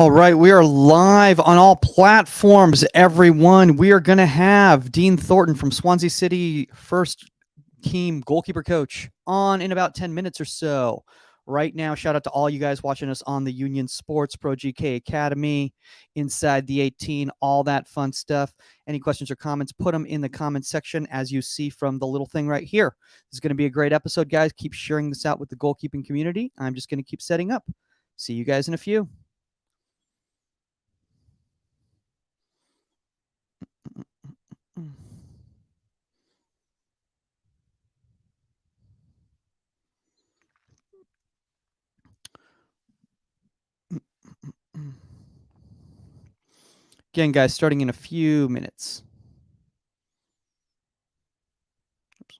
All right, we are live on all platforms, everyone. We are going to have Dean Thornton from Swansea City, first team goalkeeper coach, on in about 10 minutes or so. Right now, shout out to all you guys watching us on the Union Sports Pro GK Academy, inside the 18, all that fun stuff. Any questions or comments, put them in the comments section, as you see from the little thing right here. This is going to be a great episode, guys. Keep sharing this out with the goalkeeping community. I'm just going to keep setting up. See you guys in a few. Again, guys, starting in a few minutes. Oops.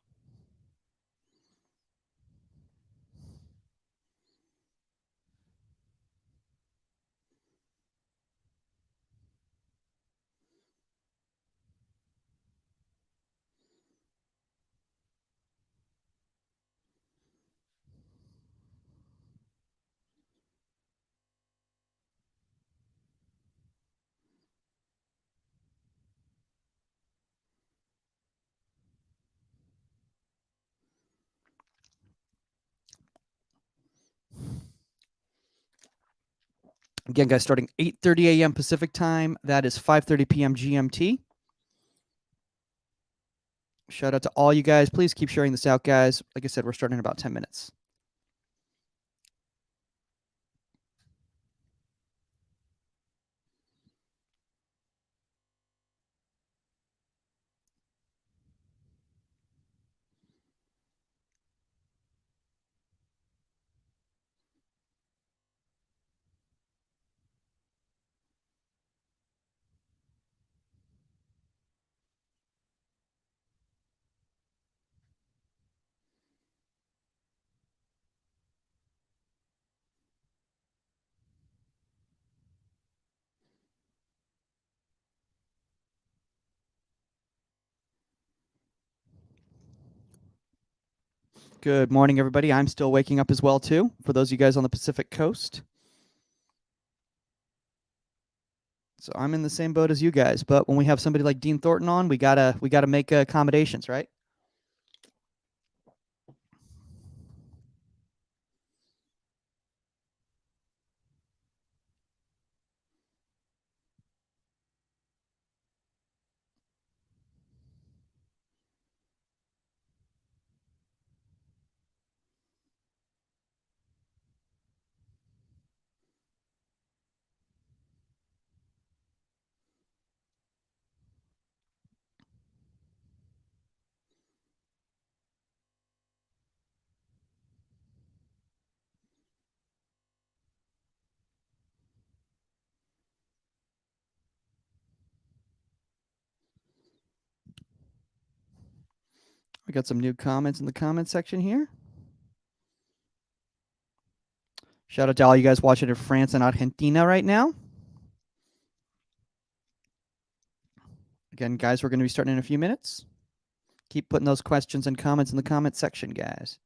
Again, guys, starting 8:30 a.m. Pacific time. That is 5:30 p.m. GMT. Shout out to all you guys. Please keep sharing this out, guys. Like I said, we're starting in about 10 minutes. Good morning, everybody. I'm still waking up as well, too, for those of you guys on the Pacific Coast. So I'm in the same boat as you guys, but when we have somebody like Dean Thornton on, we gotta make accommodations, right? We got some new comments in the comment section here. Shout out to all you guys watching in France and Argentina right now. Again, guys, we're going to be starting in a few minutes. Keep putting those questions and comments in the comment section, guys.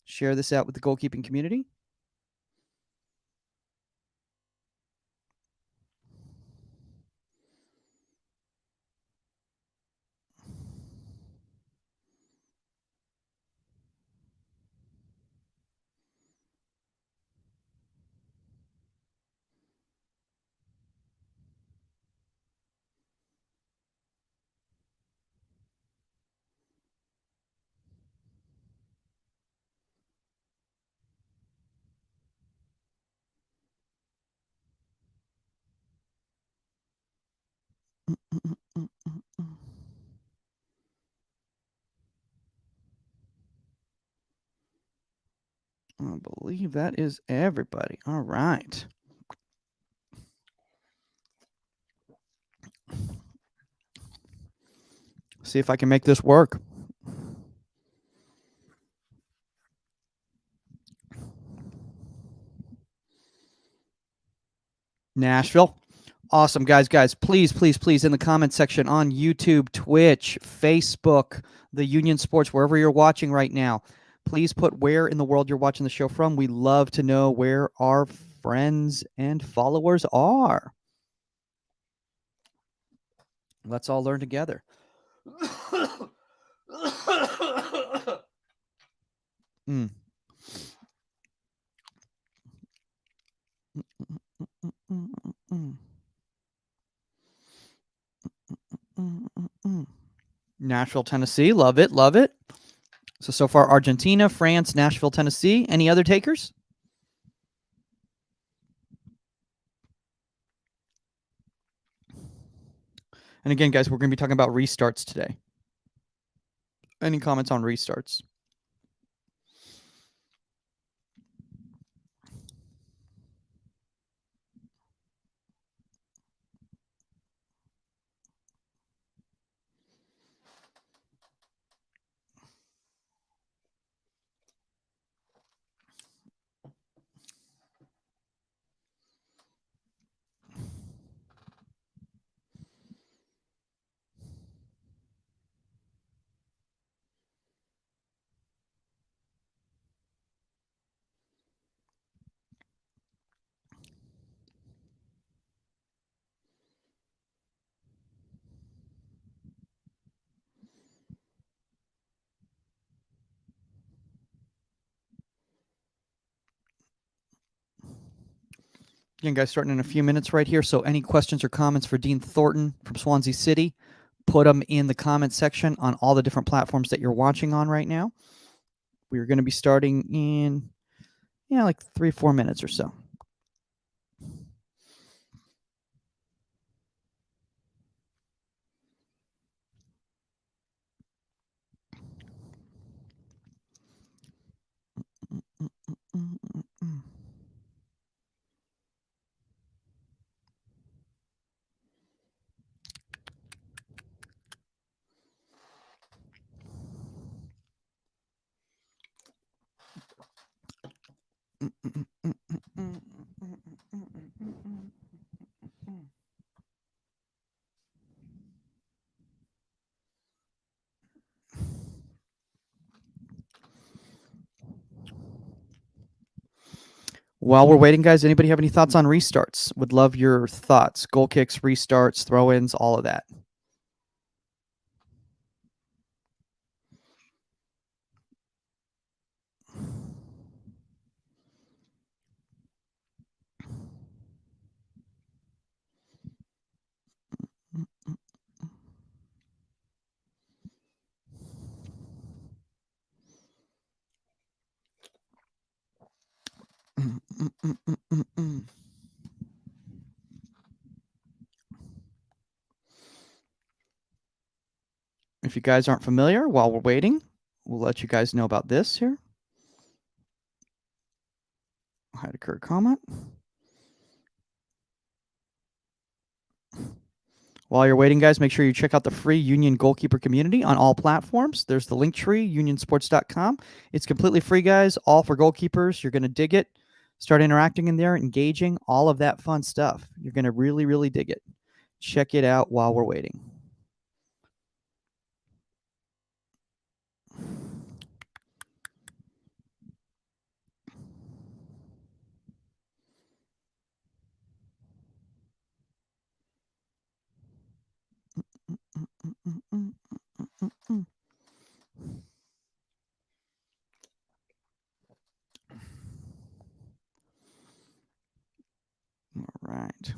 Share this out with the goalkeeping community. I believe that is everybody. All right. See if I can make this work. Nashville. Awesome, guys. Please in the comment section on YouTube, Twitch, Facebook, the Union Sports, wherever you're watching right now, please put where in the world you're watching the show from. We love to know where our friends and followers are. Let's all learn together. Mm. Nashville, Tennessee. Love it. Love it. So far, Argentina, France, Nashville, Tennessee. Any other takers? And again, guys, we're going to be talking about restarts today. Any comments on restarts? Again, guys, starting in a few minutes right here. So any questions or comments for Dean Thornton from Swansea City, put them in the comment section on all the different platforms that you're watching on right now. We're going to be starting in, like 3-4 minutes or so. While we're waiting, guys, anybody have any thoughts on restarts? Would love your thoughts. Goal kicks, restarts, throw-ins, all of that. If you guys aren't familiar, while we're waiting, we'll let you guys know about this here. Hide occur comment. While you're waiting, guys, make sure you check out the free Union Goalkeeper community on all platforms. There's the link tree, unionsports.com. It's completely free, guys, all for goalkeepers. You're going to dig it. Start interacting in there, engaging, all of that fun stuff. You're going to really, really dig it. Check it out while we're waiting. All right.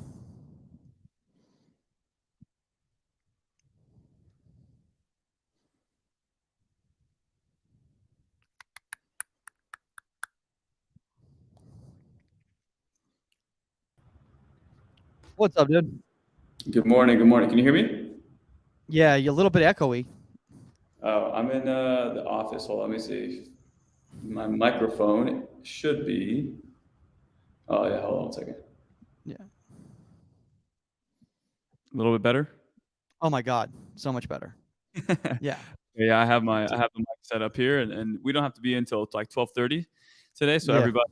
What's up, dude? Good morning. Good morning. Can you hear me? Yeah, you're a little bit echoey. Oh, I'm in the office. Hold on, let me see. My microphone should be. Oh yeah, hold on a second. Yeah. A little bit better. Oh my God, so much better. Yeah. Yeah, I have the mic set up here, and we don't have to be until like 12:30 today, so Yeah. everybody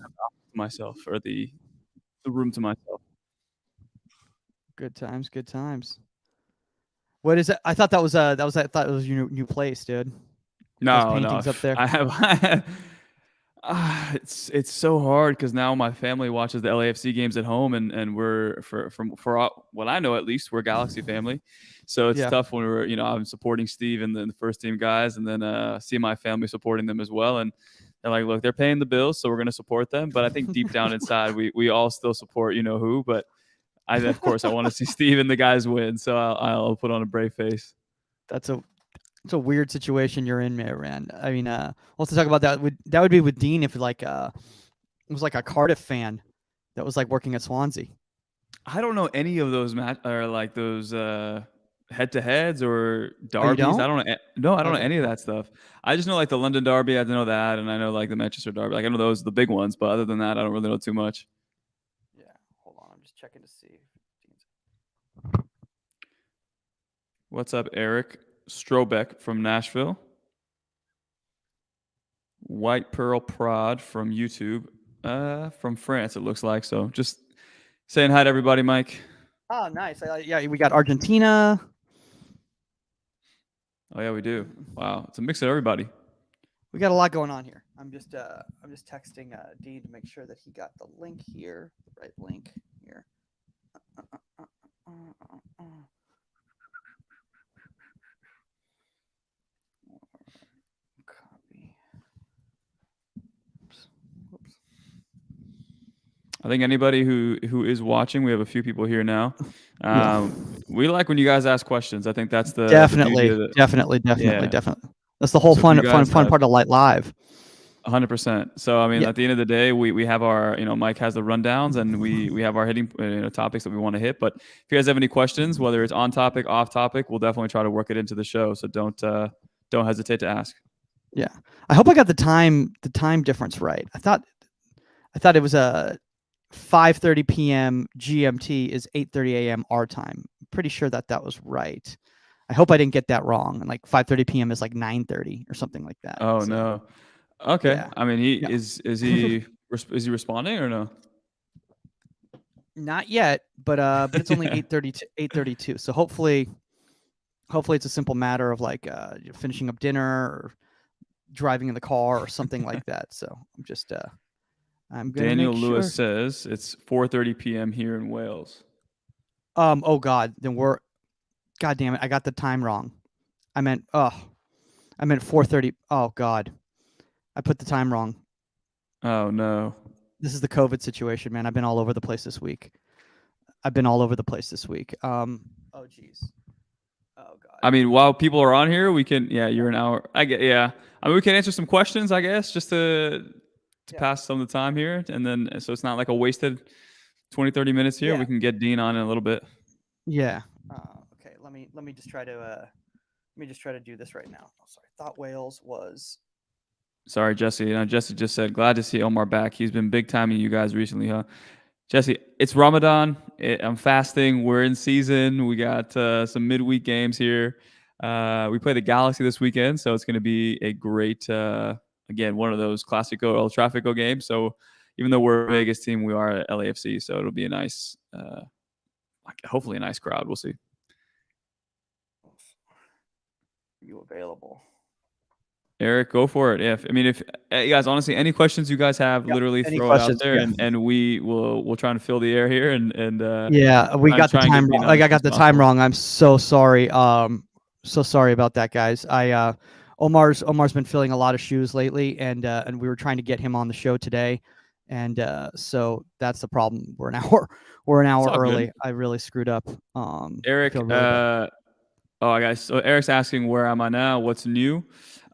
have the office to myself or the room to myself. Good times. Good times. What is it? I thought that was I thought it was your new place, dude. No, paintings up there. I have It's so hard because now my family watches the LAFC games at home, and we're what I know, at least we're a Galaxy family, so it's Yeah. tough when I'm supporting Steve and the first team guys, and then see my family supporting them as well, and they're like, look, they're paying the bills, so we're going to support them. But I think deep down inside, we all still support who. But of course I want to see Steve and the guys win, so I'll put on a brave face. That's a It's a weird situation you're in, man. I mean, we'll have to talk about that. That would be with Dean if it was like a Cardiff fan that was like working at Swansea. I don't know any of those or like those head-to-heads or Oh, you derbies. don't? I don't know. No, I don't know Okay. any of that stuff. I just know like the London Derby. I know that, and I know like the Manchester Derby. Like I know those are the big ones, but other than that, I don't really know too much. Yeah. Hold on. I'm just checking to see. What's up, Eric Strobeck from Nashville? White Pearl Prod from YouTube, from France. It looks like so. Just saying hi to everybody, Mike. Oh, nice. Yeah, we got Argentina. Oh yeah, we do. Wow, it's a mix of everybody. We got a lot going on here. I'm just texting Dean to make sure that he got the link here, the right link here. Copy. Oops. I think anybody who is watching, we have a few people here now. We like when you guys ask questions. I think that's the definitely, the definitely. Yeah. That's the whole So fun part of live. 100%. So I mean, Yeah. at the end of the day, we have our Mike has the rundowns, and we have our hitting topics that we want to hit. But if you guys have any questions, whether it's on topic, off topic, we'll definitely try to work it into the show. So don't hesitate to ask. Yeah, I hope I got the time difference right. I thought it was a 5:30 p.m. GMT is 8:30 a.m. our time. I'm pretty sure that was right. I hope I didn't get that wrong. And like 5:30 p.m. is like 9:30 or something like that. Oh so, no. Okay. Yeah. I mean, is he is he responding or no? Not yet, but it's only 8:32. So hopefully it's a simple matter of like finishing up dinner or driving in the car or something like that. So I'm just I'm gonna Daniel make Lewis sure. says it's 4:30 p.m. here in Wales. Oh God, then God damn it, I got the time wrong. I meant 4:30. Oh God, I put the time wrong. Oh no. This is the COVID situation, man. I've been all over the place this week. Oh geez. Oh God. I mean, while people are on here, we can. Yeah, you're an hour. I get. Yeah. I mean, we can answer some questions, I guess, just to pass some of the time here, and then so it's not like a wasted 20, 30 minutes here. We can get Dean on in a little bit. Yeah. Okay. Let me just try to do this right now. Oh, sorry. Thought Wales was. Sorry, Jesse. Jesse just said, glad to see Omar back. He's been big timing you guys recently, huh? Jesse, it's Ramadan. I'm fasting. We're in season. We got some midweek games here. We play the Galaxy this weekend, so it's going to be a great, again, one of those Classico El Tráfico games. So even though we're a Vegas team, we are at LAFC, so it'll be a nice, hopefully a nice crowd. We'll see. Are you available? Eric, go for it. If you guys, honestly, any questions you guys have, literally throw it out there, and we'll try and fill the air here. And yeah, we got the time wrong. Like I got the time wrong. I'm so sorry. So sorry about that, guys. Omar's been filling a lot of shoes lately, and we were trying to get him on the show today, and so that's the problem. We're an hour early. Good. I really screwed up. Eric, really so Eric's asking, where am I now? What's new?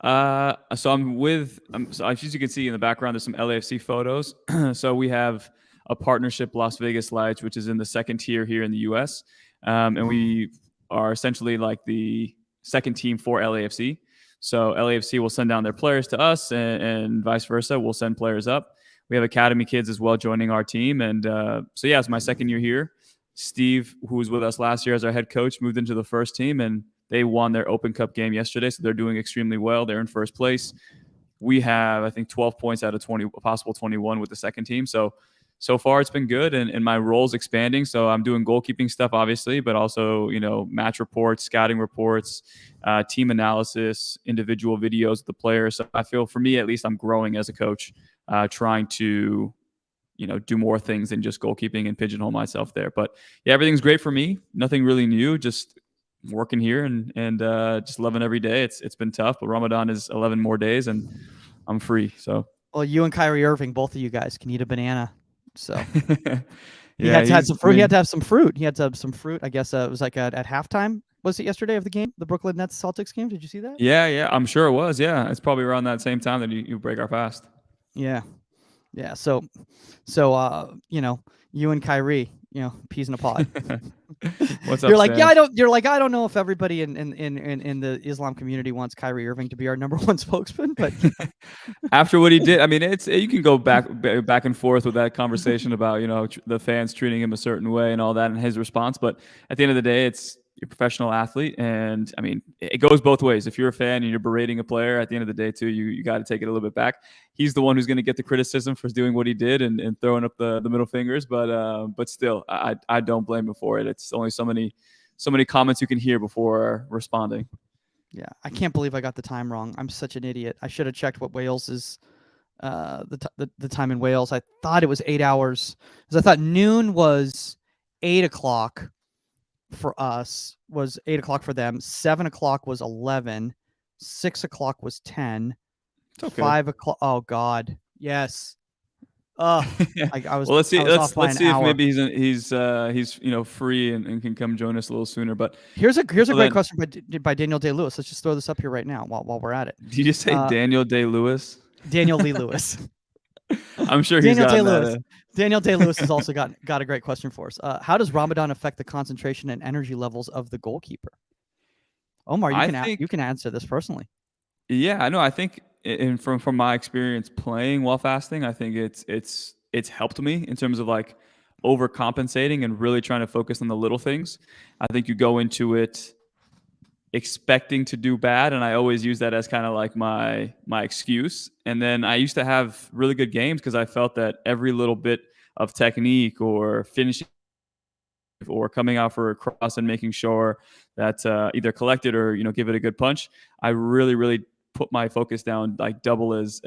So as you can see in the background, there's some LAFC photos. So we have a partnership, Las Vegas Lights, which is in the second tier here in the US. And we are essentially like the second team for LAFC. So LAFC will send down their players to us, and vice versa. We'll send players up. We have academy kids as well joining our team. And so yeah, it's my second year here. Steve, who was with us last year as our head coach, moved into the first team, and they won their Open Cup game yesterday, so they're doing extremely well. They're in first place. We have, I think, 12 points out of 20, possible 21 with the second team. So far it's been good, and my role's expanding. So I'm doing goalkeeping stuff, obviously, but also, match reports, scouting reports, team analysis, individual videos of the players. So I feel, for me at least, I'm growing as a coach. trying to do more things than just goalkeeping and pigeonhole myself there. But yeah, everything's great for me. Nothing really new. Just working here and just loving every day. It's been tough, but Ramadan is 11 more days and I'm free. So well, you and Kyrie Irving, both of you guys can eat a banana. So he yeah, had to have some fruit. He had to have some fruit. He had to have some fruit. I guess it was like at halftime. Was it yesterday of the game, the Brooklyn Nets Celtics game? Did you see that? Yeah, I'm sure it was. Yeah, it's probably around that same time that you break our fast. Yeah. So you and Kyrie, peas in a pod. What's up? You're like, Stan? I don't know if everybody in the Islam community wants Kyrie Irving to be our number one spokesman, but after what he did, I mean, you can go back and forth with that conversation about the fans treating him a certain way and all that, and his response. But at the end of the day, you're a professional athlete, and I mean, it goes both ways. If you're a fan and you're berating a player, at the end of the day, too, you got to take it a little bit back. He's the one who's going to get the criticism for doing what he did and throwing up the middle fingers. But still, I don't blame him for it. It's only so many comments you can hear before responding. Yeah, I can't believe I got the time wrong. I'm such an idiot. I should have checked what Wales is. The time in Wales. I thought it was 8 hours because I thought noon was 8 o'clock. For us was 8 o'clock for them. 7 o'clock was 11. 6 o'clock was 10. Okay. 5 o'clock. Oh God, yes. I was. Well, let's see. Let's see if hour. maybe he's free and can come join us a little sooner. But here's a great question by Daniel Day-Lewis. Let's just throw this up here right now while we're at it. Did you just say Daniel Day-Lewis? Daniel Lee Lewis. I'm sure he's got that. Daniel Day-Lewis has also got a great question for us. How does Ramadan affect the concentration and energy levels of the goalkeeper? Omar, you can answer this personally. Yeah, I know. I think from my experience playing while fasting, I think it's helped me in terms of like overcompensating and really trying to focus on the little things. I think you go into it expecting to do bad, and I always use that as kind of like my excuse. And then I used to have really good games because I felt that every little bit of technique or finishing or coming out for a cross and making sure that either collected or give it a good punch, I really put my focus down like double as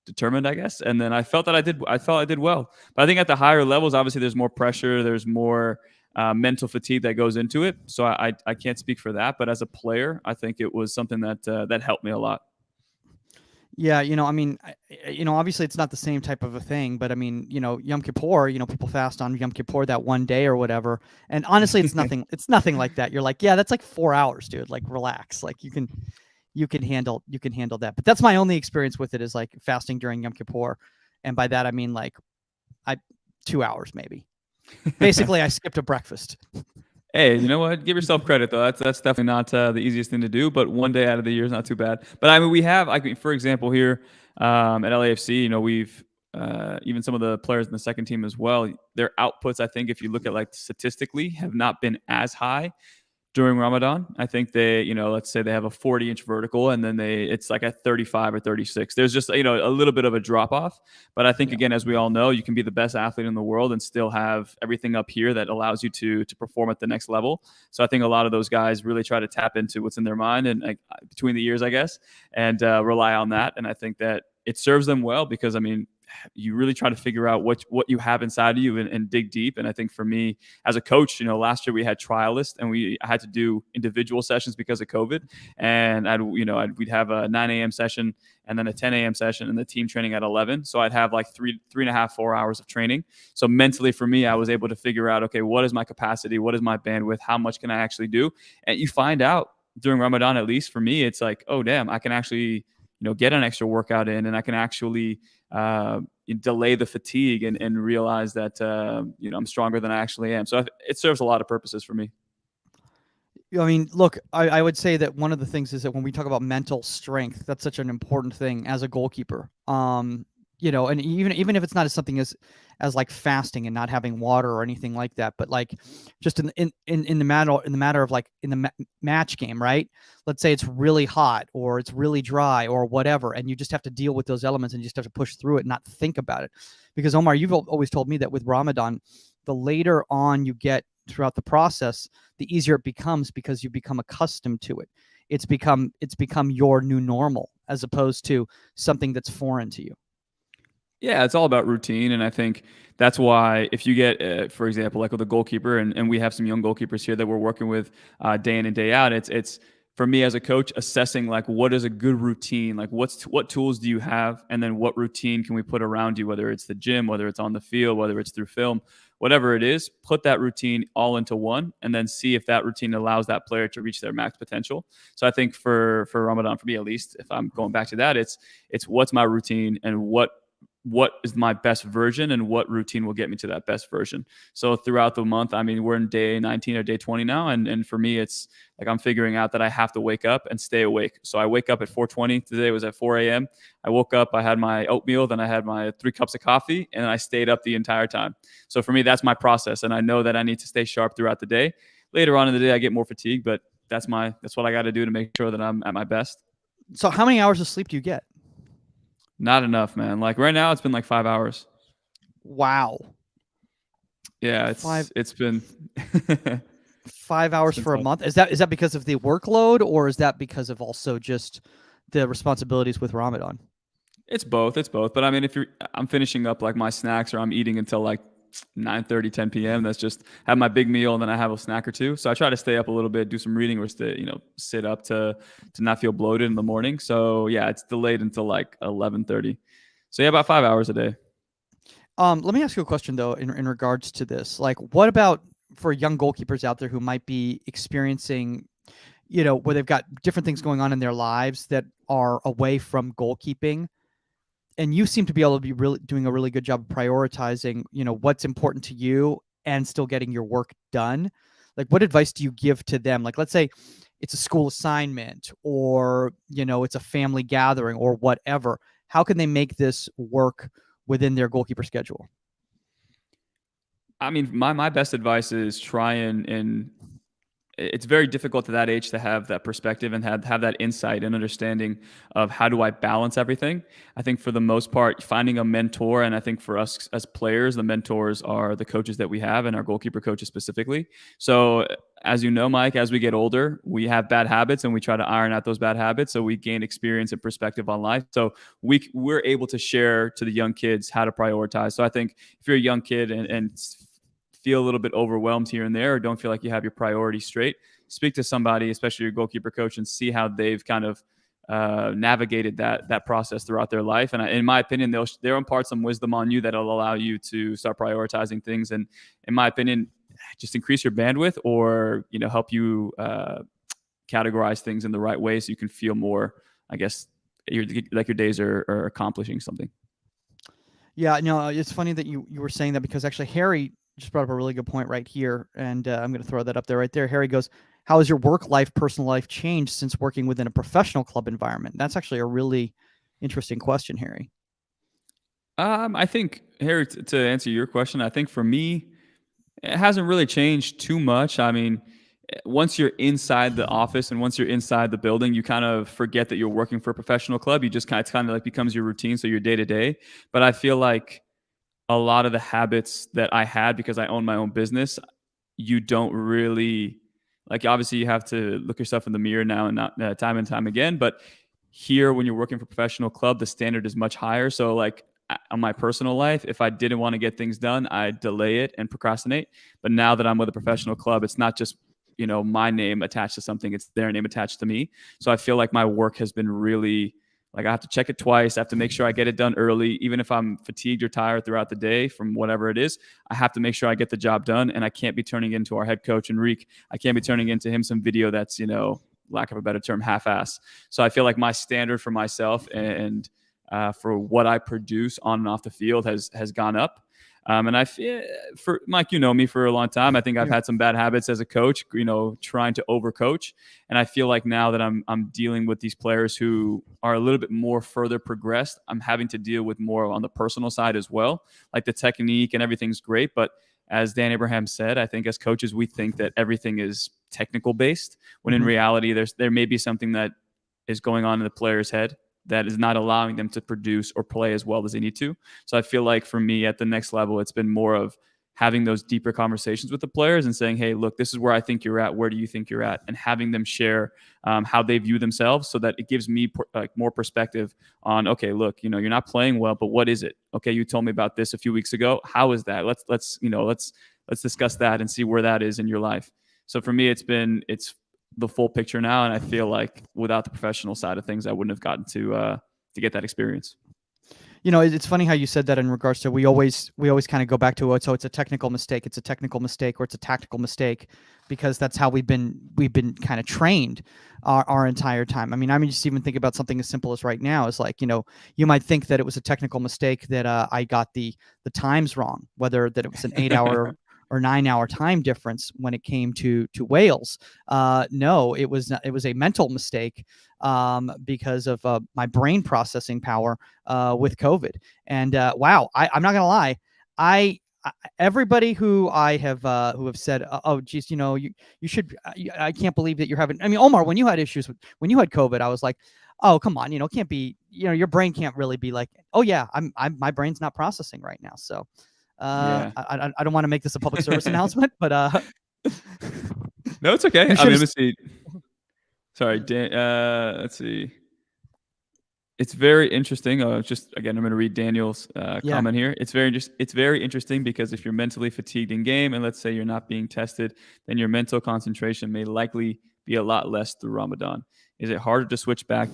determined, I guess. And then I felt that I did well. But I think at the higher levels, obviously there's more pressure, there's more mental fatigue that goes into it. So I can't speak for that, but as a player, I think it was something that helped me a lot. Yeah, I mean, obviously it's not the same type of a thing, but I mean, Yom Kippur, people fast on Yom Kippur that one day or whatever. And honestly, it's nothing. It's nothing like that. You're like, yeah, that's like 4 hours, dude. Like, relax. Like, you can handle that. But that's my only experience with it is like fasting during Yom Kippur, and by that I mean like 2 hours maybe. Basically, I skipped a breakfast. Hey, you know what? Give yourself credit, though. That's definitely not the easiest thing to do, but one day out of the year is not too bad. But I mean, we have, for example, here at LAFC, we've even some of the players in the second team as well, their outputs, I think, if you look at like statistically, have not been as high during Ramadan. I think they, let's say they have a 40-inch vertical and then it's like a 35 or 36. There's just, a little bit of a drop off. But I think, again, as we all know, you can be the best athlete in the world and still have everything up here that allows you to perform at the next level. So I think a lot of those guys really try to tap into what's in their mind and between the years, I guess, and rely on that. And I think that it serves them well because, I mean, you really try to figure out what you have inside of you and dig deep. And I think for me as a coach, last year we had trialists and I had to do individual sessions because of COVID. And we'd have a 9 a.m. session and then a 10 a.m. session and the team training at 11. So I'd have like 3.5, 4 hours of training. So mentally for me, I was able to figure out, okay, what is my capacity? What is my bandwidth? How much can I actually do? And you find out during Ramadan, at least for me, it's like, oh, damn, I can actually, get an extra workout in and I can actually delay the fatigue and realize that, I'm stronger than I actually am. So it serves a lot of purposes for me. I mean, look, I would say that one of the things is that when we talk about mental strength, that's such an important thing as a goalkeeper. And even if it's not as something as like fasting and not having water or anything like that, but like just in the matter of like in the match game, right? Let's say it's really hot or it's really dry or whatever, and you just have to deal with those elements and you just have to push through it and not think about it. Because Omar, you've always told me that with Ramadan, the later on you get throughout the process, the easier it becomes because you become accustomed to it. It's become your new normal as opposed to something that's foreign to you. Yeah, it's all about routine. And I think that's why if you get, for example, like with a goalkeeper, and we have some young goalkeepers here that we're working with day in and day out, it's for me as a coach assessing like what is a good routine, like what tools do you have, and then what routine can we put around you, whether it's the gym, whether it's on the field, whether it's through film, whatever it is, put that routine all into one, and then see if that routine allows that player to reach their max potential. So I think for Ramadan, for me at least, if I'm going back to that, it's what's my routine and what is my best version and what routine will get me to that best version. So throughout the month, I mean, we're in day 19 or day 20 now. And for me, it's like I'm figuring out that I have to wake up and stay awake. So I wake up at 4:20. Today was at 4 a.m. I woke up, I had my oatmeal, then I had my 3 cups of coffee, and I stayed up the entire time. So for me, that's my process. And I know that I need to stay sharp throughout the day. Later on in the day, I get more fatigued, but that's what I got to do to make sure that I'm at my best. So how many hours of sleep do you get? Not enough, man. Like right now, it's been like 5 hours. Wow. Yeah, it's been 5 hours for a month. Is that because of the workload, or is that because of also just the responsibilities with Ramadan? It's both. But I mean, I'm finishing up like my snacks, or I'm eating until like 9:30, 10 p.m. That's just have my big meal and then I have a snack or two. So I try to stay up a little bit, do some reading, or sit up to not feel bloated in the morning. So yeah, it's delayed until like 11:30. So yeah, about 5 hours a day. Let me ask you a question though, in regards to this. Like, what about for young goalkeepers out there who might be experiencing, where they've got different things going on in their lives that are away from goalkeeping? And you seem to be able to be doing a really good job of prioritizing, what's important to you and still getting your work done. Like, what advice do you give to them? Like, let's say it's a school assignment, or, it's a family gathering or whatever. How can they make this work within their goalkeeper schedule? I mean, my best advice is try and it's very difficult at that age to have that perspective and have that insight and understanding of how do I balance everything. I think for the most part, finding a mentor, and I think for us as players, the mentors are the coaches that we have and our goalkeeper coaches specifically. So as you know, Mike, as we get older, we have bad habits and we try to iron out those bad habits. So we gain experience and perspective on life. So we're able to share to the young kids how to prioritize. So I think if you're a young kid and feel a little bit overwhelmed here and there, or don't feel like you have your priorities straight, speak to somebody, especially your goalkeeper coach, and see how they've kind of navigated that process throughout their life. And in my opinion, they'll impart some wisdom on you that'll allow you to start prioritizing things. And in my opinion, just increase your bandwidth, or help you categorize things in the right way so you can feel more, I guess, your days are accomplishing something. Yeah, no, it's funny that you were saying that, because actually Harry just brought up a really good point right here, and I'm going to throw that up there right there. Harry goes, how has your work life, personal life changed since working within a professional club environment? That's actually a really interesting question, Harry. I think, Harry, to answer your question, I think for me, it hasn't really changed too much. I mean, once you're inside the office and once you're inside the building, you kind of forget that you're working for a professional club. You just kind of like becomes your routine, so your day to day. But I feel like a lot of the habits that I had because I own my own business, you don't really like. Obviously, you have to look yourself in the mirror now and not time and time again. But here, when you're working for a professional club, the standard is much higher. So, like on my personal life, if I didn't want to get things done, I'd delay it and procrastinate. But now that I'm with a professional club, it's not just my name attached to something; it's their name attached to me. So I feel like my work has been really, like, I have to check it twice. I have to make sure I get it done early. Even if I'm fatigued or tired throughout the day from whatever it is, I have to make sure I get the job done. And I can't be turning into our head coach, Enrique. I can't be turning into him some video that's, lack of a better term, half-ass. So I feel like my standard for myself and for what I produce on and off the field has gone up. And I feel, for Mike, me for a long time. I think I've had some bad habits as a coach, trying to overcoach. And I feel like now that I'm dealing with these players who are a little bit more further progressed, I'm having to deal with more on the personal side as well. Like the technique and everything's great, but as Dan Abraham said, I think as coaches, we think that everything is technical based, when in reality, there may be something that is going on in the player's head that is not allowing them to produce or play as well as they need to. So I feel like for me at the next level, it's been more of having those deeper conversations with the players and saying, hey, look, this is where I think you're at. Where do you think you're at? And having them share how they view themselves, so that it gives me more perspective on, okay, look, you're not playing well, but what is it? Okay, you told me about this a few weeks ago. How is that? Let's discuss that and see where that is in your life. So for me, it's the full picture now, and I feel like without the professional side of things, I wouldn't have gotten to get that experience. It's funny how you said that in regards to we always kind of go back to so it's a technical mistake, or it's a tactical mistake, because that's how we've been kind of trained our entire time. I mean, just even think about something as simple as right now is like, you might think that it was a technical mistake that I got the times wrong, whether that it was an 8-hour or 9-hour time difference when it came to Wales. No, it was a mental mistake because of my brain processing power with COVID. And wow, I'm not gonna lie, everybody who have said, oh geez, you should, I can't believe that you're having. I mean, Omar, when you had COVID, I was like, oh come on, it can't be, your brain can't really be like, oh yeah, my brain's not processing right now. So I don't want to make this a public service announcement, but no, it's okay. I mean, let's see. Sorry, Dan, let's see. It's very interesting. Just again, I'm going to read Daniel's comment here. It's very interesting because if you're mentally fatigued in game, and let's say you're not being tested, then your mental concentration may likely be a lot less through Ramadan. Is it harder to switch back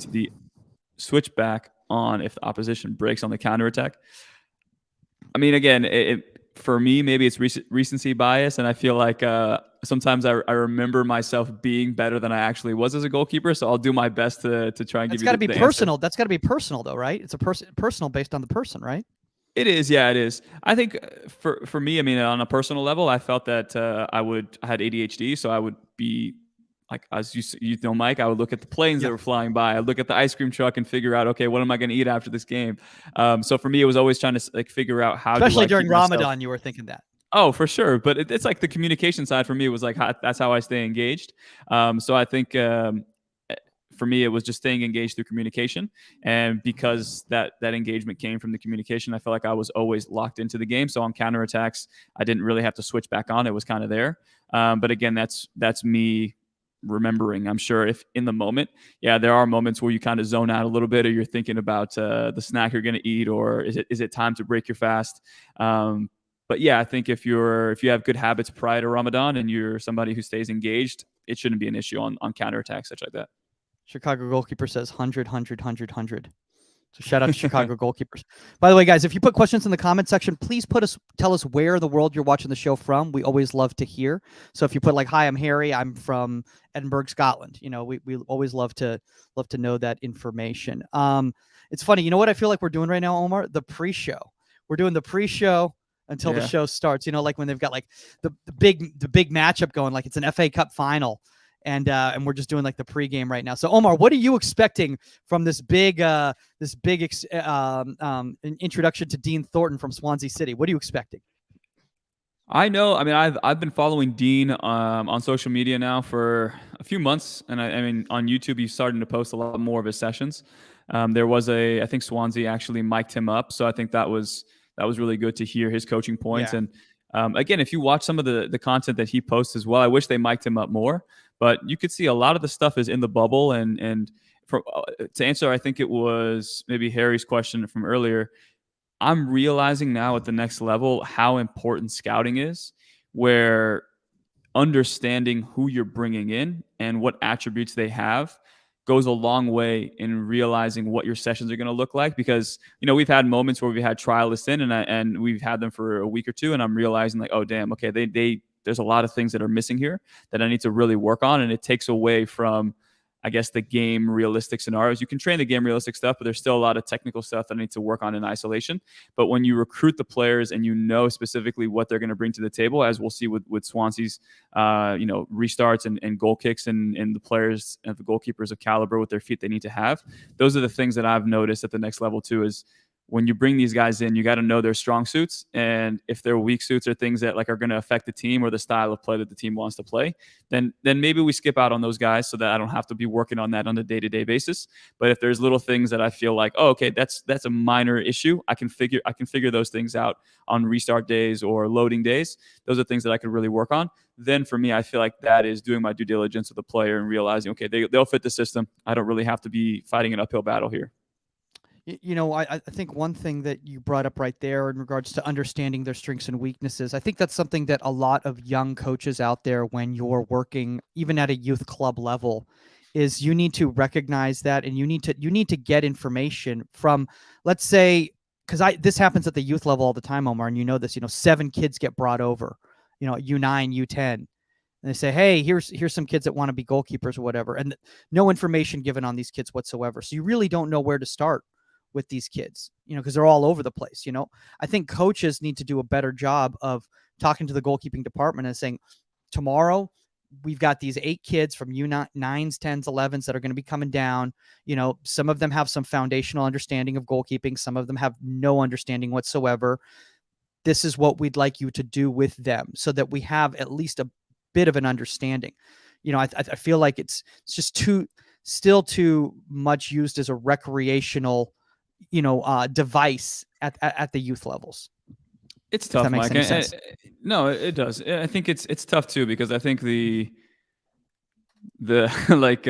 on if the opposition breaks on the counterattack? I mean, again, for me, maybe it's recency bias, and I feel like sometimes I remember myself being better than I actually was as a goalkeeper. So I'll do my best to try and give you. It's got to be personal. Answer. That's got to be personal, though, right? It's a personal based on the person, right? It is, yeah, it is. I think for me, I mean, on a personal level, I felt that I had ADHD, so I would be. Like, as you know, Mike, I would look at the planes that were flying by. I'd look at the ice cream truck and figure out, okay, what am I going to eat after this game? So for me, it was always trying to figure out how. Especially during Ramadan, you were thinking that. Oh, for sure. But it's like the communication side for me was like, that's how I stay engaged. So I think for me, it was just staying engaged through communication. And because that engagement came from the communication, I felt like I was always locked into the game. So on counterattacks, I didn't really have to switch back on. It was kind of there. But again, that's me remembering. I'm sure if in the moment, there are moments where you kind of zone out a little bit, or you're thinking about the snack you're going to eat, or is it time to break your fast? But I think if you have good habits prior to Ramadan and you're somebody who stays engaged, it shouldn't be an issue on counterattacks, such like that. Chicago Goalkeeper says 100. So shout out to Chicago Goalkeepers. By the way, guys, if you put questions in the comment section, please tell us where in the world you're watching the show from. We always love to hear. So if you put like, hi, I'm Harry, I'm from Edinburgh, Scotland. We always love to know that information. It's funny. You know what I feel like we're doing right now, Omar? The pre-show. We're doing the pre-show until the show starts. Like when they've got like the big matchup going, like it's an FA Cup final. And we're just doing like the pregame right now. So Omar, what are you expecting from this big introduction to Dean Thornton from Swansea City? What are you expecting? I know. I mean, I've been following Dean on social media now for a few months, and I mean on YouTube he's starting to post a lot more of his sessions. There was I think Swansea actually mic'd him up, so I think that was really good to hear his coaching points. And again, if you watch some of the content that he posts as well, I wish they mic'd him up more. But you could see a lot of the stuff is in the bubble. And to answer, I think it was maybe Harry's question from earlier, I'm realizing now at the next level how important scouting is, where understanding who you're bringing in and what attributes they have goes a long way in realizing what your sessions are going to look like. Because, we've had moments where we've had trialists in and we've had them for a week or two, and I'm realizing like, oh, damn, okay, there's a lot of things that are missing here that I need to really work on. And it takes away from, I guess, the game realistic scenarios. You can train the game realistic stuff, but there's still a lot of technical stuff that I need to work on in isolation. But when you recruit the players and you know specifically what they're going to bring to the table, as we'll see with Swansea's, restarts and goal kicks and the players and the goalkeepers of caliber with their feet they need to have, those are the things that I've noticed at the next level too, is when you bring these guys in, you got to know their strong suits, and if their weak suits are things that like are going to affect the team or the style of play that the team wants to play, then maybe we skip out on those guys so that I don't have to be working on that on a day-to-day basis. But if there's little things that I feel like, oh, okay, that's a minor issue, I can figure those things out on restart days or loading days. Those are things that I could really work on. Then for me, I feel like that is doing my due diligence with the player and realizing, okay, they'll fit the system. I don't really have to be fighting an uphill battle here. I think one thing that you brought up right there in regards to understanding their strengths and weaknesses, I think that's something that a lot of young coaches out there, when you're working even at a youth club level, is you need to recognize that, and you need to get information from, let's say, because this happens at the youth level all the time, Omar, and you know this. 7 kids get brought over, U9, U10, and they say, hey, here's some kids that want to be goalkeepers or whatever, and no information given on these kids whatsoever. So you really don't know where to start with these kids, because they're all over the place. I think coaches need to do a better job of talking to the goalkeeping department and saying, tomorrow we've got these 8 kids from U9s, 10s, 11s that are going to be coming down. Some of them have some foundational understanding of goalkeeping. Some of them have no understanding whatsoever. This is what we'd like you to do with them so that we have at least a bit of an understanding. I feel like it's just still too much used as a recreational device at the youth levels. It's tough, Mike. No, it does. I think it's tough too, because I think the like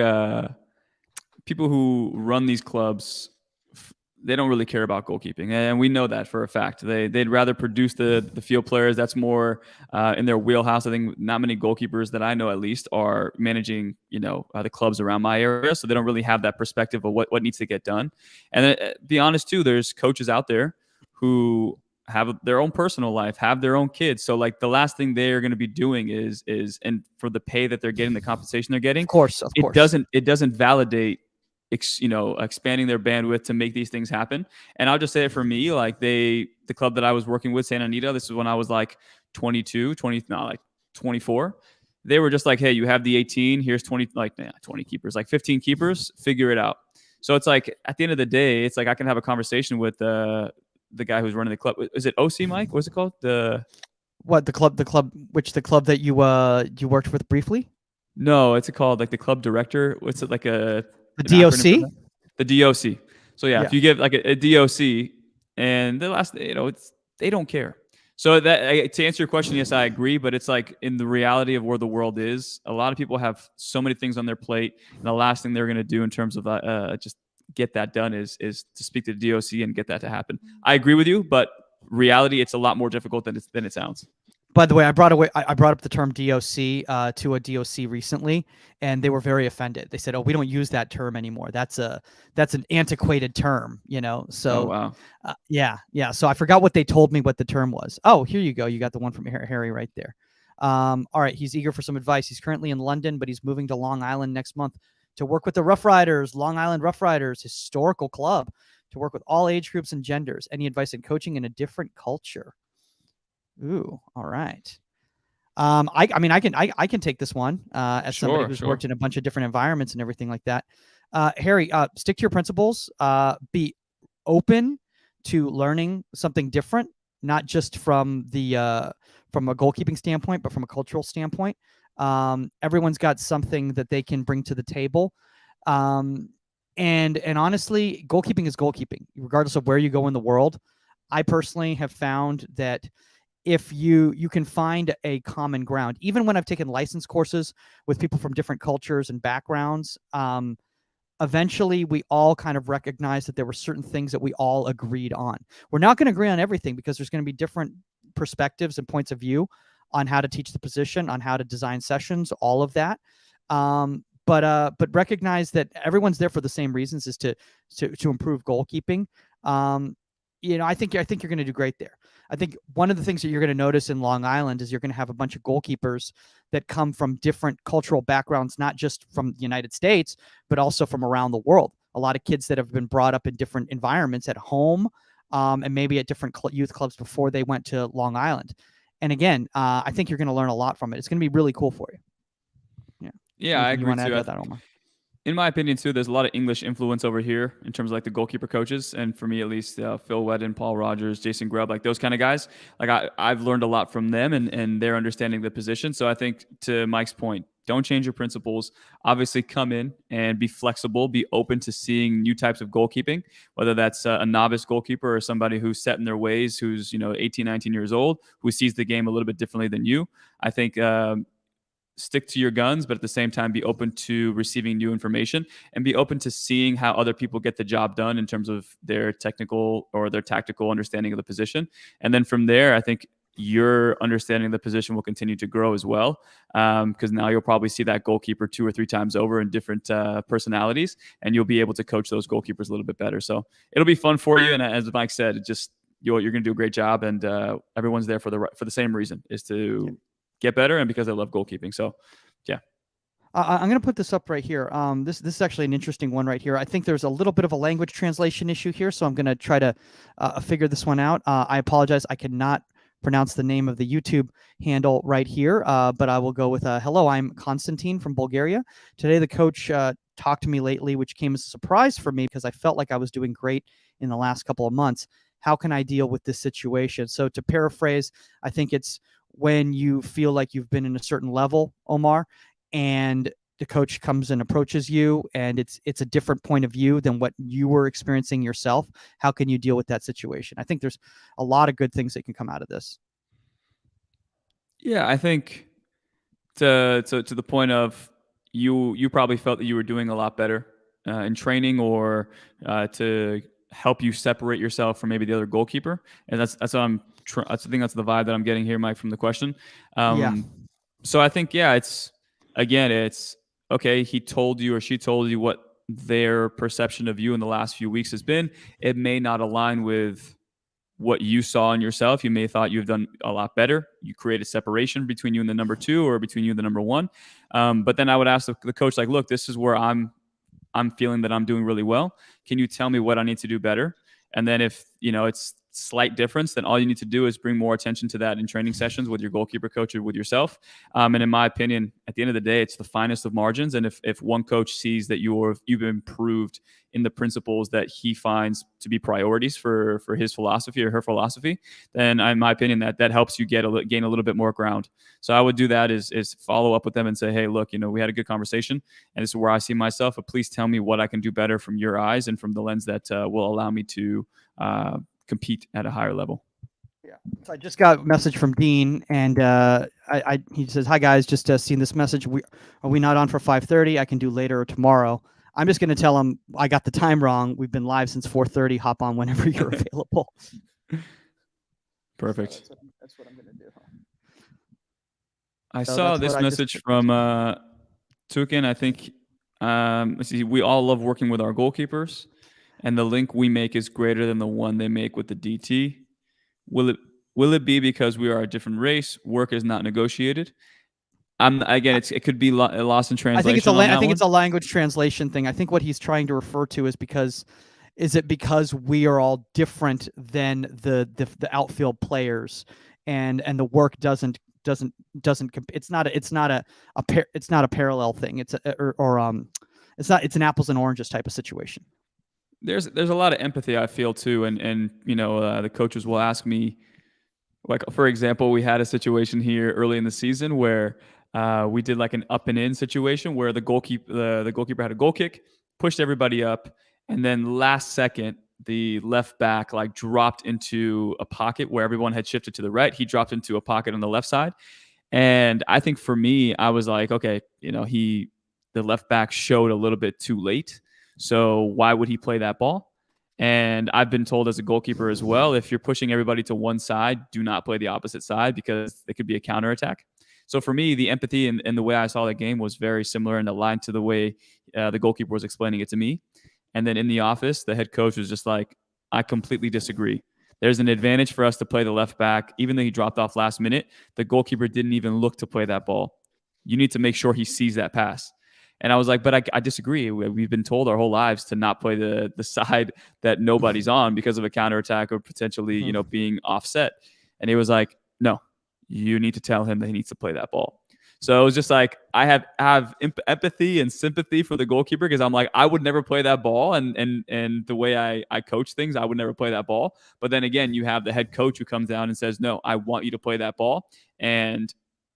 people who run these clubs, they don't really care about goalkeeping, and we know that for a fact. They'd rather produce the field players. That's more in their wheelhouse. I think not many goalkeepers that I know, at least, are managing the clubs around my area, so they don't really have that perspective of what needs to get done. And be honest too, there's coaches out there who have their own personal life, have their own kids. So like the last thing they're going to be doing is and for the pay that they're getting, the compensation they're getting, of course, it doesn't validate expanding their bandwidth to make these things happen. And I'll just say it for me, like the club that I was working with, Santa Anita, this is when I was like 24. They were just like, hey, you have the 18, here's 20 keepers, like 15 keepers, figure it out. So it's like, at the end of the day, it's like I can have a conversation with the guy who's running the club. Is it OC, Mike? What's it called? The club that you worked with briefly? No, it's called like the club director. What's it, like the DOC? The DOC. So yeah, if you give like a DOC, and the last, they don't care. So that, to answer your question, yes, I agree. But it's like, in the reality of where the world is, a lot of people have so many things on their plate, and the last thing they're going to do in terms of just get that done is to speak to the DOC and get that to happen. I agree with you, but reality, it's a lot more difficult than it sounds. By the way, I brought up the term DOC to a DOC recently, and they were very offended. They said, "Oh, we don't use that term anymore. That's an antiquated term, So, oh, wow. Yeah. So I forgot what they told me what the term was. Oh, here you go. You got the one from Harry right there. All right, he's eager for some advice. He's currently in London, but he's moving to Long Island next month to work with the Rough Riders, Long Island Rough Riders, historical club, to work with all age groups and genders. Any advice in coaching in a different culture?" Ooh, all right. I can take this one as somebody who's worked in a bunch of different environments and everything like that. Harry, stick to your principles. Be open to learning something different, not just from a goalkeeping standpoint, but from a cultural standpoint. Everyone's got something that they can bring to the table. And honestly, goalkeeping is goalkeeping, regardless of where you go in the world. I personally have found that if you can find a common ground, even when I've taken license courses with people from different cultures and backgrounds, eventually we all kind of recognize that there were certain things that we all agreed on. We're not going to agree on everything, because there's going to be different perspectives and points of view on how to teach the position, on how to design sessions, all of that. But recognize that everyone's there for the same reasons, is to improve goalkeeping. I think you're going to do great there. I think one of the things that you're going to notice in Long Island is you're going to have a bunch of goalkeepers that come from different cultural backgrounds, not just from the United States, but also from around the world. A lot of kids that have been brought up in different environments at home, and maybe at different youth clubs before they went to Long Island. And again, I think you're going to learn a lot from it. It's going to be really cool for you. Yeah, I agree you want to too. add to that, Omar? in my opinion too, there's a lot of English influence over here in terms of like the goalkeeper coaches, and for me at least, Phil Whedon, Paul Rogers, Jason Grubb, like those kind of guys. Like I've learned a lot from them and their understanding the position. So I think to Mike's point, don't change your principles. Obviously, come in and be flexible, be open to seeing new types of goalkeeping, whether that's a novice goalkeeper or somebody who's set in their ways, who's 18, 19 years old, who sees the game a little bit differently than you. I think stick to your guns, but at the same time, be open to receiving new information and be open to seeing how other people get the job done in terms of their technical or their tactical understanding of the position. And then from there, I think your understanding of the position will continue to grow as well, because now you'll probably see that goalkeeper 2 or 3 times over in different personalities, and you'll be able to coach those goalkeepers a little bit better. So it'll be fun for you. And as Mike said, you're going to do a great job, and everyone's there for the same reason, is to get better and because I love goalkeeping. So, yeah. I'm going to put this up right here. This is actually an interesting one right here. I think there's a little bit of a language translation issue here, so I'm going to try to figure this one out. I apologize. I cannot pronounce the name of the YouTube handle right here, but I will go with hello, I'm Konstantin from Bulgaria. Today, the coach talked to me lately, which came as a surprise for me because I felt like I was doing great in the last couple of months. How can I deal with this situation? So to paraphrase, I think it's when you feel like you've been in a certain level, Omar, and the coach comes and approaches you and it's a different point of view than what you were experiencing yourself. How can you deal with that situation? I think there's a lot of good things that can come out of this. Yeah, I think to the point of you probably felt that you were doing a lot better in training, or to help you separate yourself from maybe the other goalkeeper. And that's what I think that's the vibe that I'm getting here, Mike, from the question. So I think, it's okay. He told you or she told you what their perception of you in the last few weeks has been. It may not align with what you saw in yourself. You may have thought you've done a lot better. You created separation between you and the number 2, or between you and the number 1. But then I would ask the coach, like, look, this is where I'm feeling that I'm doing really well. Can you tell me what I need to do better? And then if, it's slight difference, then all you need to do is bring more attention to that in training sessions with your goalkeeper coach or with yourself. And in my opinion, at the end of the day, it's the finest of margins. And if one coach sees that you've improved in the principles that he finds to be priorities for his philosophy or her philosophy, then in my opinion, that helps you gain a little bit more ground. So I would do that is follow up with them and say, hey, look, we had a good conversation and this is where I see myself, but please tell me what I can do better from your eyes and from the lens that will allow me to compete at a higher level. Yeah. So I just got a message from Dean, and he says, "Hi guys, just seen this message. Are we not on for 5:30? I can do later or tomorrow." I'm just going to tell him I got the time wrong. We've been live since 4:30. Hop on whenever you're available. Perfect. So that's what I'm going to do. I saw this message from Tukin. I think let's see. We all love working with our goalkeepers, and the link we make is greater than the one they make with the DT. Will it be because we are a different race? Work is not negotiated. It could be lost in translation. I think it's a language translation thing. I think what he's trying to refer to is because we are all different than the outfield players, and the work doesn't it's not a parallel thing. It's an apples and oranges type of situation. There's a lot of empathy, I feel, too, and the coaches will ask me, like, for example, we had a situation here early in the season where we did like an up and in situation where the goalkeeper had a goal kick, pushed everybody up, and then last second the left back like dropped into a pocket where everyone had shifted to the right. He dropped into a pocket on the left side, and I think for me, I was like, okay, the left back showed a little bit too late. So why would he play that ball? And I've been told as a goalkeeper as well, if you're pushing everybody to one side, do not play the opposite side because it could be a counterattack. So for me, the empathy and the way I saw that game was very similar and aligned to the way the goalkeeper was explaining it to me. And then in the office, the head coach was just like, I completely disagree. There's an advantage for us to play the left back. Even though he dropped off last minute, the goalkeeper didn't even look to play that ball. You need to make sure he sees that pass. And I was like, but I disagree. We've been told our whole lives to not play the side that nobody's on because of a counterattack or potentially, being offset. And he was like, no, you need to tell him that he needs to play that ball. So it was just like I have empathy and sympathy for the goalkeeper, because I'm like, I would never play that ball, and the way I coach things, I would never play that ball. But then again, you have the head coach who comes down and says, no, I want you to play that ball, and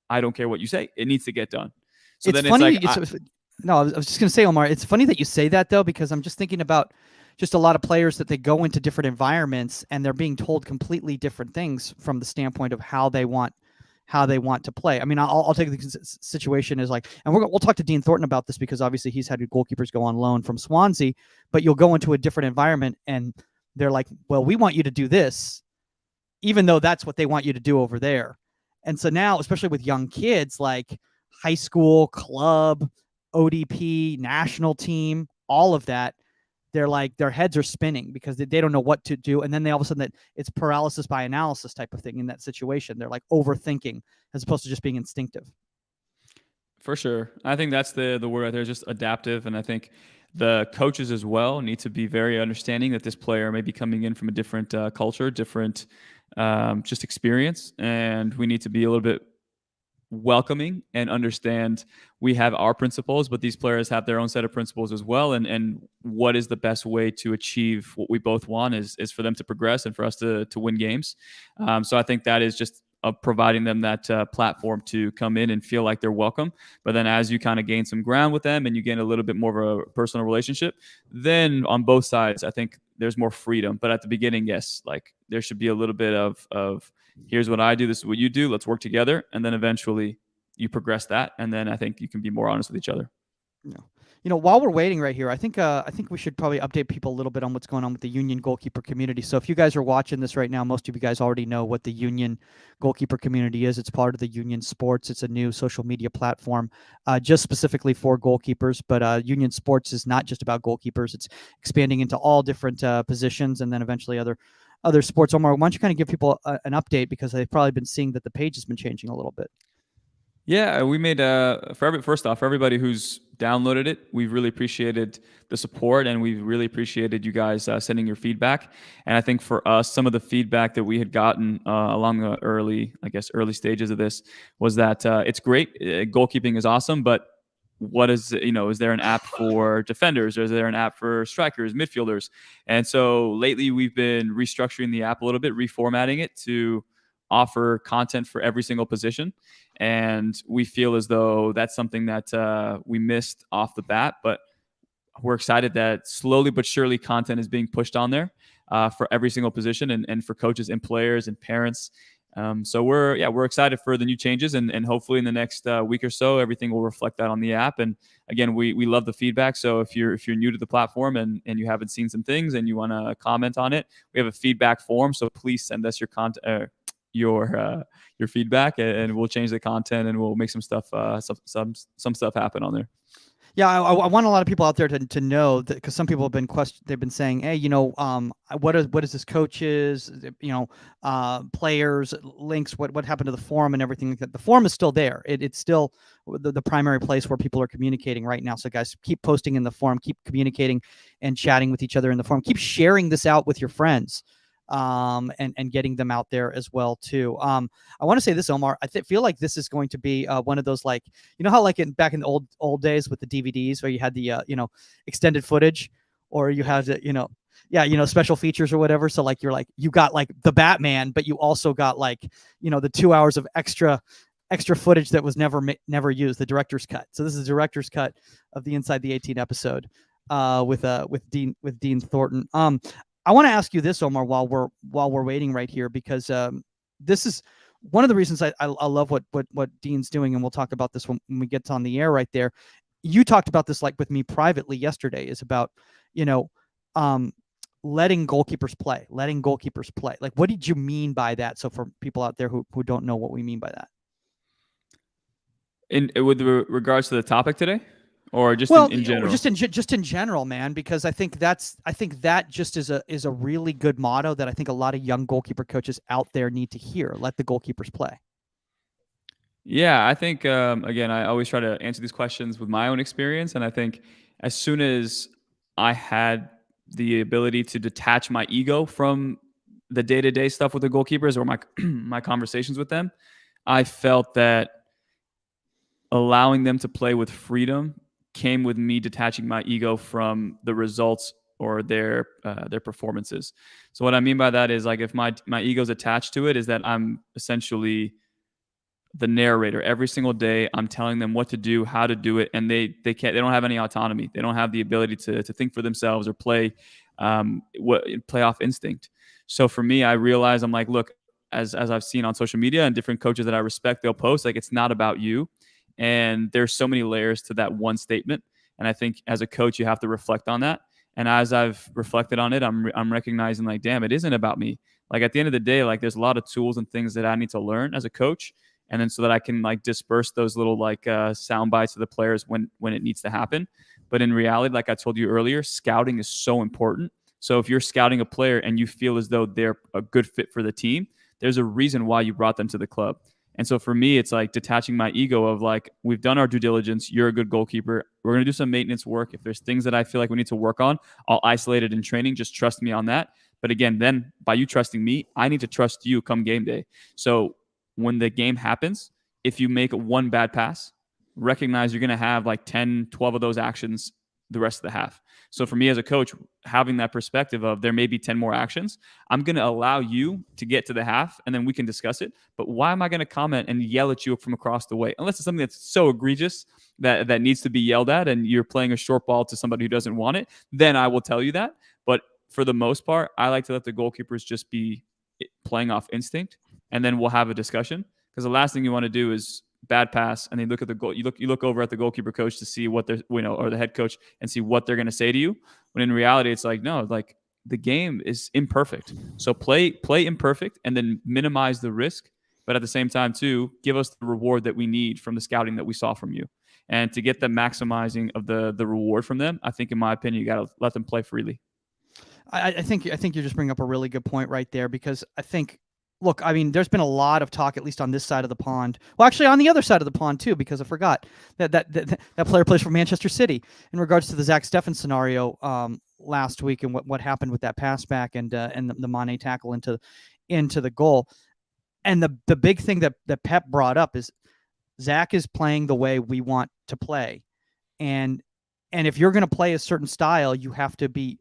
I don't care what you say, it needs to get done. So it's then funny. it's like No, I was just going to say, Omar, it's funny that you say that, though, because I'm just thinking about just a lot of players that they go into different environments and they're being told completely different things from the standpoint of how they want to play. I mean, I'll take the situation as like, and we'll talk to Dean Thornton about this, because obviously he's had goalkeepers go on loan from Swansea, but you'll go into a different environment and they're like, well, we want you to do this, even though that's what they want you to do over there. And so now, especially with young kids, like high school, club, ODP, national team, all of that, they're like, their heads are spinning because they don't know what to do. And then they all of a sudden, that it's paralysis by analysis type of thing in that situation. They're like overthinking as opposed to just being instinctive. For sure. I think that's the word right there, just adaptive. And I think the coaches as well need to be very understanding that this player may be coming in from a different culture, different just experience. And we need to be a little bit welcoming and understand we have our principles, but these players have their own set of principles as well. And what is the best way to achieve what we both want is for them to progress and for us to win games. So I think that is just providing them that platform to come in and feel like they're welcome. But then as you kind of gain some ground with them and you gain a little bit more of a personal relationship, then on both sides, I think there's more freedom. But at the beginning, yes, like there should be a little bit of here's what I do, this is what you do, let's work together. And then eventually you progress that. And then I think you can be more honest with each other. Yeah. While we're waiting right here, I think we should probably update people a little bit on what's going on with the Union goalkeeper community. So if you guys are watching this right now, most of you guys already know what the Union goalkeeper community is. It's part of the Union Sports. It's a new social media platform just specifically for goalkeepers. But Union Sports is not just about goalkeepers. It's expanding into all different positions and then eventually other sports. Omar, why don't you kind of give people an update, because they've probably been seeing that the page has been changing a little bit. Yeah, we made first off, for everybody who's downloaded it, we've really appreciated the support, and we've really appreciated you guys sending your feedback. And I think for us, some of the feedback that we had gotten along the early stages of this was that it's great, goalkeeping is awesome, but what is there an app for defenders, or is there an app for strikers, midfielders? And so lately we've been restructuring the app a little bit, reformatting it to offer content for every single position. And we feel as though that's something that we missed off the bat, but we're excited that slowly but surely content is being pushed on there for every single position, and for coaches and players and parents. So we're excited for the new changes, and hopefully in the next week or so, everything will reflect that on the app. And again, we love the feedback. So if you're new to the platform and you haven't seen some things and you want to comment on it, we have a feedback form. So please send us your content. Your feedback, and we'll change the content, and we'll make some stuff some stuff happen on there. Yeah, I want a lot of people out there to know that, because some people have been they've been saying, hey, what is this coaches, players, links, what happened to the forum and everything like that. The forum is still there. It's still the primary place where people are communicating right now. So guys, keep posting in the forum, keep communicating and chatting with each other in the forum, keep sharing this out with your friends. And getting them out there as well too. I want to say this, Omar. I feel like this is going to be one of those, like, how like back in the old days with the DVDs where you had the extended footage, or you had the special features or whatever. So like you got like the Batman, but you also got like the 2 hours of extra footage that was never used, the director's cut. So this is the director's cut of the Inside the 18 episode with Dean Thornton. I want to ask you this, Omar, while we're waiting right here, because this is one of the reasons I love what Dean's doing, and we'll talk about this when we get on the air right there. You talked about this like with me privately yesterday, is about letting goalkeepers play. Like, what did you mean by that? So for people out there who don't know what we mean by that, with regards to the topic today. Or just in general? Just in general, man, because I think that just is a really good motto that I think a lot of young goalkeeper coaches out there need to hear. Let the goalkeepers play. Yeah, I think, again, I always try to answer these questions with my own experience. And I think as soon as I had the ability to detach my ego from the day-to-day stuff with the goalkeepers, or my conversations with them, I felt that allowing them to play with freedom came with me detaching my ego from the results or their performances. So what I mean by that is, like, if my ego's attached to it, is that I'm essentially the narrator. Every single day I'm telling them what to do, how to do it, and they don't have any autonomy. They don't have the ability to think for themselves or play off instinct. So for me, I realize, I'm like, look, as I've seen on social media and different coaches that I respect, they'll post like, it's not about you. And there's so many layers to that one statement. And I think as a coach, you have to reflect on that. And as I've reflected on it, I'm recognizing, like, damn, it isn't about me. Like, at the end of the day, like, there's a lot of tools and things that I need to learn as a coach, and then so that I can, like, disperse those little, like, sound bites to the players when it needs to happen. But in reality, like I told you earlier, scouting is so important. So if you're scouting a player and you feel as though they're a good fit for the team, there's a reason why you brought them to the club. And so for me, it's like detaching my ego of, like, we've done our due diligence. You're a good goalkeeper. We're going to do some maintenance work. If there's things that I feel like we need to work on, I'll isolate it in training. Just trust me on that. But again, then by you trusting me, I need to trust you come game day. So when the game happens, if you make one bad pass, recognize you're going to have like 10, 12 of those actions the rest of the half. So for me as a coach, having that perspective of there may be 10 more actions, I'm going to allow you to get to the half and then we can discuss it. But why am I going to comment and yell at you from across the way? Unless it's something that's so egregious that needs to be yelled at and you're playing a short ball to somebody who doesn't want it, then I will tell you that. But for the most part, I like to let the goalkeepers just be playing off instinct, and then we'll have a discussion. Because the last thing you want to do is bad pass, and then look at the goal. You look over at the goalkeeper coach to see what they're, or the head coach, and see what they're going to say to you. When in reality, it's like, no, like, the game is imperfect. So play imperfect, and then minimize the risk. But at the same time, too, give us the reward that we need from the scouting that we saw from you. And to get the maximizing of the reward from them, I think, in my opinion, you got to let them play freely. I think you're just bringing up a really good point right there, because I think, look, I mean, there's been a lot of talk, at least on this side of the pond. Well, actually, on the other side of the pond too, because I forgot that player plays for Manchester City. In regards to the Zach Steffen scenario last week and what happened with that pass back and the Mane tackle into the goal, and the big thing that Pep brought up is Zach is playing the way we want to play, and if you're going to play a certain style, you have to be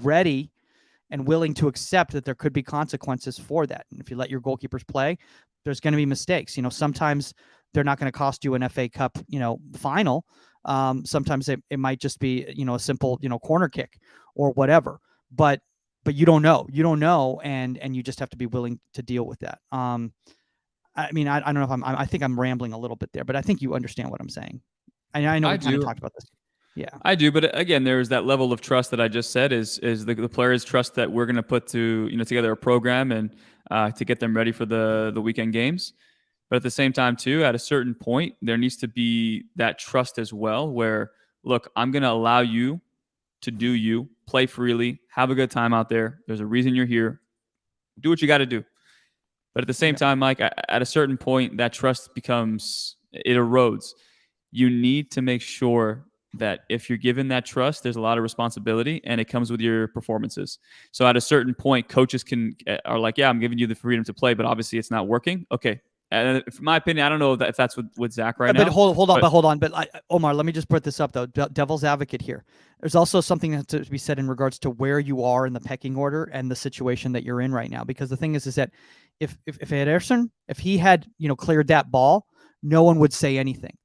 ready and willing to accept that there could be consequences for that. And if you let your goalkeepers play, there's going to be mistakes. Sometimes they're not going to cost you an FA Cup, final. Sometimes it might just be, a simple, corner kick or whatever. But you don't know, and you just have to be willing to deal with that. I mean, I don't know if I think I'm rambling a little bit there, but I think you understand what I'm saying. I know we kind of talked about this. Yeah, I do. But again, there's that level of trust that I just said is the players trust that we're going to put together a program and to get them ready for the weekend games. But at the same time, too, at a certain point, there needs to be that trust as well, where, look, I'm going to allow you to do you, play freely, have a good time out there. There's a reason you're here. Do what you got to do. But at the same time, Mike, at a certain point, that trust it erodes. You need to make sure that if you're given that trust, there's a lot of responsibility, and it comes with your performances. So at a certain point, coaches are like, yeah, I'm giving you the freedom to play, but obviously it's not working. Okay. And in my opinion, I don't know if that's with Zach right now. But hold on. But Omar, let me just put this up, though. Devil's advocate here. There's also something to be said in regards to where you are in the pecking order and the situation that you're in right now. Because the thing is that if Ederson, if he had cleared that ball, no one would say anything.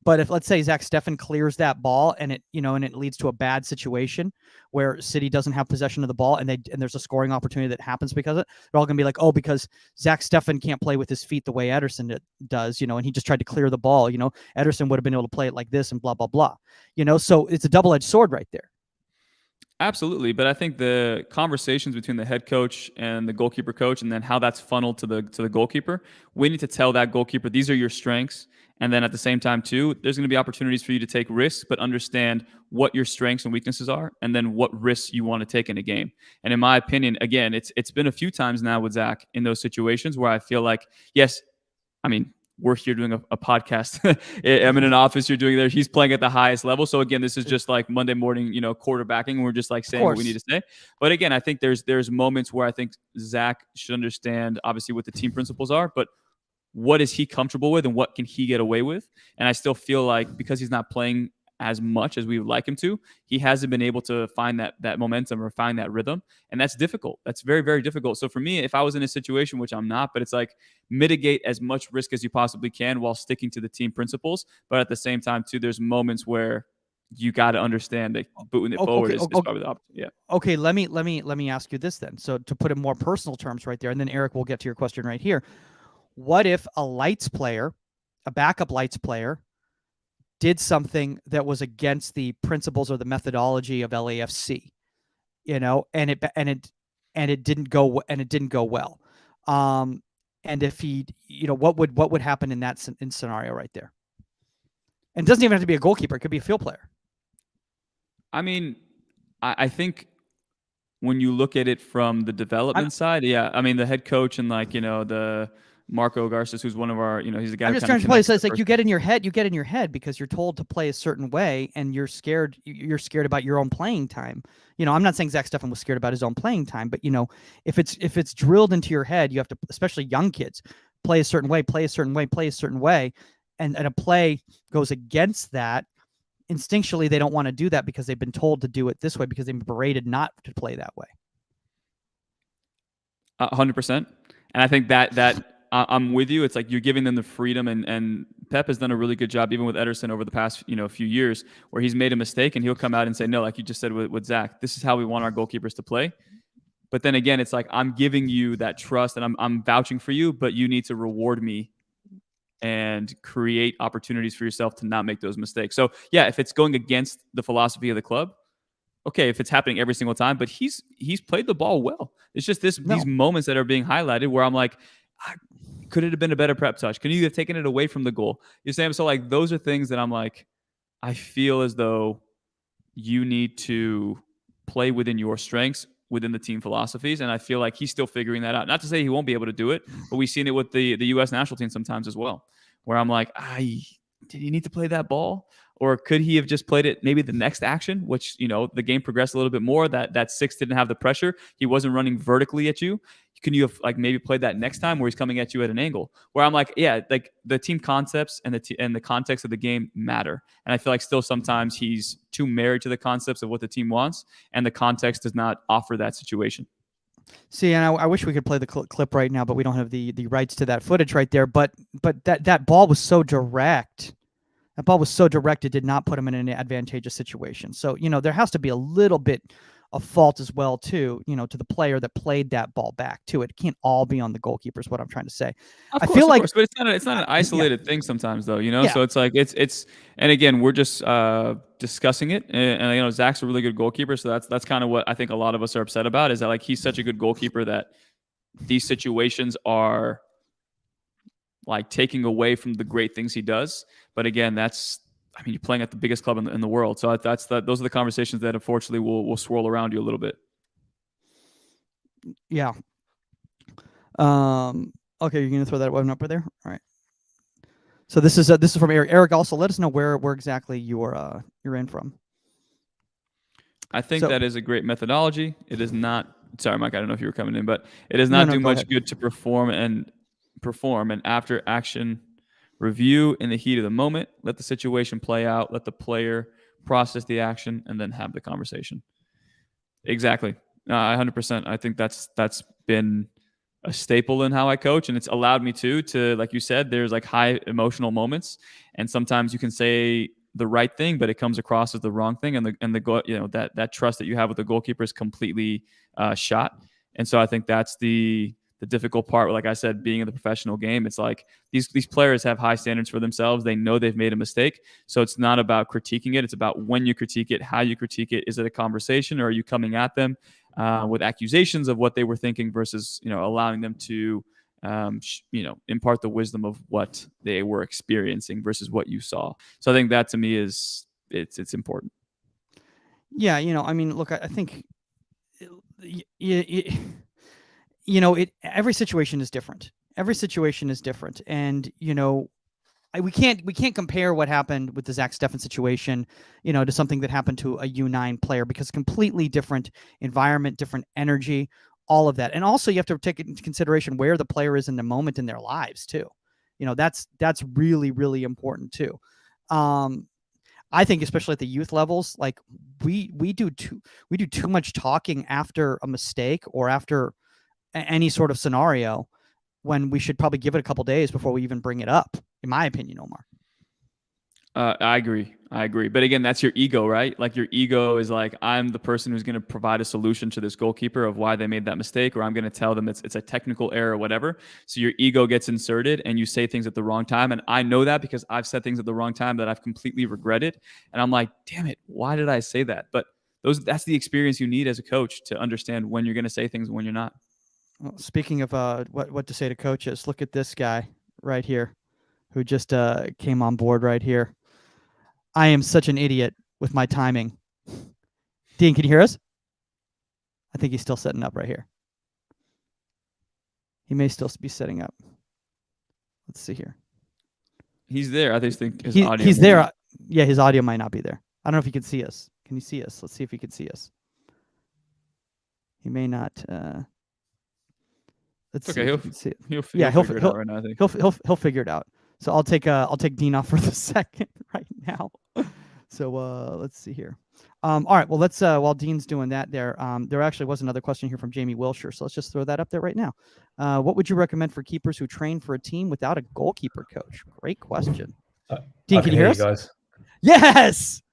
But if, let's say, Zach Steffen clears that ball and it leads to a bad situation where City doesn't have possession of the ball and there's a scoring opportunity that happens because of it, they're all going to be like, oh, because Zach Steffen can't play with his feet the way Ederson does, and he just tried to clear the ball. Ederson would have been able to play it like this and blah, blah, blah. So it's a double-edged sword right there. Absolutely. But I think the conversations between the head coach and the goalkeeper coach, and then how that's funneled to the goalkeeper, we need to tell that goalkeeper, these are your strengths. And then at the same time, too, there's going to be opportunities for you to take risks, but understand what your strengths and weaknesses are, and then what risks you want to take in a game. And in my opinion, again, it's been a few times now with Zach in those situations where I feel like, yes, I mean, we're here doing a podcast. I'm in an office. You're doing there. He's playing at the highest level. So again, this is just like Monday morning, quarterbacking. And we're just like saying what we need to say. But again, I think there's moments where I think Zach should understand, obviously, what the team principles are. But what is he comfortable with and what can he get away with. And I still feel like because he's not playing as much as we would like him to, he hasn't been able to find that momentum or find that rhythm. And that's difficult. That's very, very difficult. So for me, if I was in a situation, which I'm not, but it's like mitigate as much risk as you possibly can while sticking to the team principles. But at the same time, too, there's moments where you got to understand that booting it forward is probably the opposite. Yeah. Okay, let me ask you this then. So to put it in more personal terms right there, and then Eric, we'll get to your question right here. What if a lights player, a backup lights player, did something that was against the principles or the methodology of LAFC, and it didn't go well. And if he, what would happen in that scenario right there? And it doesn't even have to be a goalkeeper; it could be a field player. I mean, I think when you look at it from the development side, yeah, I mean the head coach and the Marco Garces, who's one of our, he's a guy. I'm just trying to play. So it's like you get in your head because you're told to play a certain way, and you're scared. You're scared about your own playing time. I'm not saying Zach Steffen was scared about his own playing time, but if it's drilled into your head, you have to, especially young kids, play a certain way, and a play goes against that. Instinctually, they don't want to do that because they've been told to do it this way because they've been berated not to play that way. 100%, and I think that. I'm with you. It's like you're giving them the freedom, and Pep has done a really good job, even with Ederson over the past few years, where he's made a mistake and he'll come out and say, no, like you just said with Zach, this is how we want our goalkeepers to play. But then again, it's like I'm giving you that trust and I'm vouching for you, but you need to reward me and create opportunities for yourself to not make those mistakes. So yeah, if it's going against the philosophy of the club, okay, if it's happening every single time, but he's played the ball well. It's just these moments that are being highlighted where I'm like, could it have been a better prep touch? Could you have taken it away from the goal? You see, so like those are things that I'm like, I feel as though you need to play within your strengths, within the team philosophies, and I feel like he's still figuring that out. Not to say he won't be able to do it, but we've seen it with the U.S. national team sometimes as well, where I'm like, did he need to play that ball? Or could he have just played it maybe the next action, which, the game progressed a little bit more, that six didn't have the pressure. He wasn't running vertically at you. Can you have maybe played that next time where he's coming at you at an angle? Where I'm like, yeah, like the team concepts and the context of the game matter. And I feel like still sometimes he's too married to the concepts of what the team wants, and the context does not offer that situation. See, and I wish we could play the clip right now, but we don't have the rights to that footage right there. But that ball was so direct. That ball was so direct, it did not put him in an advantageous situation. So, there has to be a little bit of fault as well, too, to the player that played that ball back, too. It can't all be on the goalkeeper is what I'm trying to say. I feel like, but it's not an isolated thing sometimes, though, Yeah. So it's like, it's, and again, we're just discussing it. And Zach's a really good goalkeeper. So that's kind of what I think a lot of us are upset about, is that like he's such a good goalkeeper that these situations are like taking away from the great things he does. But again, you're playing at the biggest club in the world. So those are the conversations that unfortunately will swirl around you a little bit. Yeah. Okay, you're going to throw that one up there? All right. So this is from Eric. Eric, also let us know where exactly you're in from. I think that is a great methodology. It is not, sorry, Mike, I don't know if you were coming in, but it does not do much good to perform and after action review in the heat of the moment. Let the situation play out. Let the player process the action and then have the conversation. Exactly. 100%. I think that's been a staple in how I coach, and it's allowed me to, like you said, there's like high emotional moments, and sometimes you can say the right thing, but it comes across as the wrong thing, and that trust that you have with the goalkeeper is completely shot. And so I think that's the difficult part. Like I said, being in the professional game, it's like these players have high standards for themselves. They know they've made a mistake. So it's not about critiquing it. It's about when you critique it, how you critique it. Is it a conversation, or are you coming at them with accusations of what they were thinking versus, allowing them to, impart the wisdom of what they were experiencing versus what you saw. So I think that to me is it's important. Yeah. Look, I think every situation is different. Every situation is different. And, we can't compare what happened with the Zach Steffen situation, to something that happened to a U9 player, because completely different environment, different energy, all of that. And also you have to take into consideration where the player is in the moment in their lives too. That's really, really important too. I think especially at the youth levels, like we do too much talking after a mistake or after any sort of scenario, when we should probably give it a couple days before we even bring it up, in my opinion, Omar. I agree. But again, that's your ego, right? Like your ego is like, I'm the person who's going to provide a solution to this goalkeeper of why they made that mistake, or I'm going to tell them it's a technical error or whatever. So your ego gets inserted and you say things at the wrong time. And I know that because I've said things at the wrong time that I've completely regretted. And I'm like, damn it, why did I say that? But that's the experience you need as a coach to understand when you're going to say things and when you're not. Well, speaking of what to say to coaches, look at this guy right here who just came on board right here. I am such an idiot with my timing. Dean, can you hear us? I think he's still setting up right here. He may still be setting up. Let's see here. He's there. I just think his audio. He's there. Yeah, his audio might not be there. I don't know if he can see us. Can you see us? Let's see if he can see us. He may not. Let's see. He'll figure it out right now. I think he'll figure it out. So I'll take Dean off for the second right now. So let's see here. All right. Well, let's while Dean's doing that, there actually was another question here from Jamie Wilshire. So let's just throw that up there right now. What would you recommend for keepers who train for a team without a goalkeeper coach? Great question. Dean, can you hear us? Guys. Yes.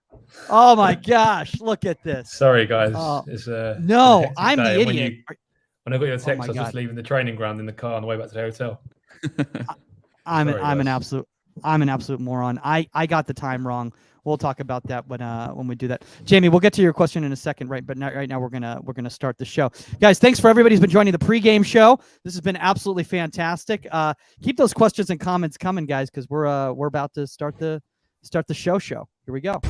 Oh my gosh! Look at this. Sorry, guys. It's no, I'm the idiot. When I got your text, I was just leaving the training ground in the car on the way back to the hotel. I'm an absolute moron. I got the time wrong. We'll talk about that when we do that. Jamie, we'll get to your question in a second, right? But right now we're gonna start the show, guys. Thanks for everybody who's been joining the pregame show. This has been absolutely fantastic. Keep those questions and comments coming, guys, because we're about to start the show. Here we go.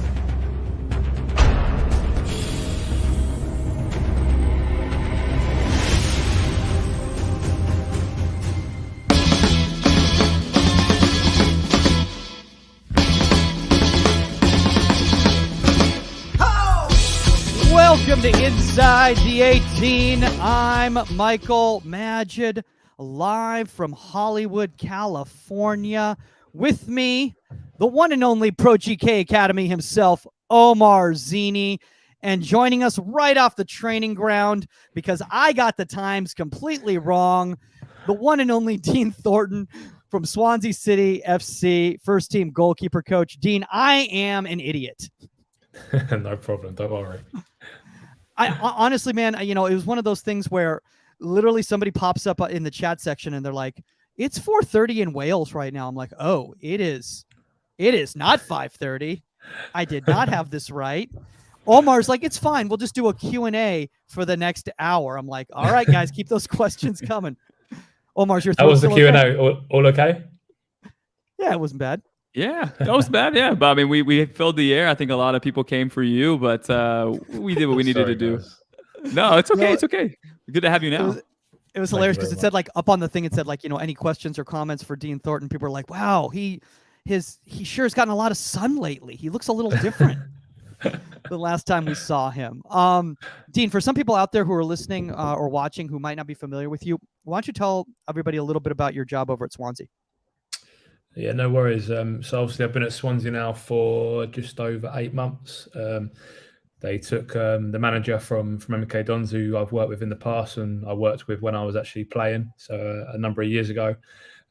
Welcome to Inside the 18. I'm Michael Majid, live from Hollywood, California. With me, the one and only Pro GK Academy himself, Omar Zini. And joining us right off the training ground, because I got the times completely wrong, the one and only Dean Thornton from Swansea City FC, first team goalkeeper coach. Dean, I am an idiot. No problem. Don't worry. I honestly, man, it was one of those things where literally somebody pops up in the chat section and they're like, it's 4:30 in Wales right now. I'm like, oh, it is not 5:30. I did not have this right. Omar's like, it's fine. We'll just do a Q&A for the next hour. I'm like, all right, guys, keep those questions coming. Omar's your throat. How was the Q&A? Okay? All okay? Yeah, it wasn't bad. Yeah, that was bad. Yeah, but I mean, we filled the air. I think a lot of people came for you, but we did what we needed to do. Guys. No, it's okay. It's okay. Good to have you now. It was hilarious because it said like up on the thing, it said like, any questions or comments for Dean Thornton. People were like, wow, he sure has gotten a lot of sun lately. He looks a little different the last time we saw him. Dean, for some people out there who are listening or watching who might not be familiar with you, why don't you tell everybody a little bit about your job over at Swansea? Yeah, no worries. So obviously I've been at Swansea now for just over 8 months. They took the manager from MK Dons, who I've worked with in the past and I worked with when I was actually playing. So a number of years ago,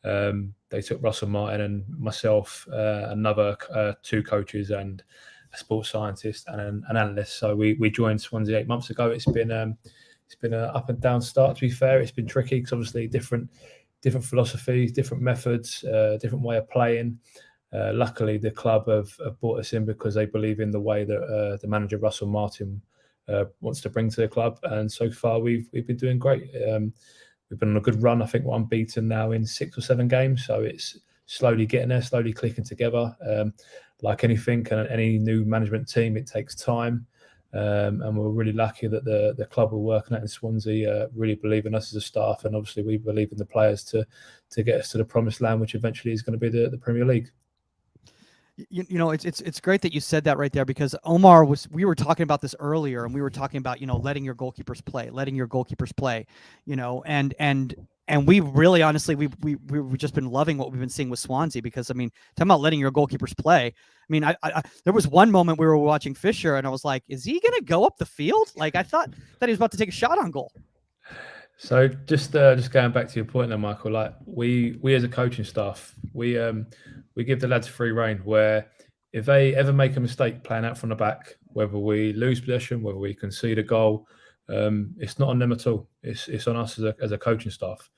they took Russell Martin and myself, another 2 coaches and a sports scientist and an analyst. So we joined Swansea 8 months ago. It's been an up and down start, to be fair. It's been tricky because obviously different philosophies, different methods, different way of playing. Luckily, the club have brought us in because they believe in the way that the manager, Russell Martin, wants to bring to the club. And so far, we've been doing great. We've been on a good run. I think we're unbeaten now in 6 or 7 games. So it's slowly getting there, slowly clicking together. Like anything, and any new management team, it takes time. And we're really lucky that the club we're working at in Swansea really believe in us as a staff, and obviously we believe in the players to get us to the promised land, which eventually is going to be the Premier League. It's great that you said that right there, because Omar we were talking about this earlier, and we were talking about letting your goalkeepers play, and And we really, honestly, we've just been loving what we've been seeing with Swansea, because, I mean, talking about letting your goalkeepers play. I mean, I there was one moment we were watching Fisher, and I was like, is he going to go up the field? Like, I thought that he was about to take a shot on goal. So just going back to your point there, Michael, like we as a coaching staff, we give the lads free rein, where if they ever make a mistake playing out from the back, whether we lose possession, whether we concede a goal, it's not on them at all. It's on us as a coaching staff.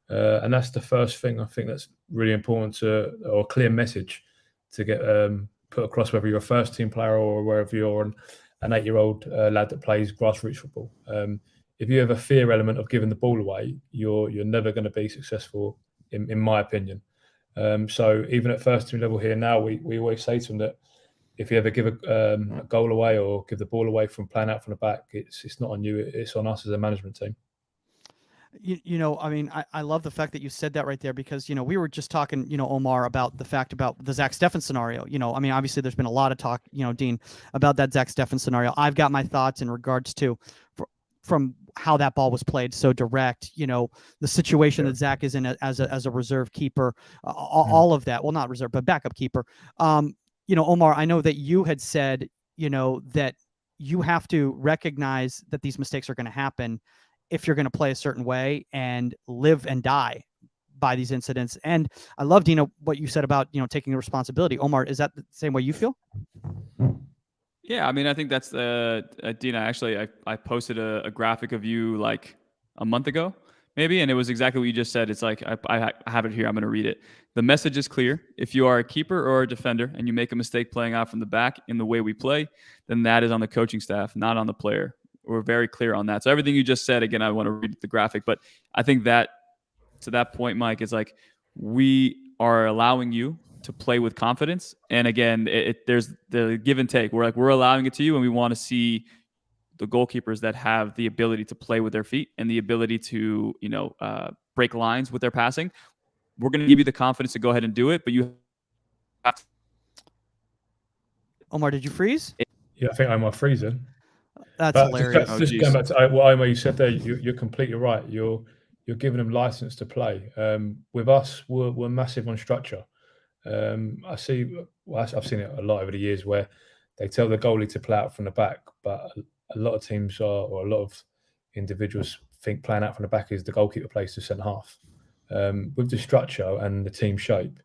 And that's the first thing I think that's really important or a clear message to get put across, whether you're a first team player or wherever you're an 8-year-old lad that plays grassroots football. If you have a fear element of giving the ball away, you're never going to be successful, in my opinion. So even at first team level here now, we always say to them that if you ever give a goal away or give the ball away from playing out from the back, it's not on you, it's on us as a management team. You know, I mean, I love the fact that you said that right there, because, you know, we were just talking, you know, Omar, about the fact about the Zach Steffen scenario. You know, I mean, obviously there's been a lot of talk, you know, Dean, about that Zach Steffen scenario. I've got my thoughts in regards to from how that ball was played, so direct, you know, the situation that Zach is in as a reserve keeper, all of that. Well, not reserve, but backup keeper. You know, Omar, I know that you had said, you know, that you have to recognize that these mistakes are going to happen if you're going to play a certain way and live and die by these incidents. And I love, Dina, what you said about, you know, taking the responsibility. Omar, is that the same way you feel? Yeah, I mean, I think that's Dina. Actually, I posted a graphic of you like a month ago, maybe, and it was exactly what you just said. It's like I have it here. I'm going to read it. The message is clear. If you are a keeper or a defender and you make a mistake playing out from the back in the way we play, then that is on the coaching staff, not on the player. We're very clear on that. So everything you just said, again, I want to read the graphic, but I think that to that point, Mike, is like we are allowing you to play with confidence. And again, there's the give and take. We're allowing it to you, and we want to see the goalkeepers that have the ability to play with their feet and the ability to, you know, break lines with their passing. We're going to give you the confidence to go ahead and do it, but you have to. Omar, did you freeze? Yeah, I think I might freeze it. That's hilarious. Just going back to what Omar, you said there, you're completely right. You're giving them license to play. With us, we're massive on structure. I've seen it a lot over the years where they tell the goalie to play out from the back, but a lot of teams or a lot of individuals think playing out from the back is the goalkeeper plays to centre half. With the structure and the team shape,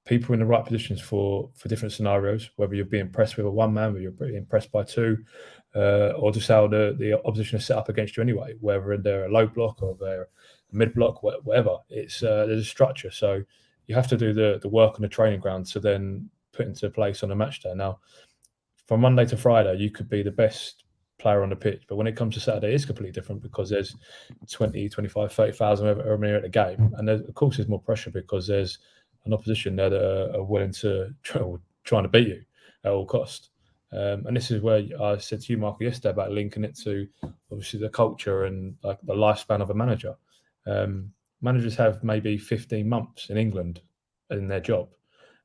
people are in the right positions for different scenarios, whether you're being pressed with a one man, whether you're being pressed by two, or just how the opposition is set up against you anyway, whether they're a low block or they're a mid block, whatever. It's there's a structure. So you have to do the work on the training ground to then put into place on a match day. Now, from Monday to Friday, you could be the best player on the pitch, but when it comes to Saturday, it's completely different because there's 20, 25, 30,000 over at the game. And of course, there's more pressure because there's an opposition there that are willing to trying to beat you at all cost. And this is where I said to you, Michael, yesterday about linking it to obviously the culture and like the lifespan of a manager. Managers have maybe 15 months in England in their job.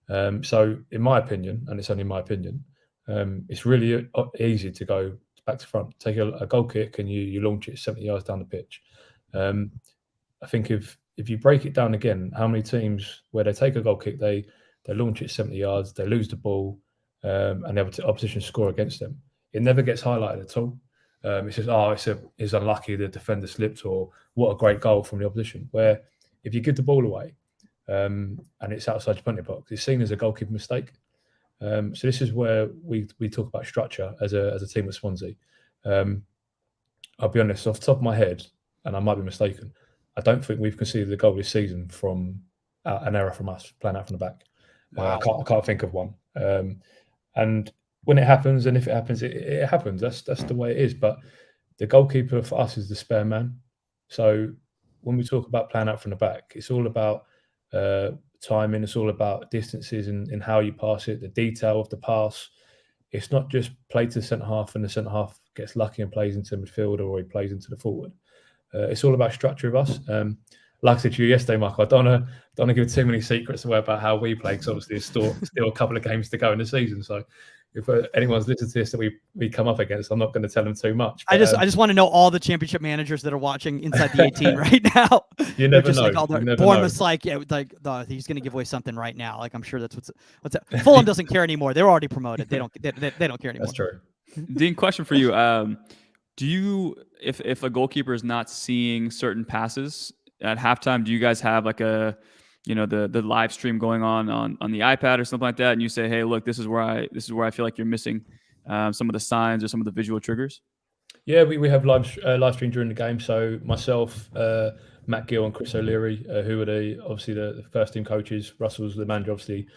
So in my opinion, and it's only my opinion, it's really easy to go back to front, take a goal kick and you launch it 70 yards down the pitch. I think if you break it down again, how many teams where they take a goal kick, they launch it 70 yards, they lose the ball, and the opposition score against them. It never gets highlighted at all. It says, it's unlucky the defender slipped, or what a great goal from the opposition. Where if you give the ball away and it's outside your penalty box, it's seen as a goalkeeper mistake. So this is where we talk about structure as a team at Swansea. I'll be honest, off the top of my head, and I might be mistaken, I don't think we've conceded a goal this season from an error from us playing out from the back. Wow. I can't think of one. And when it happens, and if it happens, it happens. That's the way it is. But the goalkeeper for us is the spare man. So when we talk about playing out from the back, it's all about timing. It's all about distances and how you pass it, the detail of the pass. It's not just play to the centre half and the centre half gets lucky and plays into midfield or he plays into the forward. It's all about structure of us. Like I said to you yesterday, Michael, I don't want to give too many secrets away about how we play because obviously there's still a couple of games to go in the season. So if anyone's listened to this that we come up against, I'm not going to tell them too much. But, I just want to know all the championship managers that are watching inside the 18 right now. You never just know. Like all the, You never Bournemouth's know. like, he's going to give away something right now. Like I'm sure that's what's Fulham doesn't care anymore. They're already promoted. They don't care anymore. That's true. Dean, question for you: do you, if a goalkeeper is not seeing certain passes at halftime, do you guys have like a, the live stream going on the iPad or something like that, and you say, hey, look, this is where I feel like you're missing some of the signs or some of the visual triggers? Yeah, we have live stream during the game. So myself, Matt Gill, and Chris O'Leary, who are obviously the first team coaches. Russell's the manager, obviously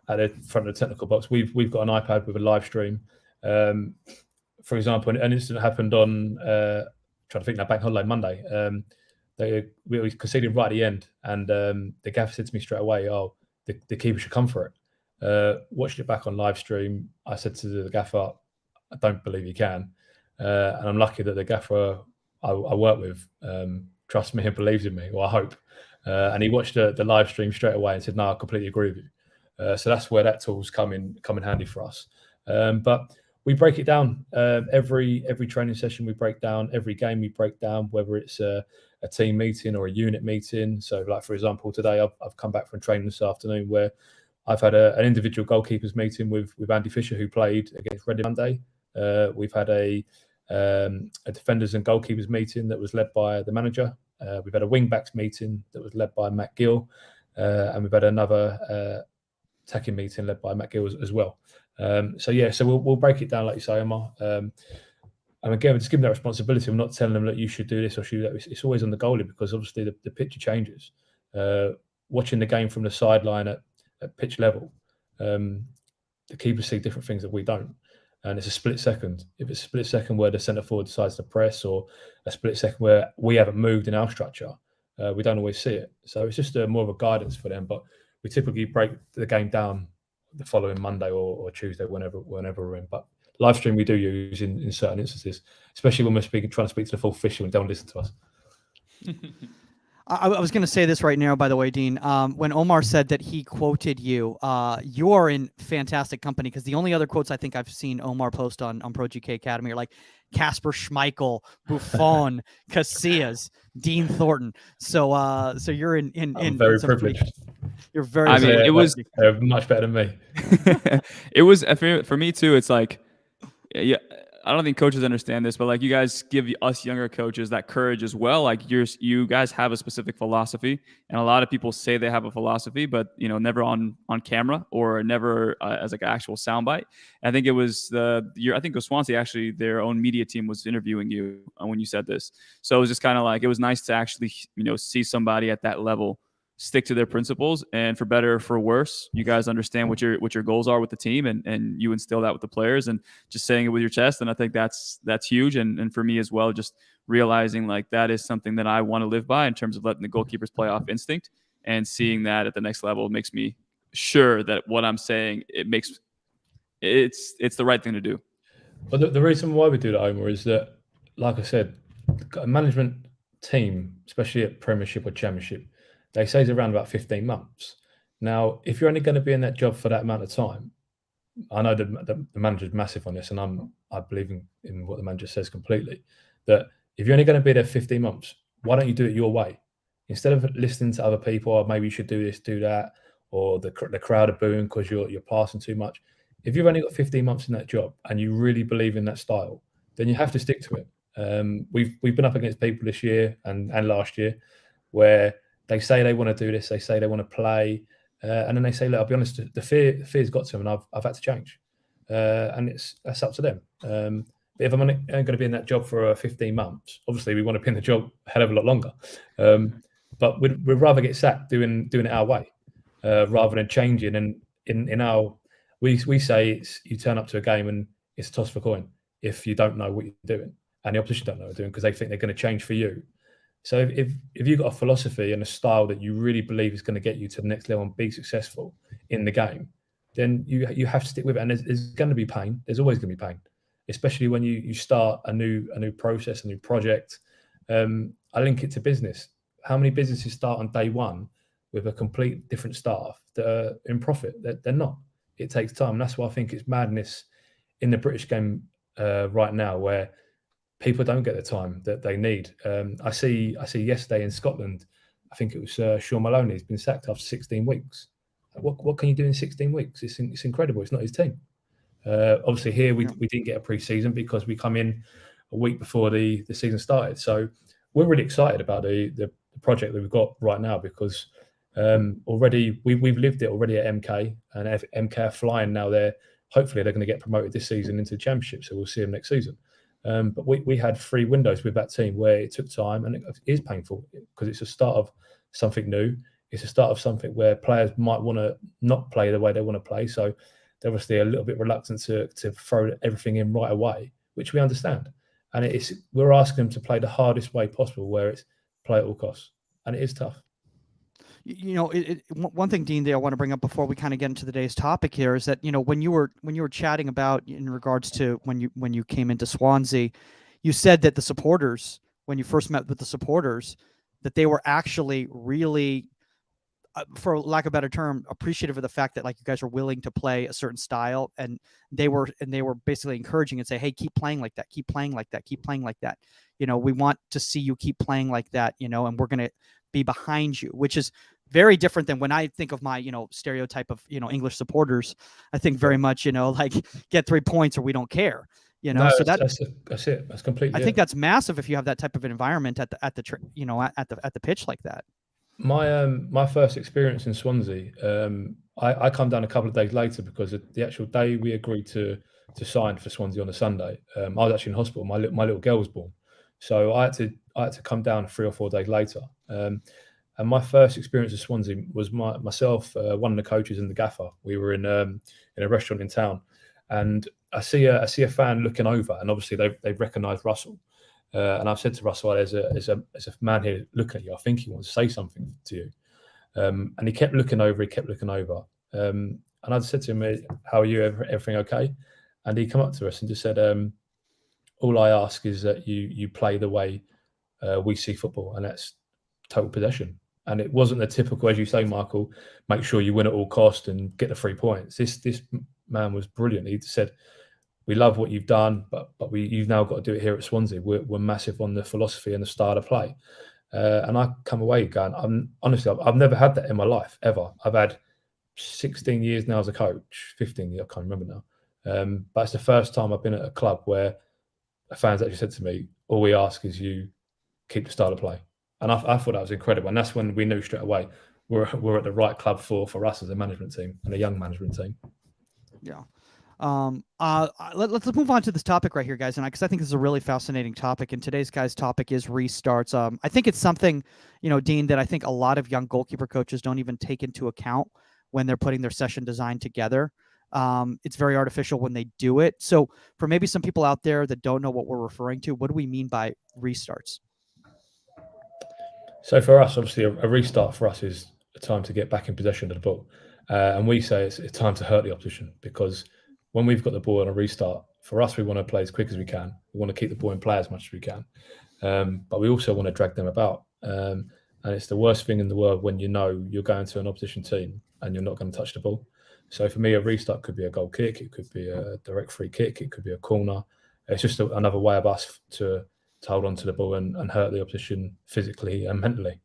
at the front of the technical box. We've got an iPad with a live stream. For example, an incident happened on trying to think now, bank holiday Monday. We conceded right at the end, and the gaffer said to me straight away, "Oh, the keeper should come for it." Watched it back on live stream. I said to the gaffer, "I don't believe he can," and I'm lucky that the gaffer I work with trusts me and believes in me. Well, I hope. And he watched the live stream straight away and said, "No, I completely agree with you." So that's where that tool's come in handy for us. But we break it down every training session. We break down every game. We break down whether it's a team meeting or a unit meeting. So, like for example, today I've come back from training this afternoon where I've had an individual goalkeepers meeting with Andy Fisher, who played against Reading Monday. We've had a defenders and goalkeepers meeting that was led by the manager. We've had a wing backs meeting that was led by Matt Gill, and we've had another attacking meeting led by Matt Gill as well. So we'll break it down like you say, Omar. And again, we're just giving that responsibility. I'm not telling them that you should do this or should do that. It's always on the goalie, because obviously the picture changes. Watching the game from the sideline at pitch level, the keepers see different things that we don't. And it's a split second. If it's a split second where the centre forward decides to press, or a split second where we haven't moved in our structure, we don't always see it. So it's just more of a guidance for them. But we typically break the game down the following Monday or Tuesday, whenever we're in. But live stream we do use in certain instances, especially when we're trying to speak to the full official and don't listen to us. I was going to say this right now, by the way, Dean. When Omar said that he quoted you, you're in fantastic company, because the only other quotes I think I've seen Omar post on Pro GK Academy are like Casper Schmeichel, Buffon, Casillas, Dean Thornton. So you're in very privileged. You're very. I mean, it was much better than me. It was for me too. It's like, yeah. I don't think coaches understand this, but like you guys give us younger coaches that courage as well. Like you guys have a specific philosophy, and a lot of people say they have a philosophy, but never on camera or never as like an actual soundbite. I think it was I think it was Swansea, actually, their own media team was interviewing you when you said this. So it was just kind of like, it was nice to actually see somebody at that level stick to their principles, and for better or for worse, you guys understand what your goals are with the team, and you instill that with the players, and just saying it with your chest. And I think that's huge. And for me as well, just realizing like that is something that I want to live by in terms of letting the goalkeepers play off instinct, and seeing that at the next level makes me sure that what I'm saying, it's the right thing to do. But the reason why we do that, Omar, is that, like I said, a management team, especially at Premiership or Championship, they say it's around about 15 months. Now, if you're only going to be in that job for that amount of time, I know the manager's massive on this, and I believe in what the manager says completely, that if you're only going to be there 15 months, why don't you do it your way? Instead of listening to other people, or maybe you should do this, do that, or the crowd are booing because you're passing too much. If you've only got 15 months in that job and you really believe in that style, then you have to stick to it. We've been up against people this year and last year where they say they want to do this, they say they want to play, and then they say, look, I'll be honest, the fear's got to them, and I've had to change. And that's up to them. But if I'm only going to be in that job for 15 months, obviously we want to be in the job a hell of a lot longer. But we'd rather get sacked doing it our way, rather than changing. And in our, we say you turn up to a game and it's a toss for coin if you don't know what you're doing, and the opposition don't know what they're doing, because they think they're going to change for you. So if you've got a philosophy and a style that you really believe is going to get you to the next level and be successful in the game, then you have to stick with it. And there's going to be pain. There's always going to be pain, especially when you start a new process, a new project. I link it to business. How many businesses start on day one with a complete different staff that are in profit? They're not. It takes time. And that's why I think it's madness in the British game right now where people don't get the time that they need. I see yesterday in Scotland, I think it was Sean Maloney has been sacked after 16 weeks. What can you do in 16 weeks? It's incredible. It's not his team. Obviously here we didn't get a pre-season because we come in a week before the season started. So we're really excited about the project that we've got right now because already we've lived it already at MK, and MK are flying now. Hopefully they're going to get promoted this season into the Championship, so we'll see them next season. But we had 3 windows with that team where it took time, and it is painful because it's a start of something new. It's a start of something where players might want to not play the way they want to play. So they're obviously a little bit reluctant to throw everything in right away, which we understand. And we're asking them to play the hardest way possible, where it's play at all costs, and it is tough. You know, one thing, Dean, that I want to bring up before we kind of get into today's topic here is that, you know, when you were chatting about in regards to when you came into Swansea, you said that the supporters, when you first met with the supporters, that they were actually really, for lack of a better term, appreciative of the fact that like you guys are willing to play a certain style, and they were basically encouraging and say, hey, keep playing like that, keep playing like that, keep playing like that. You know, we want to see you keep playing like that, you know, and we're going to be behind you, which is very different than when I think of my, you know, stereotype of, you know, English supporters. I think very much, you know, like get 3 points or we don't care, you know. No, so that's it. That's completely. I think that's massive if you have that type of an environment at the pitch like that. My first experience in Swansea, I come down a couple of days later because the actual day we agreed to sign for Swansea on a Sunday, I was actually in hospital. My little girl was born, so I had to come down 3 or 4 days later. And my first experience at Swansea was myself, one of the coaches and the gaffer. We were in a restaurant in town, and I see a fan looking over, and obviously they've recognised Russell. And I've said to Russell, there's a man here looking at you. I think he wants to say something to you. And he kept looking over. And I said to him, how are you? Everything okay? And he came up to us and just said, all I ask is that you play the way we see football, and that's total possession. And it wasn't the typical, as you say, Michael, make sure you win at all cost and get the 3 points. This man was brilliant. He said, we love what you've done, but you've now got to do it here at Swansea. We're massive on the philosophy and the style of play. And I come away going, I've never had that in my life, ever. I've had 16 years now as a coach, 15 years, I can't remember now. But it's the first time I've been at a club where a fan's actually said to me, all we ask is you keep the style of play. And I thought that was incredible. And that's when we knew straight away we're at the right club for us as a management team and a young management team. Yeah. Let's move on to this topic right here, guys, and because I think this is a really fascinating topic. And today's guy's topic is restarts. I think it's something, you know, Dean, that I think a lot of young goalkeeper coaches don't even take into account when they're putting their session design together. It's very artificial when they do it. So for maybe some people out there that don't know what we're referring to, what do we mean by restarts? So for us, obviously, a restart for us is a time to get back in possession of the ball. And we say it's time to hurt the opposition, because when we've got the ball on a restart, for us, we want to play as quick as we can. We want to keep the ball in play as much as we can. But we also want to drag them about. And it's the worst thing in the world when you know you're going to an opposition team and you're not going to touch the ball. So for me, a restart could be a goal kick. It could be a direct free kick. It could be a corner. It's just another way of us to hold on to the ball and hurt the opposition physically and mentally.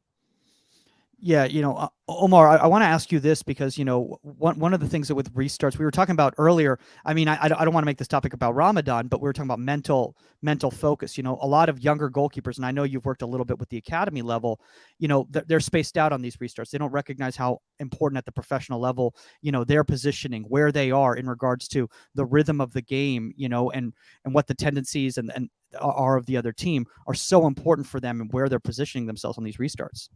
Yeah, you know, Omar, I want to ask you this because, you know, one of the things that with restarts we were talking about earlier, I mean, I don't want to make this topic about Ramadan, but we were talking about mental focus. You know, a lot of younger goalkeepers, and I know you've worked a little bit with the academy level, you know, they're spaced out on these restarts. They don't recognize how important at the professional level, you know, their positioning, where they are in regards to the rhythm of the game, you know, and what the tendencies and are of the other team are so important for them and where they're positioning themselves on these restarts.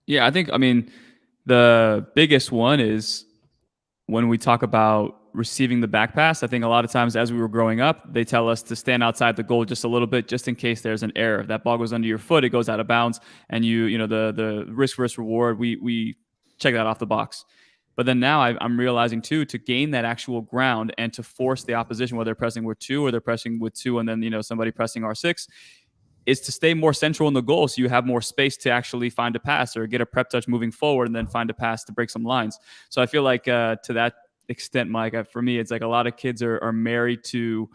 Yeah, I mean, the biggest one is when we talk about receiving the back pass. I think a lot of times as we were growing up, they tell us to stand outside the goal just a little bit, just in case there's an error. If that ball goes under your foot, it goes out of bounds, and you know, the risk versus reward, we check that off the box. But then now I'm realizing too, to gain that actual ground and to force the opposition, whether they're pressing with 2 or they're pressing with 2 and then, you know, somebody pressing R6, is to stay more central in the goal, so you have more space to actually find a pass or get a prep touch moving forward and then find a pass to break some lines. So I feel like to that extent, Mike. For me, it's like a lot of kids are married to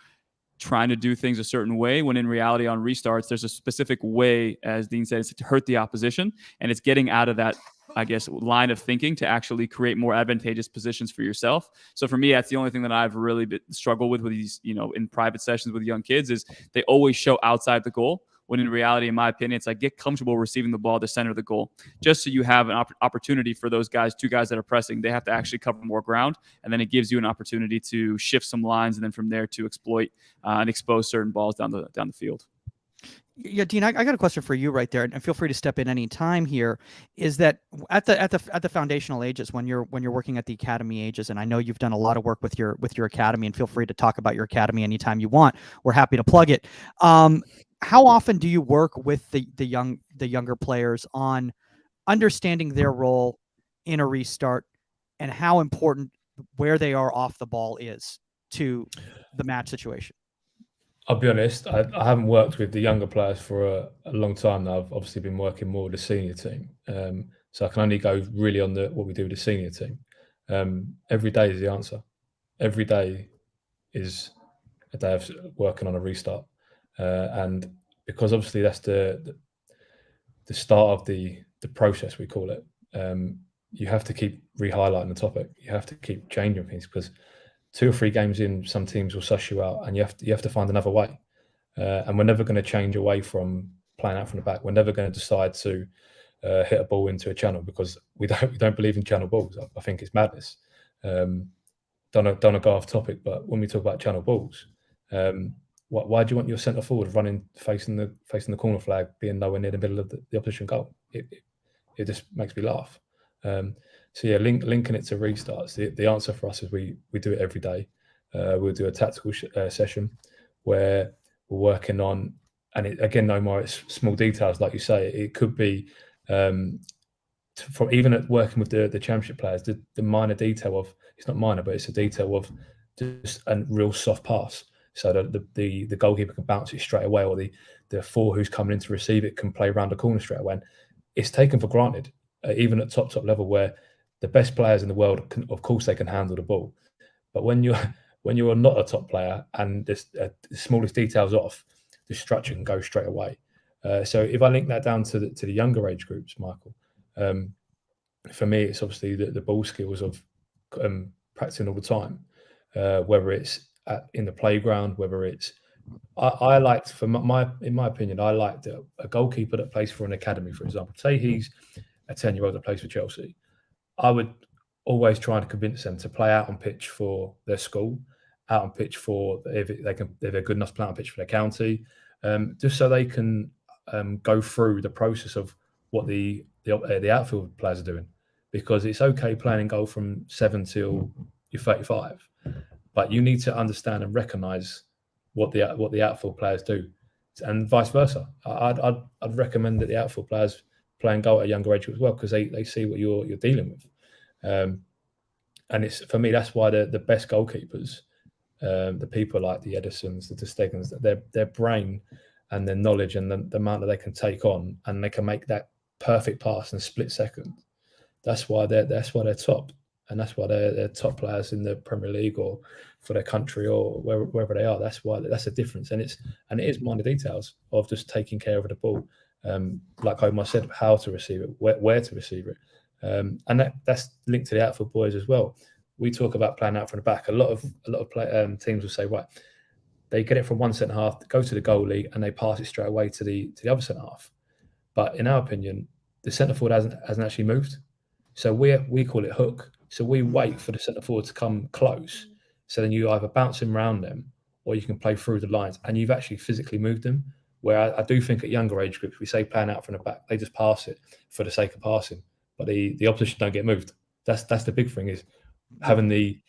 trying to do things a certain way, when in reality on restarts there's a specific way, as Dean said, it's to hurt the opposition, and it's getting out of that, I guess, line of thinking to actually create more advantageous positions for yourself. So for me, that's the only thing that I've really struggled with these, in private sessions with young kids, is they always show outside the goal, when in reality, in my opinion, it's like, get comfortable receiving the ball at the center of the goal, just so you have an opportunity for those guys, two guys that are pressing. They have to actually cover more ground, and then it gives you an opportunity to shift some lines, and then from there to exploit and expose certain balls down the field. Yeah, Dean, I got a question for you right there, and feel free to step in any time here. Is that at the foundational ages, when you're working at the academy ages, and I know you've done a lot of work with your academy, and feel free to talk about your academy anytime you want. We're happy to plug it. How often do you work with the younger players on understanding their role in a restart, and how important where they are off the ball is to the match situation? I'll be honest, I haven't worked with the younger players for a long time now. I've obviously been working more with the senior team. So I can only go really on what we do with the senior team. Every day is the answer. Every day is a day of working on a restart. And because obviously that's the start of the process, we call it, you have to keep re-highlighting the topic. You have to keep changing things, because 2 or 3 games in, some teams will suss you out, and you have to find another way. And we're never going to change away from playing out from the back. We're never going to decide to hit a ball into a channel, because we don't believe in channel balls. I think it's madness. Don't go off topic, but when we talk about channel balls, why do you want your centre forward running facing the corner flag, being nowhere near the middle of the opposition goal? It just makes me laugh. So yeah, linking it to restarts. The answer for us is we do it every day. We'll do a tactical session where we're working on, and again, Omar, it's small details, like you say. It could be from even at working with the championship players, the minor detail of, it's not minor, but it's a detail of just a real soft pass, so that the goalkeeper can bounce it straight away, or the forward who's coming in to receive it can play around the corner straight away. And it's taken for granted, even at top level, where the best players in the world can, of course, they can handle the ball, but when you're not a top player and the smallest details off, the structure can go straight away. So if I link that down to the younger age groups, Michael, for me, it's obviously the ball skills of practicing all the time, whether it's in the playground, whether it's I liked, in my opinion, I liked a goalkeeper that plays for an academy, for example. Say he's a 10-year-old that plays for Chelsea. I would always try to convince them to play out on pitch for their school, out on pitch for if they're good enough to play on pitch for their county, just so they can go through the process of what the outfield players are doing. Because it's okay playing in goal from 7 till you're 35, but you need to understand and recognise what the outfield players do, and vice versa. I'd recommend that the outfield players play and goal at a younger age as well, because they see what you're dealing with. And it's, for me, that's why the best goalkeepers, the people like the Edisons, the Stegens, their brain and their knowledge and the amount that they can take on, and they can make that perfect pass in a split second. That's why they're top, and that's why they're top players in the Premier League or for their country or wherever they are. That's the difference, and it is minor details of just taking care of the ball. Like Omar said, how to receive it, where to receive it. And that's linked to the outfield boys as well. We talk about playing out from the back. A lot of teams will say, right, they get it from one centre half, go to the goalie, and they pass it straight away to the other centre half. But in our opinion, the centre forward hasn't actually moved. So we call it hook. So we wait for the centre forward to come close. So then you either bounce him around them, or you can play through the lines, and you've actually physically moved them. Where I do think at younger age groups, we say playing out from the back, they just pass it for the sake of passing, but the opposition don't get moved. That's the big thing, is having the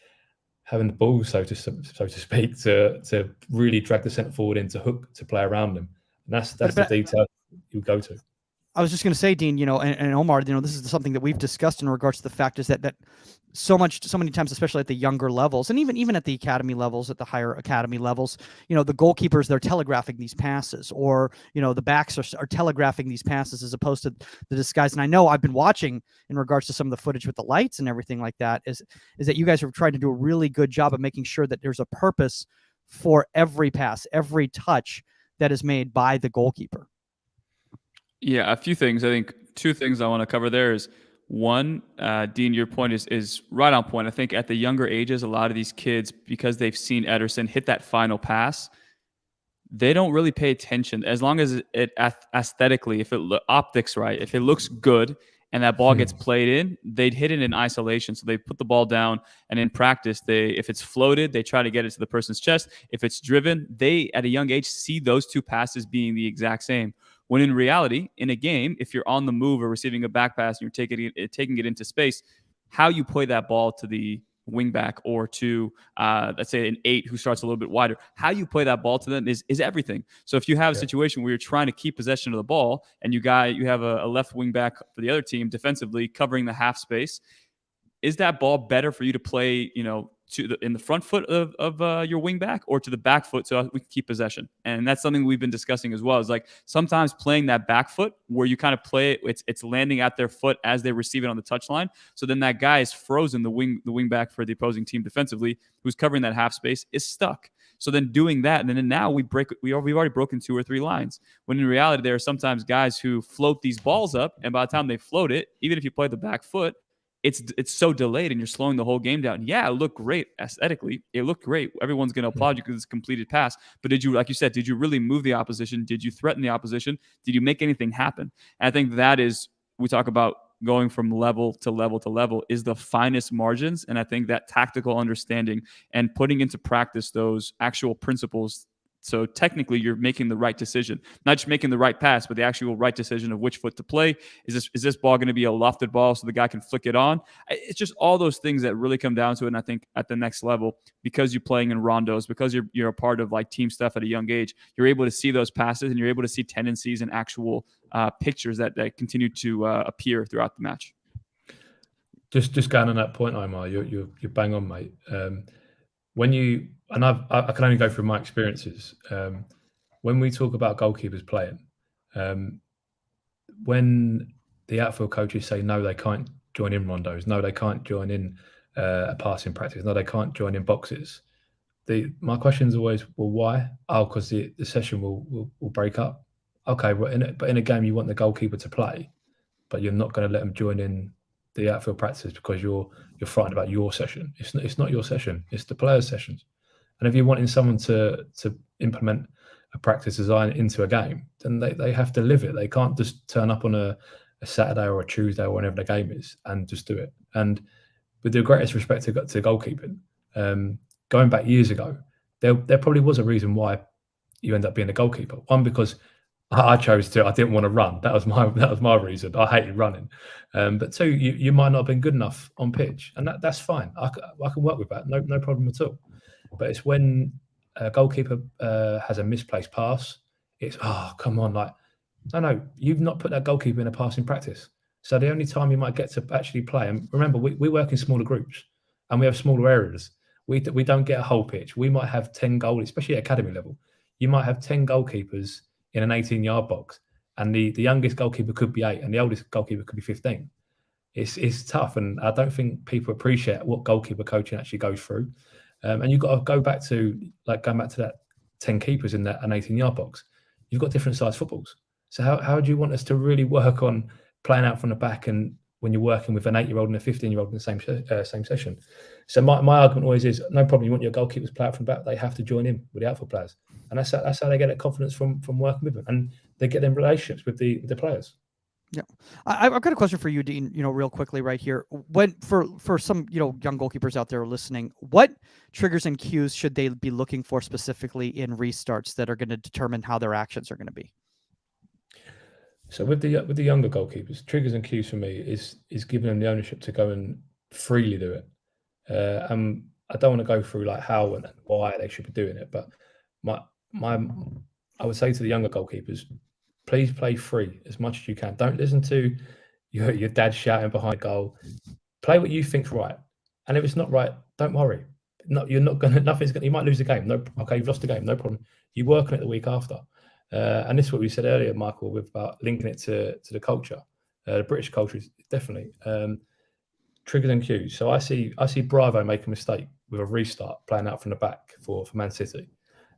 ball, so to speak, to really drag the centre forward into hook to play around them. And that's the detail you go to. I was just going to say, Dean, and Omar, this is something that we've discussed in regards to the fact is that so many times, especially at the younger levels, and even at the academy levels, at the higher academy levels, the goalkeepers, they're telegraphing these passes, or the backs are telegraphing these passes as opposed to the disguise. And I know I've been watching in regards to some of the footage with the lights and everything like that. Is that you guys are trying to do a really good job of making sure that there's a purpose for every pass, every touch that is made by the goalkeeper. Yeah, a few things. I think 2 things I want to cover there is one, Dean, your point is right on point. I think at the younger ages, a lot of these kids, because they've seen Ederson hit that final pass, they don't really pay attention. As long as it aesthetically, if it optics right, if it looks good and that ball gets played in, they'd hit it in isolation. So they put the ball down, and in practice, if it's floated, they try to get it to the person's chest. If it's driven, they at a young age see those 2 passes being the exact same. When in reality, in a game, if you're on the move or receiving a back pass and you're taking it into space, how you play that ball to the wing back or to let's say an 8 who starts a little bit wider, how you play that ball to them is everything. So if you have a situation where you're trying to keep possession of the ball and you have a left wing back for the other team defensively covering the half space, is that ball better for you to play, in the front foot of your wing back or to the back foot so we can keep possession? And that's something we've been discussing as well. Is like sometimes playing that back foot where you kind of play it, it's landing at their foot as they receive it on the touchline. So then that guy is frozen, the wing back for the opposing team defensively, who's covering that half space, is stuck. So then doing that, and then now we've already broken 2 or 3 lines. When in reality, there are sometimes guys who float these balls up, and by the time they float it, even if you play the back foot, it's so delayed and you're slowing the whole game down. Yeah, it looked great aesthetically. It looked great. Everyone's going to applaud you because it's a completed pass. But did you, like you said, did you really move the opposition? Did you threaten the opposition? Did you make anything happen? And I think that is, we talk about going from level to level to level, is the finest margins. And I think that tactical understanding and putting into practice those actual principles. So technically, you're making the right decision, not just making the right pass, but the actual right decision of which foot to play. Is this ball going to be a lofted ball so the guy can flick it on? It's just all those things that really come down to it. And I think at the next level, because you're playing in rondos, because you're a part of like team stuff at a young age, you're able to see those passes and you're able to see tendencies and actual pictures that continue to appear throughout the match. Just going on that point, Omar, you're bang on, mate. When you, and I can only go through my experiences. When we talk about goalkeepers playing, when the outfield coaches say no, they can't join in rondos, no, they can't join in a passing practice, no, they can't join in boxes. My question is always, well, why? Oh, because the session will break up. Okay, but in a game you want the goalkeeper to play, but you're not going to let them join in the outfield practice because you're frightened about your session. It's not your session. It's the players' sessions. And if you're wanting someone to implement a practice design into a game, then they have to live it. They can't just turn up on a Saturday or a Tuesday or whenever the game is and just do it. And with the greatest respect to goalkeeping, going back years ago, there probably was a reason why you end up being a goalkeeper. One, because I chose to. I didn't want to run. That was my reason. I hated running. But 2, you might not have been good enough on pitch, and that's fine. I can work with that. No problem at all. But it's when a goalkeeper has a misplaced pass. It's come on, like no, you've not put that goalkeeper in a passing practice. So the only time you might get to actually play, and remember, we work in smaller groups, and we have smaller areas. We don't get a whole pitch. We might have 10 goalies, especially at academy level. You might have 10 goalkeepers in an 18-yard box, and the youngest goalkeeper could be 8, and the oldest goalkeeper could be 15. It's tough, and I don't think people appreciate what goalkeeper coaching actually goes through. And you've got to going back to that 10 keepers in an 18-yard box. You've got different size footballs. So how do you want us to really work on playing out from the back, and when you're working with an 8-year-old and a 15-year-old in the same session? So my argument always is, no problem. You want your goalkeepers to play out from the back, they have to join in with the outfield players. And that's how they get that confidence from working with them, and they get them relationships with the players. Yeah, I've got a question for you, Dean. Real quickly, right here. When for some young goalkeepers out there listening, what triggers and cues should they be looking for specifically in restarts that are going to determine how their actions are going to be? So with the younger goalkeepers, triggers and cues for me is giving them the ownership to go and freely do it. I don't want to go through like how and why they should be doing it, but I would say to the younger goalkeepers, please play free as much as you can. Don't listen to your dad shouting behind goal. Play what you think's right, and if it's not right, don't worry. No, you're not gonna. Nothing's gonna. You might lose the game. No, okay, you've lost the game. No problem. You work on it the week after. And this is what we said earlier, Michael, with about linking it to the culture. The British culture is definitely triggers and cues. So I see Bravo make a mistake with a restart playing out from the back for Man City.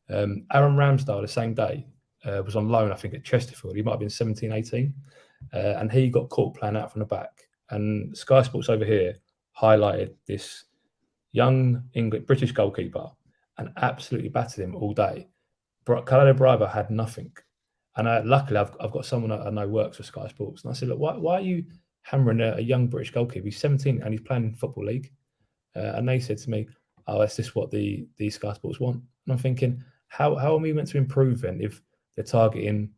Aaron Ramsdale the same day was on loan, I think, at Chesterfield. He might have been 17, 18. And he got caught playing out from the back. And Sky Sports over here highlighted this young British goalkeeper and absolutely battered him all day. Calado Bravo had nothing. And luckily, I've got someone I know works for Sky Sports. And I said, look, why are you hammering a young British goalkeeper? He's 17 and he's playing in Football League. And they said to me, oh, is this what the Sky Sports want? And I'm thinking, how are we meant to improve then if they're targeting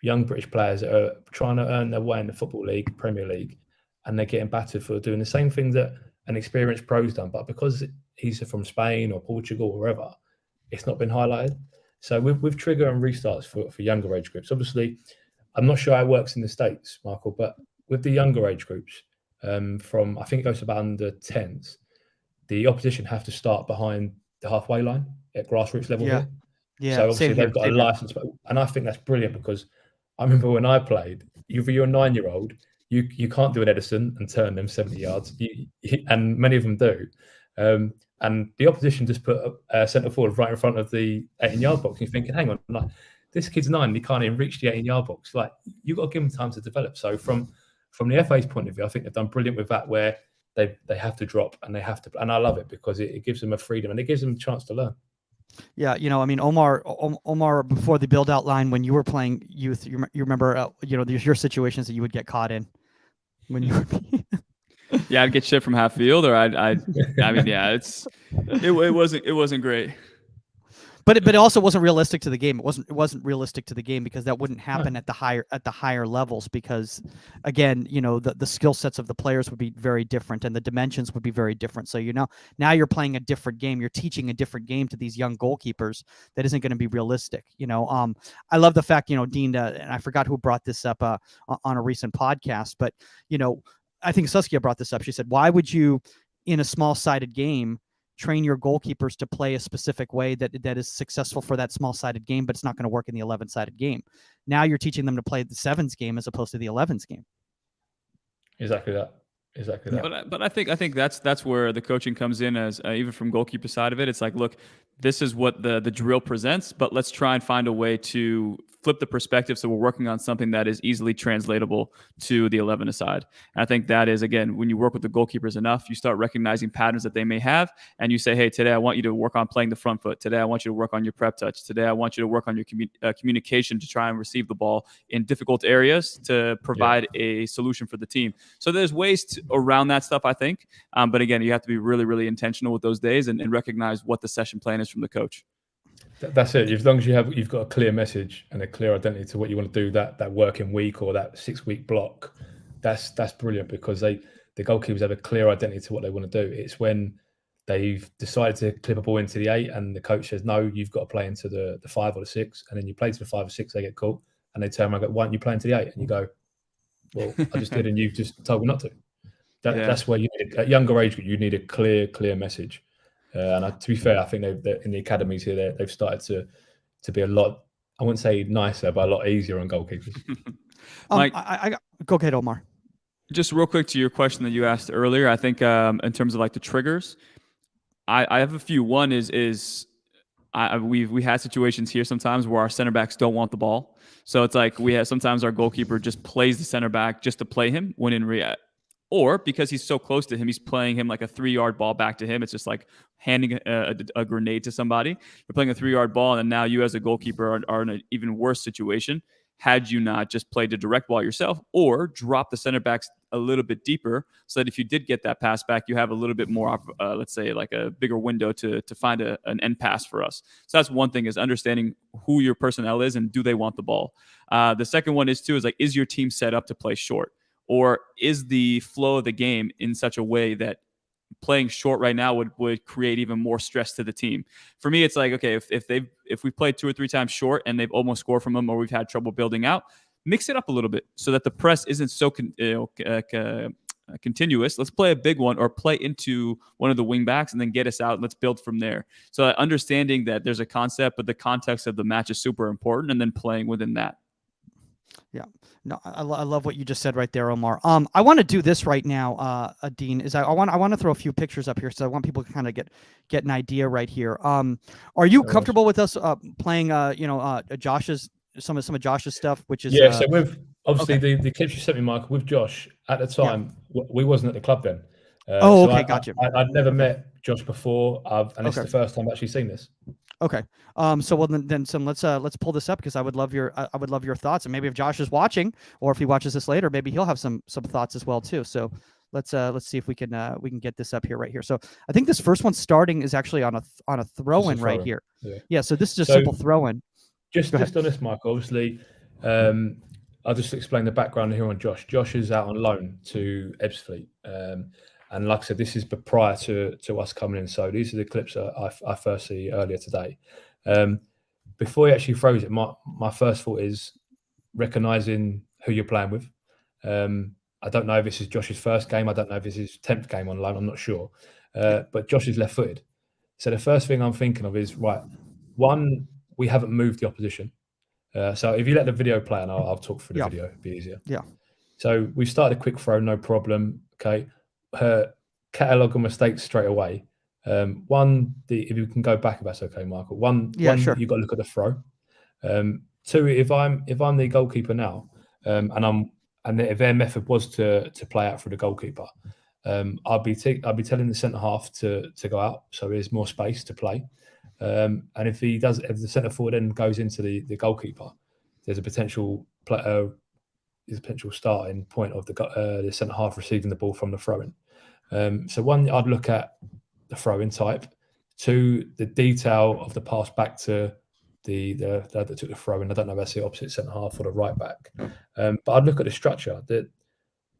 young British players that are trying to earn their way in the Football League, Premier League, and they're getting battered for doing the same thing that an experienced pro's done, but because he's from Spain or Portugal or wherever, it's not been highlighted. So with trigger and restarts for younger age groups, obviously, I'm not sure how it works in the States, Michael, but with the younger age groups, from I think it goes to about under 10s, the opposition have to start behind the halfway line at grassroots level here. Yeah. So obviously they've got a license, and I think that's brilliant because I remember when I played, you're a 9-year-old, you can't do an Edison and turn them 70 yards, and many of them do. And the opposition just put a centre forward right in front of the 18-yard box. And you're thinking, hang on, like, this kid's 9 and he can't even reach the 18-yard box. Like, you've got to give him time to develop. So from the FA's point of view, I think they've done brilliant with that, where they have to drop and they have to, and I love it because it gives them a freedom and it gives them a chance to learn. Yeah, I mean, Omar, before the build out line, when you were playing youth, you remember, your situations that you would get caught in when you were. Yeah, I'd get shit from half field, or I mean, yeah, it wasn't great. But it also wasn't realistic to the game. It wasn't realistic to the game because that wouldn't happen at the higher levels, because again, the skill sets of the players would be very different and the dimensions would be very different. So now you're playing a different game. You're teaching a different game to these young goalkeepers that isn't going to be realistic. I love the fact, Dean, and I forgot who brought this up on a recent podcast, but I think Saskia brought this up. She said, why would you, in a small-sided game, train your goalkeepers to play a specific way that is successful for that small-sided game, but it's not going to work in the 11-sided game? Now you're teaching them to play the 7s game as opposed to the 11s game. Exactly that. But I think that's where the coaching comes in, as even from goalkeeper side of it. It's like, look, this is what the drill presents, but let's try and find a way to flip the perspective so we're working on something that is easily translatable to the 11-a-side. And I think that is, again, when you work with the goalkeepers enough, you start recognizing patterns that they may have, and you say, hey, today I want you to work on playing the front foot. Today I want you to work on your prep touch. Today I want you to work on your communication to try and receive the ball in difficult areas to provide a solution for the team. So there's ways around that stuff, I think. But again, you have to be really, really intentional with those days and recognize what the session plan is from the coach. That's it. As long as you've got a clear message and a clear identity to what you want to do that working week or that 6-week block, that's brilliant, because the goalkeepers have a clear identity to what they want to do. It's when they've decided to clip a ball into the 8 and the coach says, no, you've got to play into the 5 or the 6, and then you play to the 5 or 6, they get caught, and they turn around and go, why don't you play into the 8? And you go, well, I just did, and you've just told me not to. That's where at younger age group, you need a clear message. And to be fair, I think they're in the academies here, they've started to be a lot, I wouldn't say nicer, but a lot easier on goalkeepers. Mike, I go ahead, Omar. Just real quick to your question that you asked earlier, I think in terms of like the triggers, I have a few. One is we had situations here sometimes where our center backs don't want the ball. So it's like sometimes our goalkeeper just plays the center back just to play him, when in reality, or because he's so close to him, he's playing him like a 3-yard ball back to him. It's just like handing a grenade to somebody. You're playing a 3-yard ball, and now you as a goalkeeper are in an even worse situation had you not just played the direct ball yourself, or drop the center backs a little bit deeper, so that if you did get that pass back, you have a little bit more, let's say, like a bigger window to find an end pass for us. So that's one thing, is understanding who your personnel is and do they want the ball. The second one is like, is your team set up to play short? Or is the flow of the game in such a way that playing short right now would create even more stress to the team? For me, it's like, okay, if we played 2 or 3 times short and they've almost scored from them, or we've had trouble building out, mix it up a little bit so that the press isn't so continuous. Let's play a big one or play into one of the wing backs and then get us out. And let's build from there. So understanding that there's a concept, but the context of the match is super important, and then playing within that. Yeah, no, I love what you just said right there, Omar. I want to do this right now, Dean. Is I want to throw a few pictures up here, so I want people to kind of get an idea right here. Are you comfortable with us playing, Josh's some of Josh's stuff, which is so with obviously the clips you sent me, Michael, with Josh at the time, we wasn't at the club then. Okay, gotcha. I'd never met Josh before, and it's the first time I've actually seen this. Okay. So let's pull this up, because I would love your thoughts, and maybe if Josh is watching, or if he watches this later, maybe he'll have some thoughts as well too. So let's see if we can get this up here right here. So I think this first one starting is actually on a throw-in right here. Yeah. So this is just simple throw-in. Just on this, Michael. Obviously, I'll just explain the background here on Josh. Josh is out on loan to Ebbsfleet. And like I said, this is prior to us coming in. So these are the clips that I first see earlier today. Before he actually throws it, my first thought is recognising who you're playing with. I don't know if this is Josh's first game. I don't know if this is his 10th game on loan. I'm not sure. But Josh is left-footed. So the first thing I'm thinking of is, right, one, we haven't moved the opposition. So if you let the video play, and I'll talk through the video, it'd be easier. Yeah. So we started a quick throw, no problem. Okay. Her catalogue of mistakes straight away. One, if you can go back, if that's okay, Michael. One, sure. You've got to look at the throw. Two, if I'm the goalkeeper now, and if their method was to play out through the goalkeeper, I'd be telling the centre half to go out, so there's more space to play. And if the centre forward then goes into the goalkeeper, there's a potential starting point of the centre half receiving the ball from the throw-in. So one, I'd look at the throw-in type. Two, the detail of the pass back to the that took the throw-in. I don't know if that's the opposite centre half or the right back. But I'd look at the structure that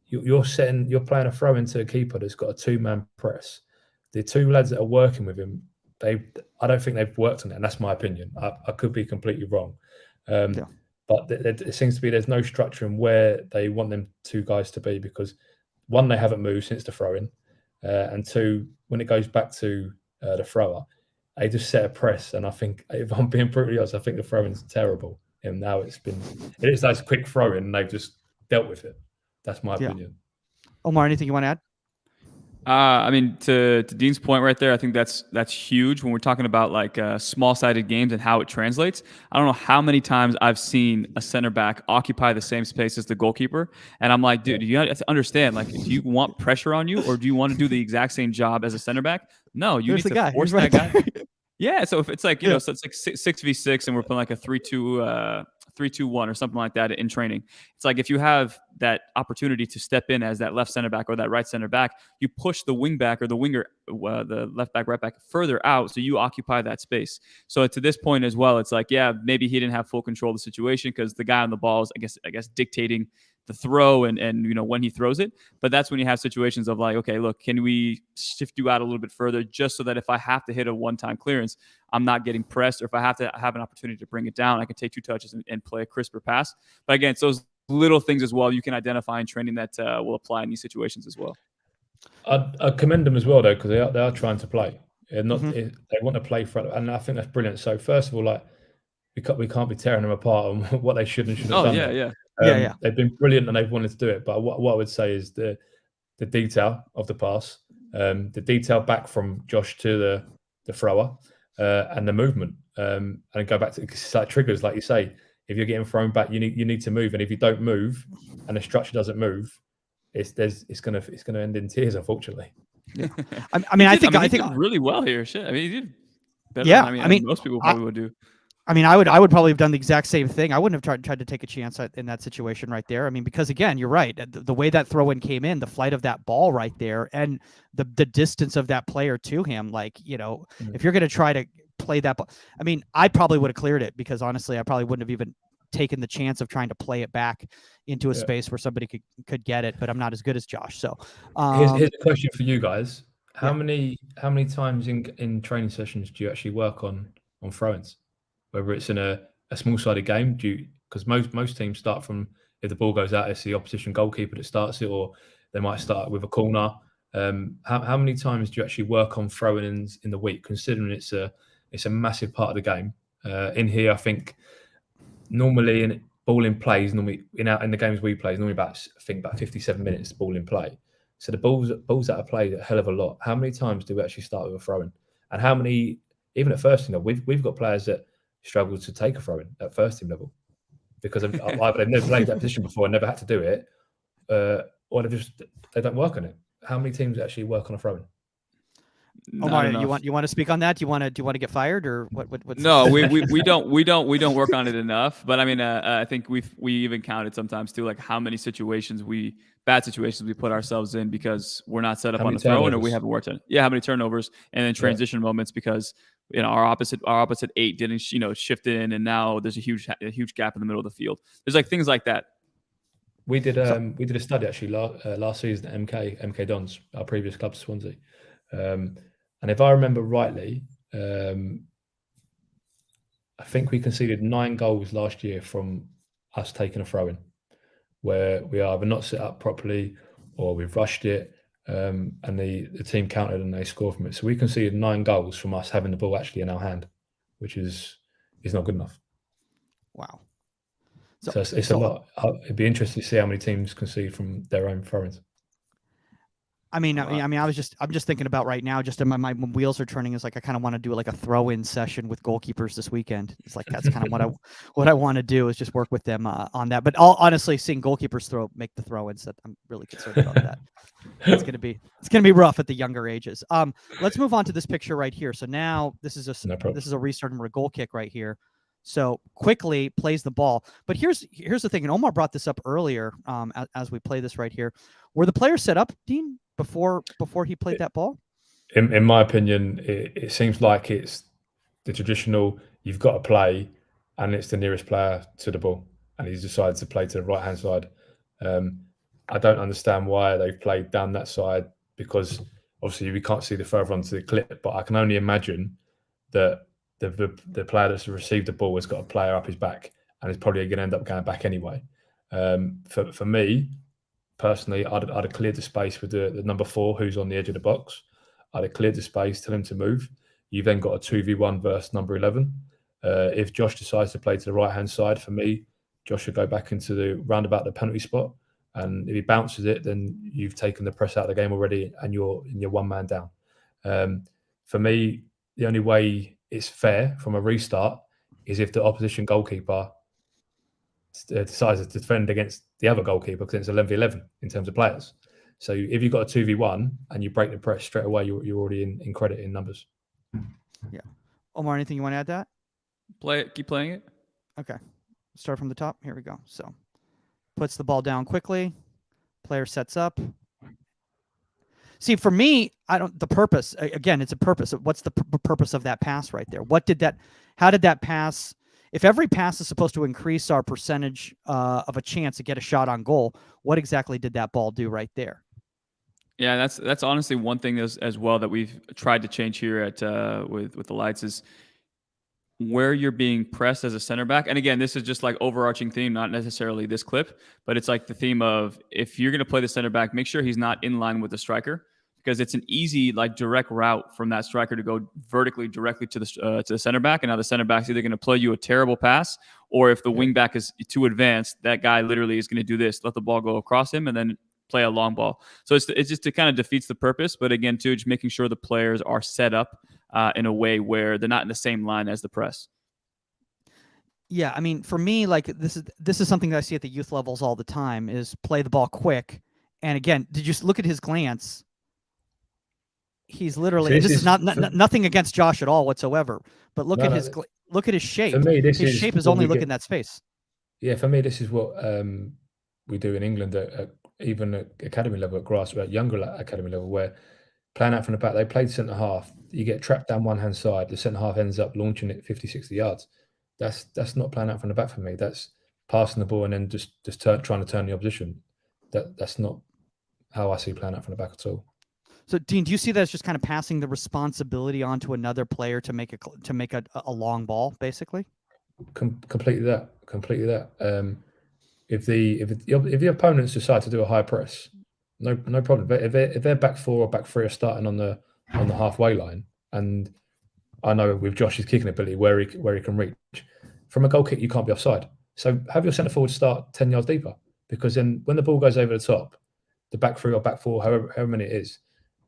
you're playing a throw-in to a keeper that's got a two-man press. The two lads that are working with him, I don't think they've worked on it, and that's my opinion. I could be completely wrong. But it seems to be there's no structure in where they want them two guys to be, because one, they haven't moved since the throw-in, and two, when it goes back to the thrower, they just set a press. And I think, if I'm being brutally honest, I think the throw-in's terrible. And now it is those quick throw-in, and they've just dealt with it. That's my opinion. Omar, anything you want to add? I mean, to Dean's point right there, I think that's huge when we're talking about like small-sided games and how it translates. I don't know how many times I've seen a center back occupy the same space as the goalkeeper, and I'm like, dude, you have to understand, like, do you want pressure on you, or do you want to do the exact same job as a center back? No, you need to force that guy. Yeah, so if it's like, so it's like 6v6 and we're playing like a 3-2-1 or something like that in training. It's like, if you have that opportunity to step in as that left center back or that right center back, you push the wing back or the winger, the left back, right back further out, so you occupy that space. So to this point as well, it's like, yeah, maybe he didn't have full control of the situation because the guy on the ball is, I guess dictating the throw and when he throws it. But that's when you have situations of like, okay, look, can we shift you out a little bit further, just so that if I have to hit a one-time clearance, I'm not getting pressed, or if I have to have an opportunity to bring it down, I can take 2 touches and play a crisper pass. But again, it's those little things as well you can identify in training that will apply in these situations as well. I commend them as well, though, because they are trying to play. They want to play for it, and I think that's brilliant. So first of all, like, we can't be tearing them apart on what they should and shouldn't have done. Yeah. They've been brilliant and they've wanted to do it. But what I would say is the detail of the pass, the detail back from Josh to the thrower, and the movement, and go back to, it's like triggers, like you say. If you're getting thrown back, you need to move, and if you don't move and the structure doesn't move, it's gonna end in tears, unfortunately. Yeah. I think he did really well here. Shit, I mean, he did better than most people probably would do. I mean, I would probably have done the exact same thing. I wouldn't have tried to take a chance in that situation right there. I mean, because again, you're right. The way that throw-in came in, the flight of that ball right there, and the distance of that player to him, like, if you're going to try to play that ball, I mean, I probably would have cleared it, because honestly, I probably wouldn't have even taken the chance of trying to play it back into a space where somebody could get it. But I'm not as good as Josh. So here's a question for you guys. How many times in training sessions do you actually work on throw-ins? Whether it's in a small-sided game, because most teams start from, if the ball goes out, it's the opposition goalkeeper that starts it, or they might start with a corner. How many times do you actually work on throw-ins in the week, considering it's a massive part of the game? In here, I think normally in ball in play is normally in the games we play is normally about 57 minutes ball in play. So the balls that are played a hell of a lot. How many times do we actually start with a throw-in? And how many, even at first team level, we've got players that struggle to take a throw-in at first team level because either they've never played that position before and never had to do it, or they don't work on it. How many teams actually work on a throw-in? Omar, you want to speak on that? Do you want to get fired or what? No, we don't work on it enough. But I mean, I think we even counted sometimes too, like how many bad situations we put ourselves in because we're not set up on the throw-in or we haven't worked on it. Yeah, how many turnovers and then transition moments because our opposite 8 didn't shift in, and now there's a huge gap in the middle of the field. There's like things like that. We did a study actually last season at MK Dons, our previous club, Swansea. And if I remember rightly, I think we conceded 9 goals last year from us taking a throw-in, where we either not set up properly or we've rushed it, and the team countered and they scored from it. So we conceded 9 goals from us having the ball actually in our hand, which is not good enough. Wow. So it's a lot. It'd be interesting to see how many teams concede from their own throw-ins. I'm just thinking about right now, just in my wheels are turning, is like I kind of want to do like a throw-in session with goalkeepers this weekend. It's like that's kind of what I want to do is just work with them on that. But honestly, seeing goalkeepers make the throw-ins, that I'm really concerned about that. It's gonna be rough at the younger ages. Let's move on to this picture right here. So now this is a restart and a goal kick right here. So quickly plays the ball. But here's the thing, and Omar brought this up earlier as we play this right here. Were the players set up, Dean, before he played that ball? In my opinion, it seems like it's the traditional, you've got to play, and it's the nearest player to the ball, and he's decided to play to the right-hand side. I don't understand why they've played down that side, because obviously we can't see the further onto the clip, but I can only imagine that the player that's received the ball has got a player up his back and is probably going to end up going back anyway. For me, personally, I'd have cleared the space with the number 4 who's on the edge of the box. I'd have cleared the space, tell him to move. You've then got a 2v1 versus number 11. If Josh decides to play to the right-hand side, for me, Josh should go back into the roundabout the penalty spot. And if he bounces it, then you've taken the press out of the game already and you're one man down. For me, the only way it's fair from a restart is if the opposition goalkeeper decides to defend against the other goalkeeper, because it's 11v11 in terms of players. So if you've got a 2v1 and you break the press straight away, you're already in credit in numbers. Yeah. Omar, anything you want to add to that? Keep playing it. Okay. Start from the top. Here we go. So puts the ball down quickly. Player sets up. See, for me, the purpose, again, it's a purpose. What's the purpose of that pass right there? How did that pass? If every pass is supposed to increase our percentage of a chance to get a shot on goal, what exactly did that ball do right there? Yeah, that's honestly one thing as well that we've tried to change here at with the lights is where you're being pressed as a center back. And again, this is just like overarching theme, not necessarily this clip, but it's like the theme of if you're going to play the center back, make sure he's not in line with the striker, because it's an easy like direct route from that striker to go vertically directly to the center back. And now the center back's either going to play you a terrible pass, or if the wing back is too advanced, that guy literally is going to do this, let the ball go across him and then play a long ball. So it's just it kind of defeats the purpose. But again, too, just making sure the players are set up in a way where they're not in the same line as the press. Yeah, I mean, for me, like this is something that I see at the youth levels all the time is play the ball quick. And again, did you look at his glance? He's literally, this is not nothing against Josh at all whatsoever, but look at his shape. For me, his shape is only looking that space. Yeah, for me, this is what we do in England even at academy level, at grassroots, younger academy level, where playing out from the back, they played centre half. You get trapped down one hand side, the centre half ends up launching it 50, 60 yards. That's not playing out from the back for me. That's passing the ball and then just trying to turn the opposition. That's not how I see playing out from the back at all. So, Dean, do you see that as just kind of passing the responsibility onto another player to make a long ball, basically? Completely that. If the opponents decide to do a high press, no problem. But if their back four or back three are starting on the halfway line, and I know with Josh's kicking ability where he can reach from a goal kick, you can't be offside. So have your centre forward start 10 yards deeper, because then when the ball goes over the top, the back three or back four, however many it is,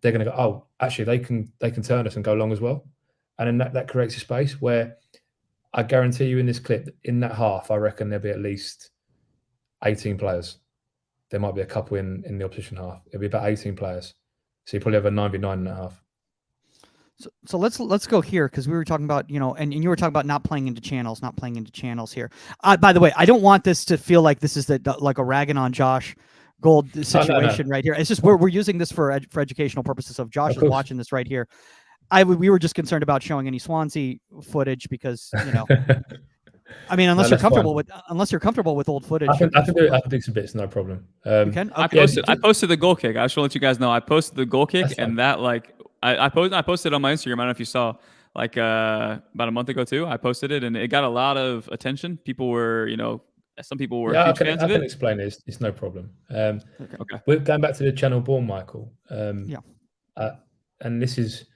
they're going to go, oh, actually they can turn us and go long as well, and then that creates a space where I guarantee you in this clip, in that half, I reckon there'll be at least 18 players. There might be a couple in the opposition half. It'll be about 18 players. So you probably have a 9v9 and a half. So let's go here, because we were talking about, and you were talking about not playing into channels here. By the way, I don't want this to feel like this is like a ragging on Josh Gold situation right here. It's just we're using this for educational purposes. Of Josh is watching this right here. We were just concerned about showing any Swansea footage because I mean, unless you're comfortable with old footage. I can do some bits, no problem. You can? Okay. I posted the goal kick. I just want to let you guys know I posted the goal kick, and that I posted it on my Instagram. I don't know if you saw, about a month ago too. I posted it and it got a lot of attention. People were, some people were huge fans of it. I can explain it. It's no problem. Okay. We're going back to the channel ball, Michael. And this is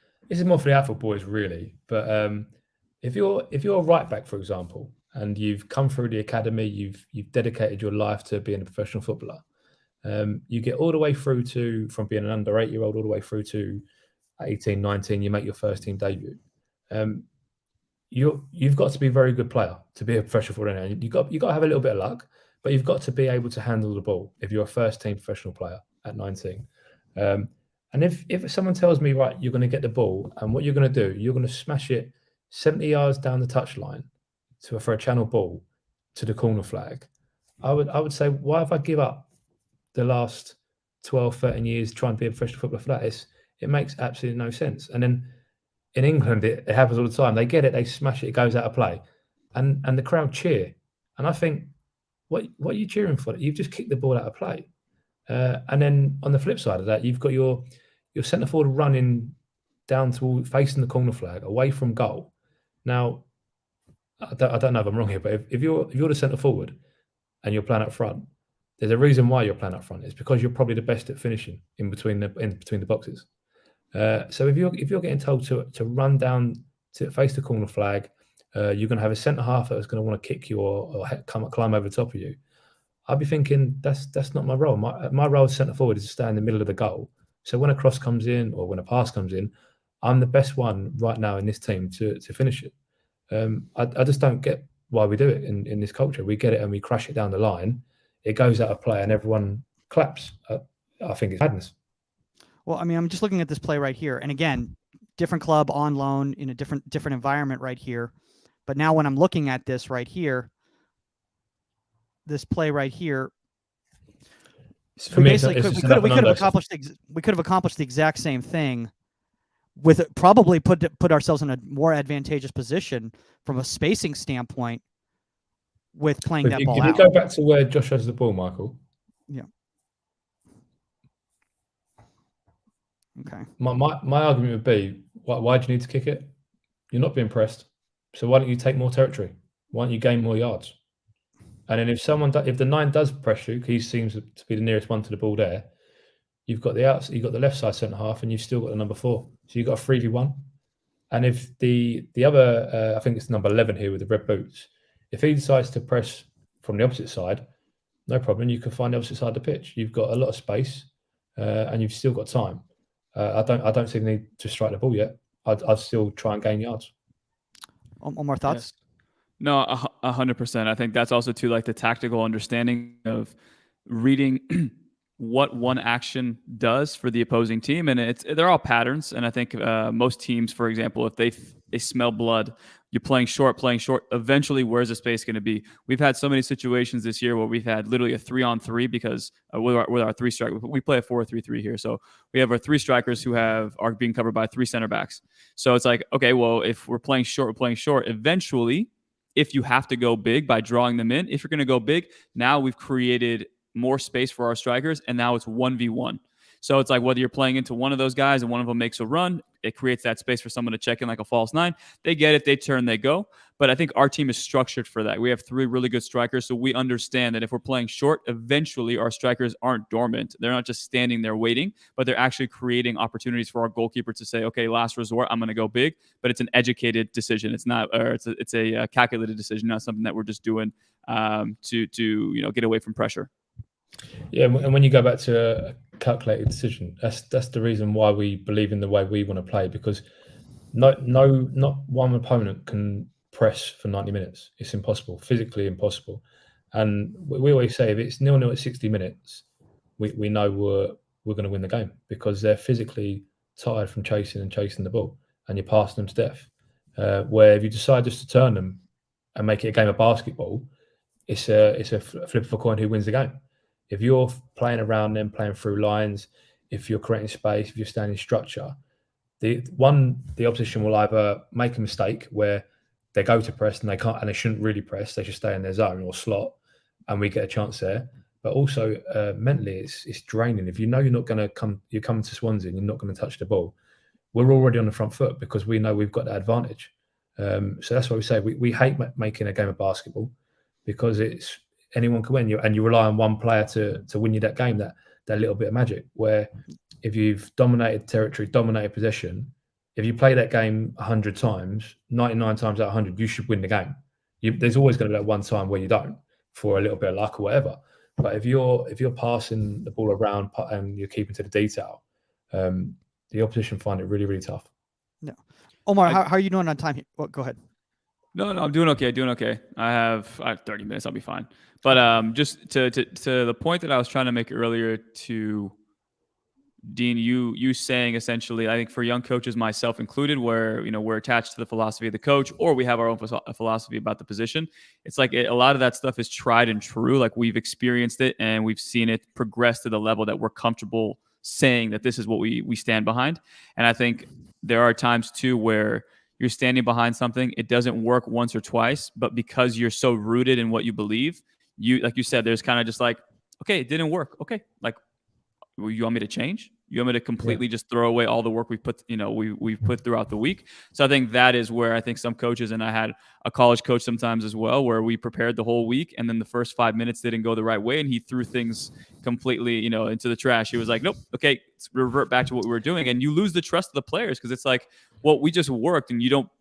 more for the outfield boys, really. But if you're a right back, for example, and you've come through the academy, you've dedicated your life to being a professional footballer, you get all the way through from being an under 8-year-old all the way through to 18, 19, you make your first team debut. You've got to be a very good player to be a professional footballer. You've got to have a little bit of luck, but you've got to be able to handle the ball if you're a first team professional player at 19. And if someone tells me, right, you're going to get the ball, and what you're going to do, you're going to smash it 70 yards down the touchline for a channel ball to the corner flag, I would say, why have I give up the last 12, 13 years trying to be a professional footballer for that? It makes absolutely no sense. And then in England, it happens all the time. They get it, they smash it, it goes out of play, and the crowd cheer. And I think, what are you cheering for? You've just kicked the ball out of play. And then on the flip side of that, you've got your centre forward running down to facing the corner flag away from goal. Now, I don't know if I'm wrong here, but if you're the centre forward and you're playing up front, there's a reason why you're playing up front. It's because you're probably the best at finishing in between the boxes. So if you're getting told to run down to face the corner flag, you're going to have a centre half that's going to want to kick you or climb over the top of you. I'd be thinking that's not my role. My role as centre forward is to stay in the middle of the goal. So when a cross comes in or when a pass comes in, I'm the best one right now in this team to finish it. I just don't get why we do it in this culture. We get it and we crash it down the line. It goes out of play and everyone claps. I think it's madness. Well, I mean, I'm just looking at this play right here. And again, different club on loan in a different environment right here. But now when I'm looking at this right here, this play right here, we could have accomplished the exact same thing with it, probably put ourselves in a more advantageous position from a spacing standpoint with playing that ball out. Can you go back to where Josh has the ball, Michael? Yeah. Okay. My argument would be, why do you need to kick it? You're not being pressed, so why don't you take more territory? Why don't you gain more yards? And then if the 9 does press you, he seems to be the nearest one to the ball there. You've got you've got the left side centre half, and you've still got the number 4. So you've got a 3v1. And if the other, I think it's number 11 here with the red boots, if he decides to press from the opposite side, no problem. You can find the opposite side of the pitch. You've got a lot of space, and you've still got time. I don't see the need to strike the ball yet. I'd still try and gain yards. One more thoughts? Yes. No, 100%. I think that's also too, like, the tactical understanding of reading what one action does for the opposing team, and they're all patterns. And I think most teams, for example, if they smell blood, you're playing short. Eventually, where's the space going to be? We've had so many situations this year where we've had literally a 3-on-3 because with our 3 strikers, we play a 4-3-3 here. So we have our 3 strikers who are being covered by 3 center backs. So it's like, okay, well, if we're playing short, Eventually, if you have to go big by drawing them in, if you're going to go big, now we've created more space for our strikers, and now it's 1v1. So it's like whether you're playing into one of those guys and one of them makes a run, it creates that space for someone to check in like a false nine. They get it, they turn, they go. But I think our team is structured for that. We have 3 really good strikers, so we understand that if we're playing short, eventually our strikers aren't dormant. They're not just standing there waiting, but they're actually creating opportunities for our goalkeeper to say, okay, last resort, I'm going to go big. But it's an educated decision. It's not, or it's a calculated decision, not something that we're just doing to get away from pressure. Yeah, and when you go back to a calculated decision, that's the reason why we believe in the way we want to play, because not one opponent can press for 90 minutes. It's impossible, physically impossible. And we always say if it's 0-0 at 60 minutes, we know we're going to win the game, because they're physically tired from chasing the ball, and you're passing them to death. Where if you decide just to turn them and make it a game of basketball, it's a flip of a coin who wins the game. If you're playing around them, playing through lines, if you're creating space, if you're standing structure, the opposition will either make a mistake where they go to press and they can't, and they shouldn't really press. They should stay in their zone or slot, and we get a chance there. But also mentally, it's draining. If you know you're not going to come, you're coming to Swansea and you're not going to touch the ball, we're already on the front foot because we know we've got that advantage. So that's why we say we hate making a game of basketball, because it's anyone can win you, and you rely on one player to win you that game, that little bit of magic. Where if you've dominated territory, dominated possession, if you play that game 100 times, 99 times out of 100, you should win the game. There's always going to be that one time where you don't, for a little bit of luck or whatever. But if you're passing the ball around and you're keeping to the detail, the opposition find it really, really tough. No, Omar, how are you doing on time here? Well, go ahead. No, I'm doing okay. I have 30 minutes. I'll be fine. But just to the point that I was trying to make earlier, to Dean, you saying essentially, I think for young coaches, myself included, where we're attached to the philosophy of the coach, or we have our own philosophy about the position. It's like a lot of that stuff is tried and true. Like we've experienced it and we've seen it progress to the level that we're comfortable saying that this is what we stand behind. And I think there are times too where you're standing behind something, it doesn't work once or twice, but because you're so rooted in what you believe, like you said, there's kind of just like, okay, it didn't work. Okay, like, you want me to change? You want me to completely just throw away all the work we've put, we've put throughout the week? So I think that is where I think some coaches, and I had a college coach sometimes as well, where we prepared the whole week and then the first 5 minutes didn't go the right way and he threw things completely, into the trash. He was like, nope, okay, let's revert back to what we were doing. And you lose the trust of the players, because it's like, well, we just worked and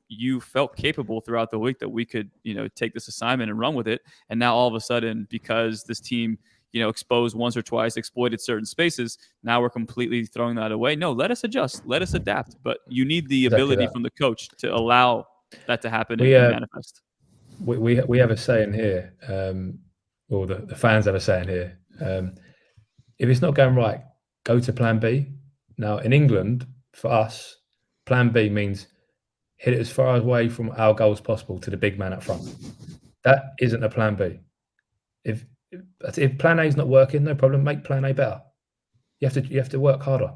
you felt capable throughout the week that we could, take this assignment and run with it. And now all of a sudden, because this team, exposed once or twice, exploited certain spaces, now we're completely throwing that away. No, let us adjust, let us adapt. But you need the ability from the coach to allow that to happen and manifest. We have a saying here, or the fans have a saying here. If it's not going right, go to plan B. Now, in England, for us, plan B means hit it as far away from our goal as possible to the big man up front. That isn't a plan B. If plan A is not working, no problem. Make plan A better. You have to work harder.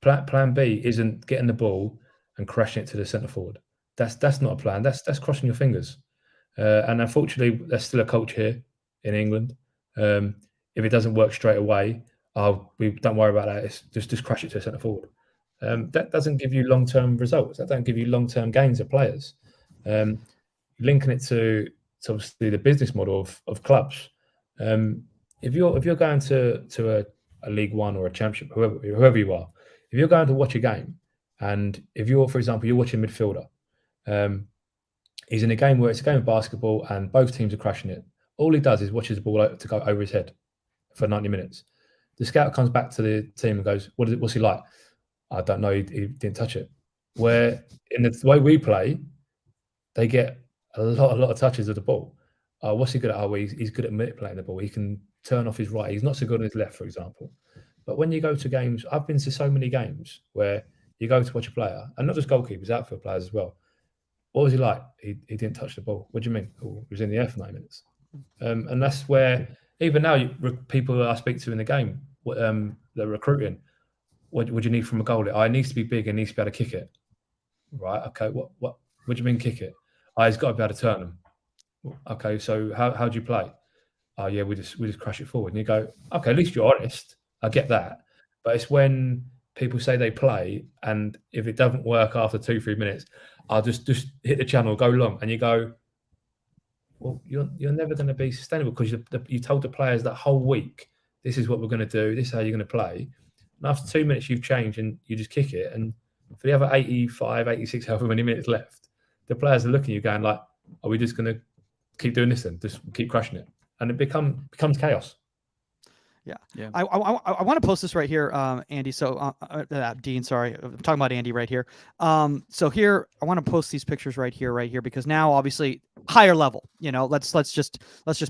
Plan B isn't getting the ball and crashing it to the centre forward. That's not a plan. That's crossing your fingers. And unfortunately, there's still a culture here in England. If it doesn't work straight away, we don't worry about that. It's just crash it to the centre forward. That doesn't give you long-term results. That don't give you long-term gains of players. Linking it to obviously the business model of clubs. If you're going to a League One or a Championship, whoever you are, if you're going to watch a game, and if you're, for example, you're watching a midfielder, he's in a game where it's a game of basketball and both teams are crashing it. All he does is watches the ball to go over his head for 90 minutes. The scout comes back to the team and goes, "What's he like?" "I don't know. He didn't touch it." Where in the way we play, they get a lot of touches of the ball. What's he good at? He's good at manipulating the ball. He can turn off his right. He's not so good on his left, for example. But when you go to games, I've been to so many games where you go to watch a player, and not just goalkeepers, outfield players as well. What was he like? He didn't touch the ball. What do you mean? Oh, he was in the air for 9 minutes. And that's where, even now, people that I speak to in the game, they're recruiting. What do you need from a goalie? It needs to be big and needs to be able to kick it. Right? Okay. What do you mean kick it? He's got to be able to turn them. Okay, so how do you play? Yeah, we just crash it forward. And you go, okay, at least you're honest. I get that. But it's when people say they play, and if it doesn't work after 2-3 minutes, I'll just hit the channel, go long, and you go, well, you're never going to be sustainable because you told the players that whole week, this is what we're going to do, this is how you're going to play. And after 2 minutes, you've changed and you just kick it. And for the other 85, 86, however many minutes left, the players are looking at you going like, are we just going to keep doing this then? Just keep crushing it. And it becomes chaos. Yeah. I want to post this right here, Andy. So Dean, sorry, I'm talking about Andy right here. So here I want to post these pictures right here, because now obviously higher level. You know, let's just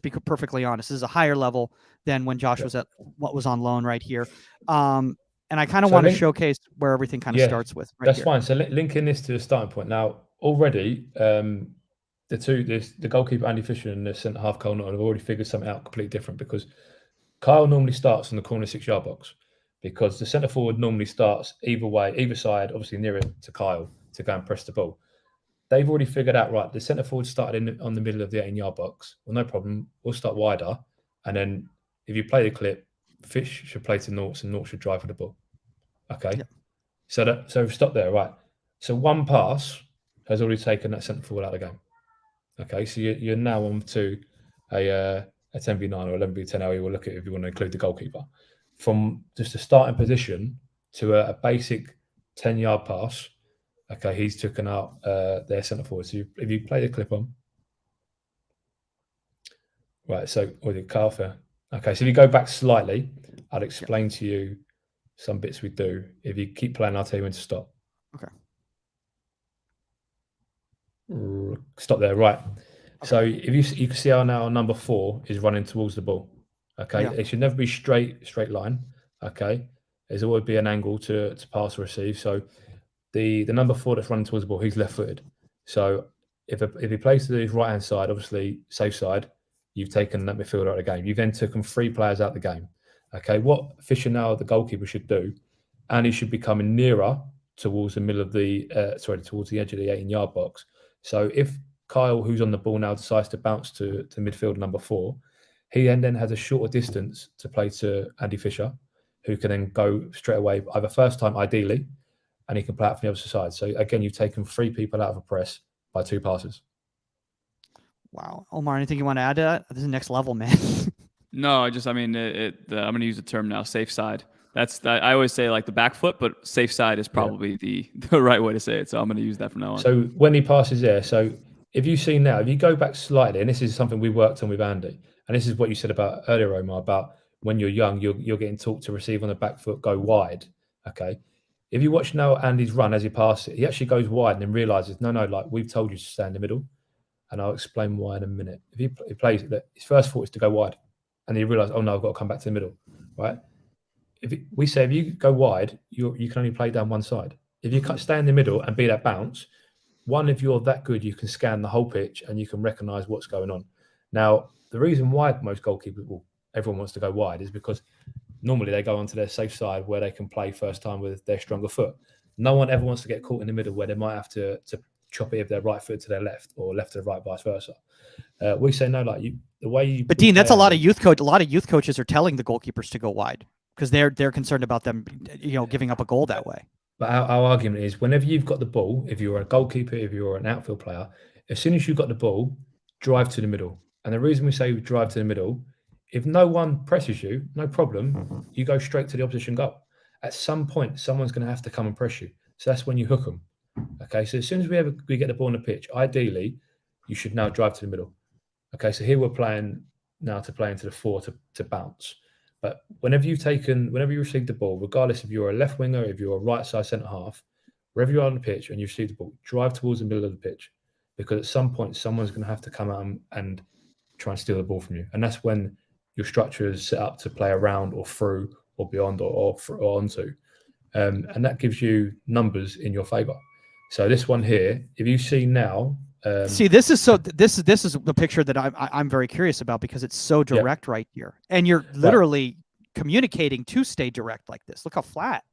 be perfectly honest. This is a higher level than when Josh was at what was on loan right here. And I kind of want to showcase where everything kind of starts with. Right that's here. fine. So linking this to the starting point now already. The goalkeeper Andy Fisher and the centre half Cole Norton have already figured something out completely different, because Kyle normally starts in the corner 6-yard box, because the centre forward normally starts either side, obviously nearer to Kyle to go and press the ball. They've already figured out, right, the centre forward started on the middle of the 18-yard box. Well, no problem. We'll start wider. And then if you play the clip, Fish should play to Norts and Norts should drive for the ball. Okay. Yeah. So we've stopped there, right? So one pass has already taken that centre forward out of the game. Okay. So you're now on to a 10v9 or 11v10, how you will look at it if you want to include the goalkeeper. From just a starting position to a basic 10-yard pass, okay, he's taken out their centre forward. So if you play the clip on, right, so, or the Carfer. Okay, so if you go back slightly, I'll explain to you some bits we do. If you keep playing, I'll tell you when to stop. Okay. Stop there, right. Okay. So if you can see how now number 4 is running towards the ball. Okay, it should never be straight line. Okay, there's always be an angle to pass or receive. So the number 4 that's running towards the ball, he's left-footed. So if he plays to his right-hand side, obviously safe side, you've taken that midfielder out of the game. You've then taken 3 players out of the game. Okay, what Fisher now, the goalkeeper, should do, and he should be coming nearer towards the middle of towards the edge of the 18-yard box. So if Kyle, who's on the ball now, decides to bounce to midfield number 4, he then has a shorter distance to play to Andy Fisher, who can then go straight away, either first time ideally, and he can play out from the other side. So again, you've taken 3 people out of a press by 2 passes. Wow. Omar, anything you want to add to that? This is next level, man. No, I'm going to use the term now, safe side. I always say like the back foot, but safe side is probably the right way to say it. So I'm going to use that from now on. So when he passes there, so if you see now, if you go back slightly, and this is something we worked on with Andy, and this is what you said about earlier, Omar, about when you're young, you're getting taught to receive on the back foot, go wide. Okay. If you watch now Andy's run as he passes it, he actually goes wide and then realizes, no, like we've told you to stay in the middle. And I'll explain why in a minute. If he plays it, his first thought is to go wide. And he realizes, oh no, I've got to come back to the middle, right? We say if you go wide, you can only play down one side. If you stay in the middle and be that bounce, if you're that good, you can scan the whole pitch and you can recognize what's going on. Now, the reason why most goalkeepers, everyone wants to go wide, is because normally they go onto their safe side where they can play first time with their stronger foot. No one ever wants to get caught in the middle where they might have to chop it with their right foot to their left or left to the right, vice versa. We say no, like the way you. But Dean, that's a lot of youth coach. A lot of youth coaches are telling the goalkeepers to go wide because they're concerned about them, giving up a goal that way. But our argument is, whenever you've got the ball, if you're a goalkeeper, if you're an outfield player, as soon as you've got the ball, drive to the middle. And the reason we say we drive to the middle, if no one presses you, no problem, you go straight to the opposition goal. At some point, someone's going to have to come and press you. So that's when you hook them. Okay, so as soon as we get the ball on the pitch, ideally, you should now drive to the middle. Okay, so here we're playing now to play into the 4 to bounce. But whenever you receive the ball, regardless if you're a left winger, if you're a right side centre half, wherever you are on the pitch and you receive the ball, drive towards the middle of the pitch, because at some point someone's going to have to come out and try and steal the ball from you, and that's when your structure is set up to play around or through or beyond or onto, and that gives you numbers in your favour. So this one here, if you see now. See, this is the picture that I'm very curious about, because it's so direct right here, and you're literally communicating to stay direct like this. Look how flat.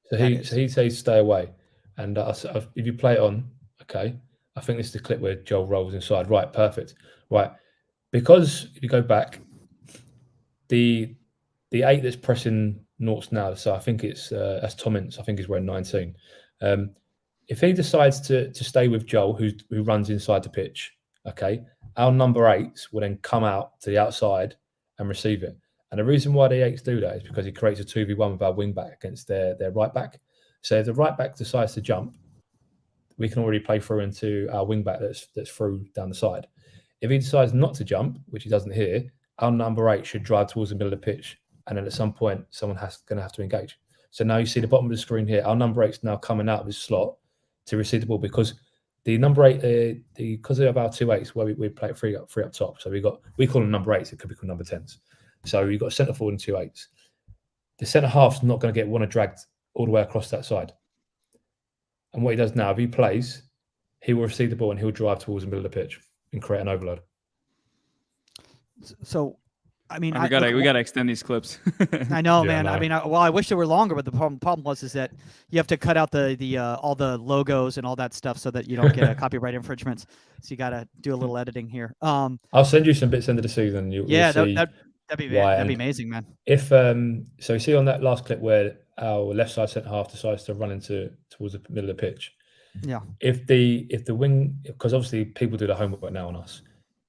So he says stay away, and if you play it on, okay, I think this is the clip where Joel rolls inside. Right, perfect. Right, because if you go back, the 8 that's pressing noughts now. So I think it's that's Tom Ince. I think he's wearing 19. If he decides to stay with Joel, who runs inside the pitch, okay, our number 8s will then come out to the outside and receive it. And the reason why the 8s do that is because he creates a 2v1 with our wing back against their right back. So if the right back decides to jump, we can already play through into our wing back that's through down the side. If he decides not to jump, which he doesn't here, our number 8 should drive towards the middle of the pitch. And then at some point, someone going to have to engage. So now you see the bottom of the screen here, our number 8's now coming out of his slot to receive the ball, because the number 8, because of our 2 8s, where we play it free up top. So we call them number 8s, it could be called number 10s. So you've got a centre forward and 2 8s. The centre half's not going to get one dragged all the way across that side. And what he does now, if he plays, he will receive the ball and he'll drive towards the middle of the pitch and create an overload. So, I mean, we gotta extend these clips. I know, man. I mean, I wish they were longer, but the problem was that you have to cut out the all the logos and all that stuff so that you don't get copyright infringements. So you got to do a little editing here. I'll send you some bits into the season. That'd be amazing, man. If so, you see on that last clip where our left side centre half decides to run towards the middle of the pitch. Yeah. If the wing, because obviously people do the homework now on us,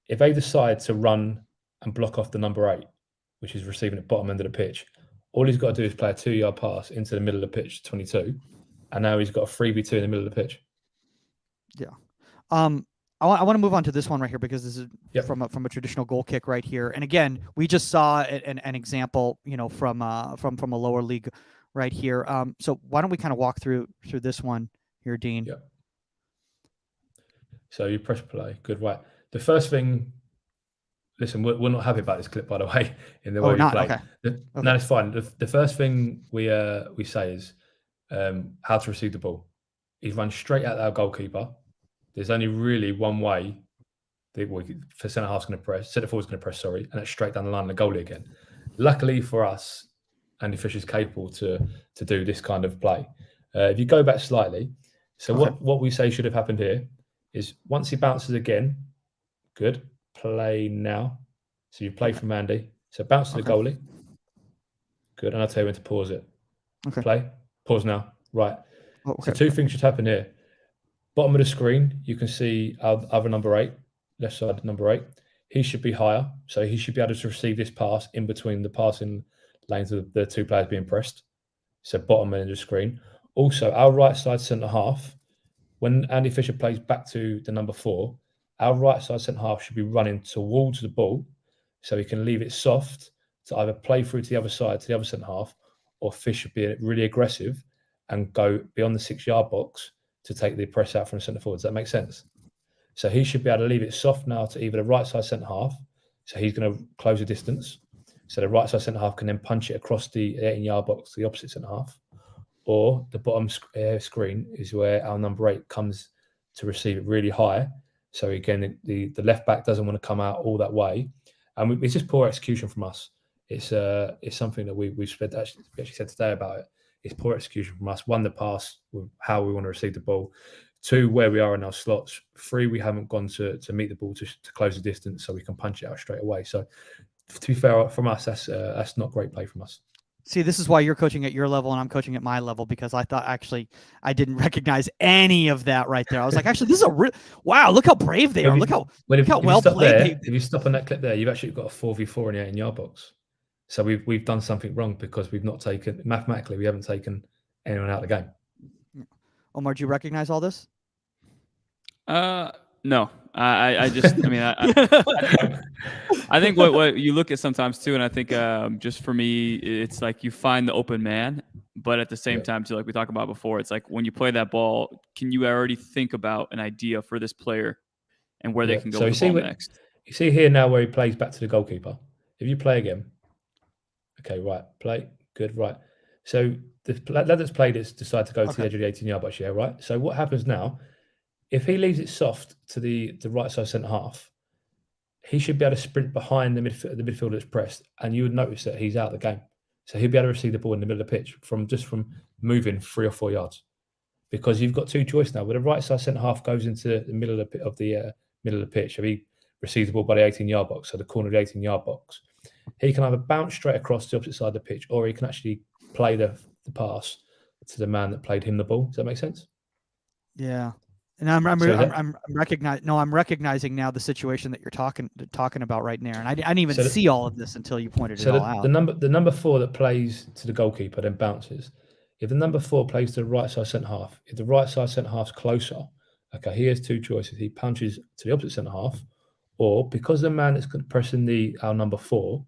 if they decide to run and block off the number 8, which is receiving at bottom end of the pitch, all he's got to do is play a 2-yard pass into the middle of the pitch, 22, and now he's got a 3v2 in the middle of the pitch. Yeah. I want to move on to this one right here, because this is from a traditional goal kick right here. And again, we just saw an example, from a lower league right here. So why don't we kind of walk through this one here, Dean? Yeah. So you press play. Good. Right. The first thing. Listen, we're not happy about this clip, by the way, in the way we play. Okay. No, it's fine. The first thing we say is how to receive the ball. He runs straight at our goalkeeper. There's only really one way for centre half's going to press, centre forward's going to press, and it's straight down the line of the goalie again. Luckily for us, Andy Fisher's capable to do this kind of play. If you go back slightly, what we say should have happened here is once he bounces again, good. Play now. So you play from Andy. So bounce to the goalie. Good. And I'll tell you when to pause it. Okay. Play. Pause now. Right. Okay. So 2 things should happen here. Bottom of the screen, you can see our other number 8, left side number 8. He should be higher. So he should be able to receive this pass in between the passing lanes of the 2 players being pressed. So bottom end of the screen. Also, our right side centre half, when Andy Fisher plays back to the number 4, our right side centre half should be running towards the ball, so he can leave it soft to either play through to the other side, to the other centre half, or Fish should be really aggressive and go beyond the 6-yard box to take the press out from the centre forward. Does that make sense? So he should be able to leave it soft now to either the right side centre half, so he's going to close the distance, so the right side centre half can then punch it across the 18-yard box to the opposite centre half, or the bottom screen is where our number 8 comes to receive it really high. So again, the left back doesn't want to come out all that way, and it's just poor execution from us. It's something that we've actually said today about it. It's poor execution from us. 1, the pass, with how we want to receive the ball. 2, where we are in our slots. 3, we haven't gone to meet the ball to close the distance, so we can punch it out straight away. So to be fair, from us, that's not great play from us. See, this is why you're coaching at your level and I'm coaching at my level, because I thought I didn't recognize any of that right there. I was like, actually, this is wow, look how brave they are. Look how well played. If you stop on that clip there, you've actually got a 4v4 in the 18-yard box. So we've done something wrong because we haven't taken anyone out of the game. Omar, do you recognize all this? No, I think what you look at sometimes too, and I think just for me, it's like you find the open man, but at the same time too, like we talked about before, it's like when you play that ball, can you already think about an idea for this player and where they can go with the ball next? You see here now where he plays back to the goalkeeper. If you play again, okay, right, play, good, right. So the lad that's played it's decided to go to the edge of the 18-yard box, right? So what happens now? If he leaves it soft to the right side centre half, he should be able to sprint behind the midfielder that's pressed, and you would notice that he's out of the game. So he'll be able to receive the ball in the middle of the pitch from moving 3 or 4 yards, because you've got 2 choices now. Where the right side centre half goes into the middle of the pitch, if he receives the ball by the 18-yard box, so the corner of the 18-yard box, he can either bounce straight across the opposite side of the pitch, or he can actually play the pass to the man that played him the ball. Does that make sense? Yeah. And I'm recognizing now the situation that you're talking about right there, and I didn't even see all of this until you pointed it all out. The number 4 that plays to the goalkeeper then bounces. If the number 4 plays to the right side centre half, if the right side centre half's closer, okay, he has 2 choices. He punches to the opposite centre half, or because the man that's pressing our number 4,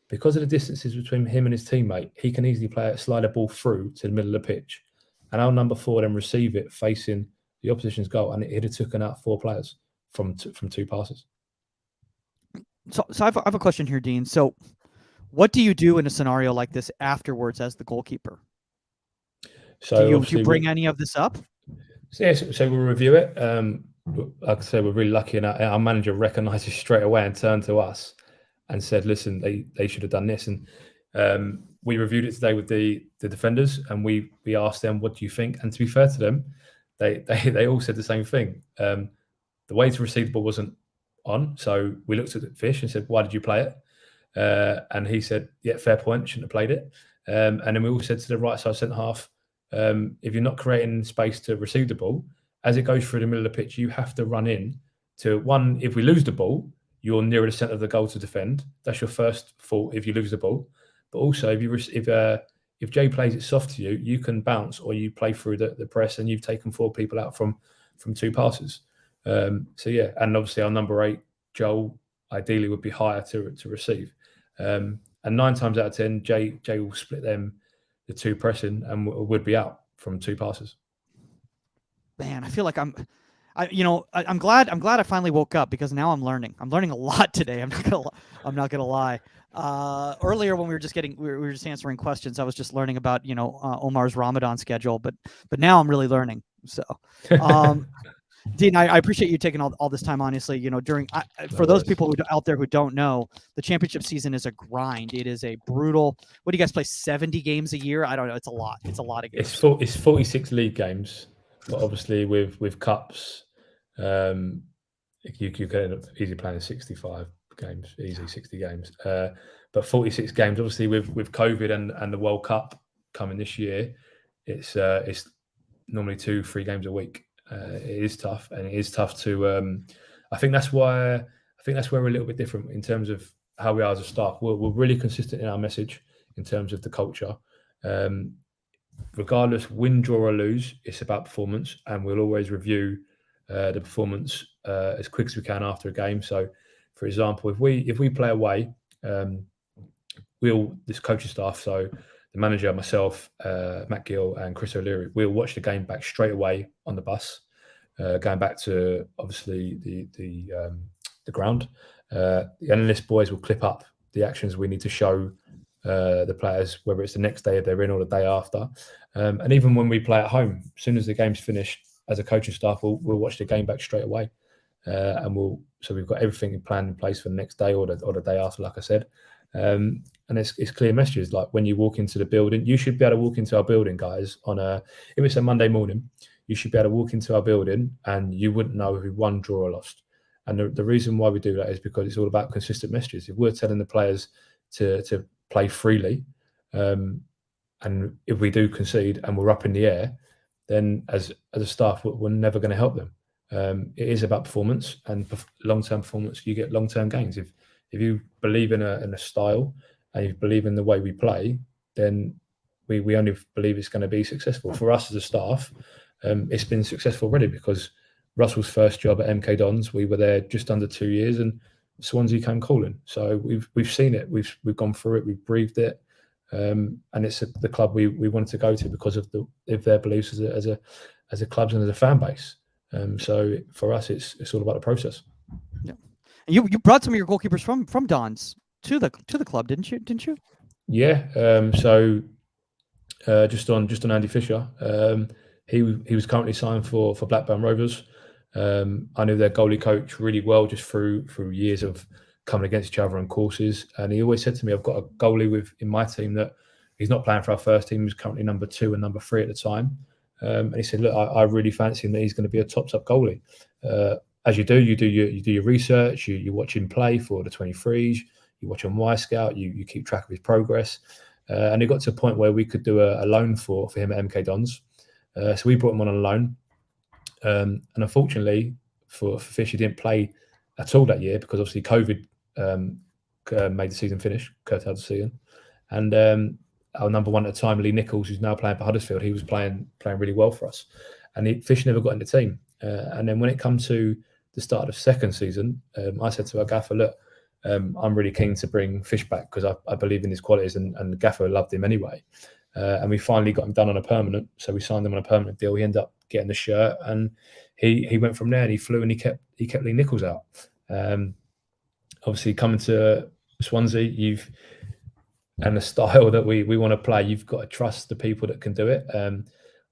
because of the distances between him and his teammate, he can easily slide a ball through to the middle of the pitch, and our number 4 then receive it facing the opposition's goal, and it had taken out 4 players from 2 passes. So I have a question here, Dean. So what do you do in a scenario like this afterwards as the goalkeeper? So do you bring any of this up? So we'll review it. Like I said, we're really lucky, and our manager recognised straight away and turned to us and said, "Listen, they should have done this." And we reviewed it today with the defenders, and we asked them, "What do you think?" And to be fair to them, they all said the same thing. The way to receive the ball wasn't on, so we looked at the fish and said, "Why did you play it?" And he said, "Yeah, fair point. Shouldn't have played it." And then we all said to the right side centre half, if you're not creating space to receive the ball, as it goes through the middle of the pitch, you have to run in to one. If we lose the ball, you're nearer the centre of the goal to defend. That's your first fault if you lose the ball. But also, if Jay plays it soft to you, you can bounce or you play through the press, and you've taken 4 people out from 2 passes. So yeah, and obviously our number 8, Joel, ideally would be higher to receive. And 9 times out of 10, Jay will split them, the 2 pressing, and would be out from 2 passes. Man, I feel like I'm glad I finally woke up, because now I'm learning a lot today. I'm not gonna lie. Earlier when we were just answering questions, I was just learning about Omar's Ramadan schedule, but now I'm really learning. So, Dean, I appreciate you taking all this time. Honestly, for those people out there who don't know, the championship season is a grind. It is a brutal. What do you guys play? 70 games a year? I don't know. It's a lot. It's a lot of games. It's 46 league games, but obviously with cups, you could end up easily playing 65 games, easy 60 games. But 46 games, obviously with COVID and the World Cup coming this year, it's normally 2-3 games a week. It is tough, and it is tough to. I think that's where we're a little bit different in terms of how we are as a staff. We're really consistent in our message in terms of the culture. Regardless, win, draw or lose, it's about performance, and we'll always review the performance as quick as we can after a game. So, for example, if we play away, this coaching staff, so the manager, myself, Matt Gill and Chris O'Leary, we'll watch the game back straight away on the bus, going back to obviously the ground. The analyst boys will clip up the actions we need to show the players, whether it's the next day if they're in or the day after. And even when we play at home, as soon as the game's finished, as a coaching staff, we'll watch the game back straight away. And we've got everything planned in place for the next day or the day after, like I said. And it's clear messages. Like when you walk into the building, you should be able to walk into our building, guys, if it's a Monday morning, you should be able to walk into our building and you wouldn't know who won, draw or lost. And the reason why we do that is because it's all about consistent messages. If we're telling the players to play freely, and if we do concede and we're up in the air, then as a staff, we're never going to help them. It is about performance, and long-term performance. You get long-term gains. If you believe in a style and you believe in the way we play, then we only believe it's going to be successful. For us as a staff, it's been successful already because Russell's first job at MK Dons, we were there just under 2 years, and Swansea came calling. So we've seen it. We've gone through it. We've breathed it, and it's the club we wanted to go to because of their beliefs as a club and as a fan base. So for us, it's all about the process. Yeah, and you brought some of your goalkeepers from Dons to the club, didn't you? Yeah. So just on Andy Fisher, he was currently signed for Blackburn Rovers. I knew their goalie coach really well just through years of coming against each other on courses, and he always said to me, "I've got a goalie in my team that he's not playing for our first team. He's currently number 2 and number 3 at the time." And he said, "Look, I really fancy him that he's going to be a top goalie." As you do your research, you watch him play for the 23s, you watch on Y Scout, you keep track of his progress. And it got to a point where we could do a loan for him at MK Dons. So we brought him on a loan. And unfortunately for Fish, he didn't play at all that year because obviously COVID made the season finish, curtailed the season. And our number one at the time, Lee Nichols, who's now playing for Huddersfield, he was playing really well for us. And Fish never got in the team. And then when it comes to the start of second season, I said to our gaffer, look, I'm really keen to bring Fish back because I believe in his qualities, and the gaffer loved him anyway. And we finally got him done on a permanent. So we signed him on a permanent deal. He ended up getting the shirt, and he went from there, and he flew, and he kept Lee Nichols out. Obviously, coming to Swansea, and the style that we want to play, you've got to trust the people that can do it.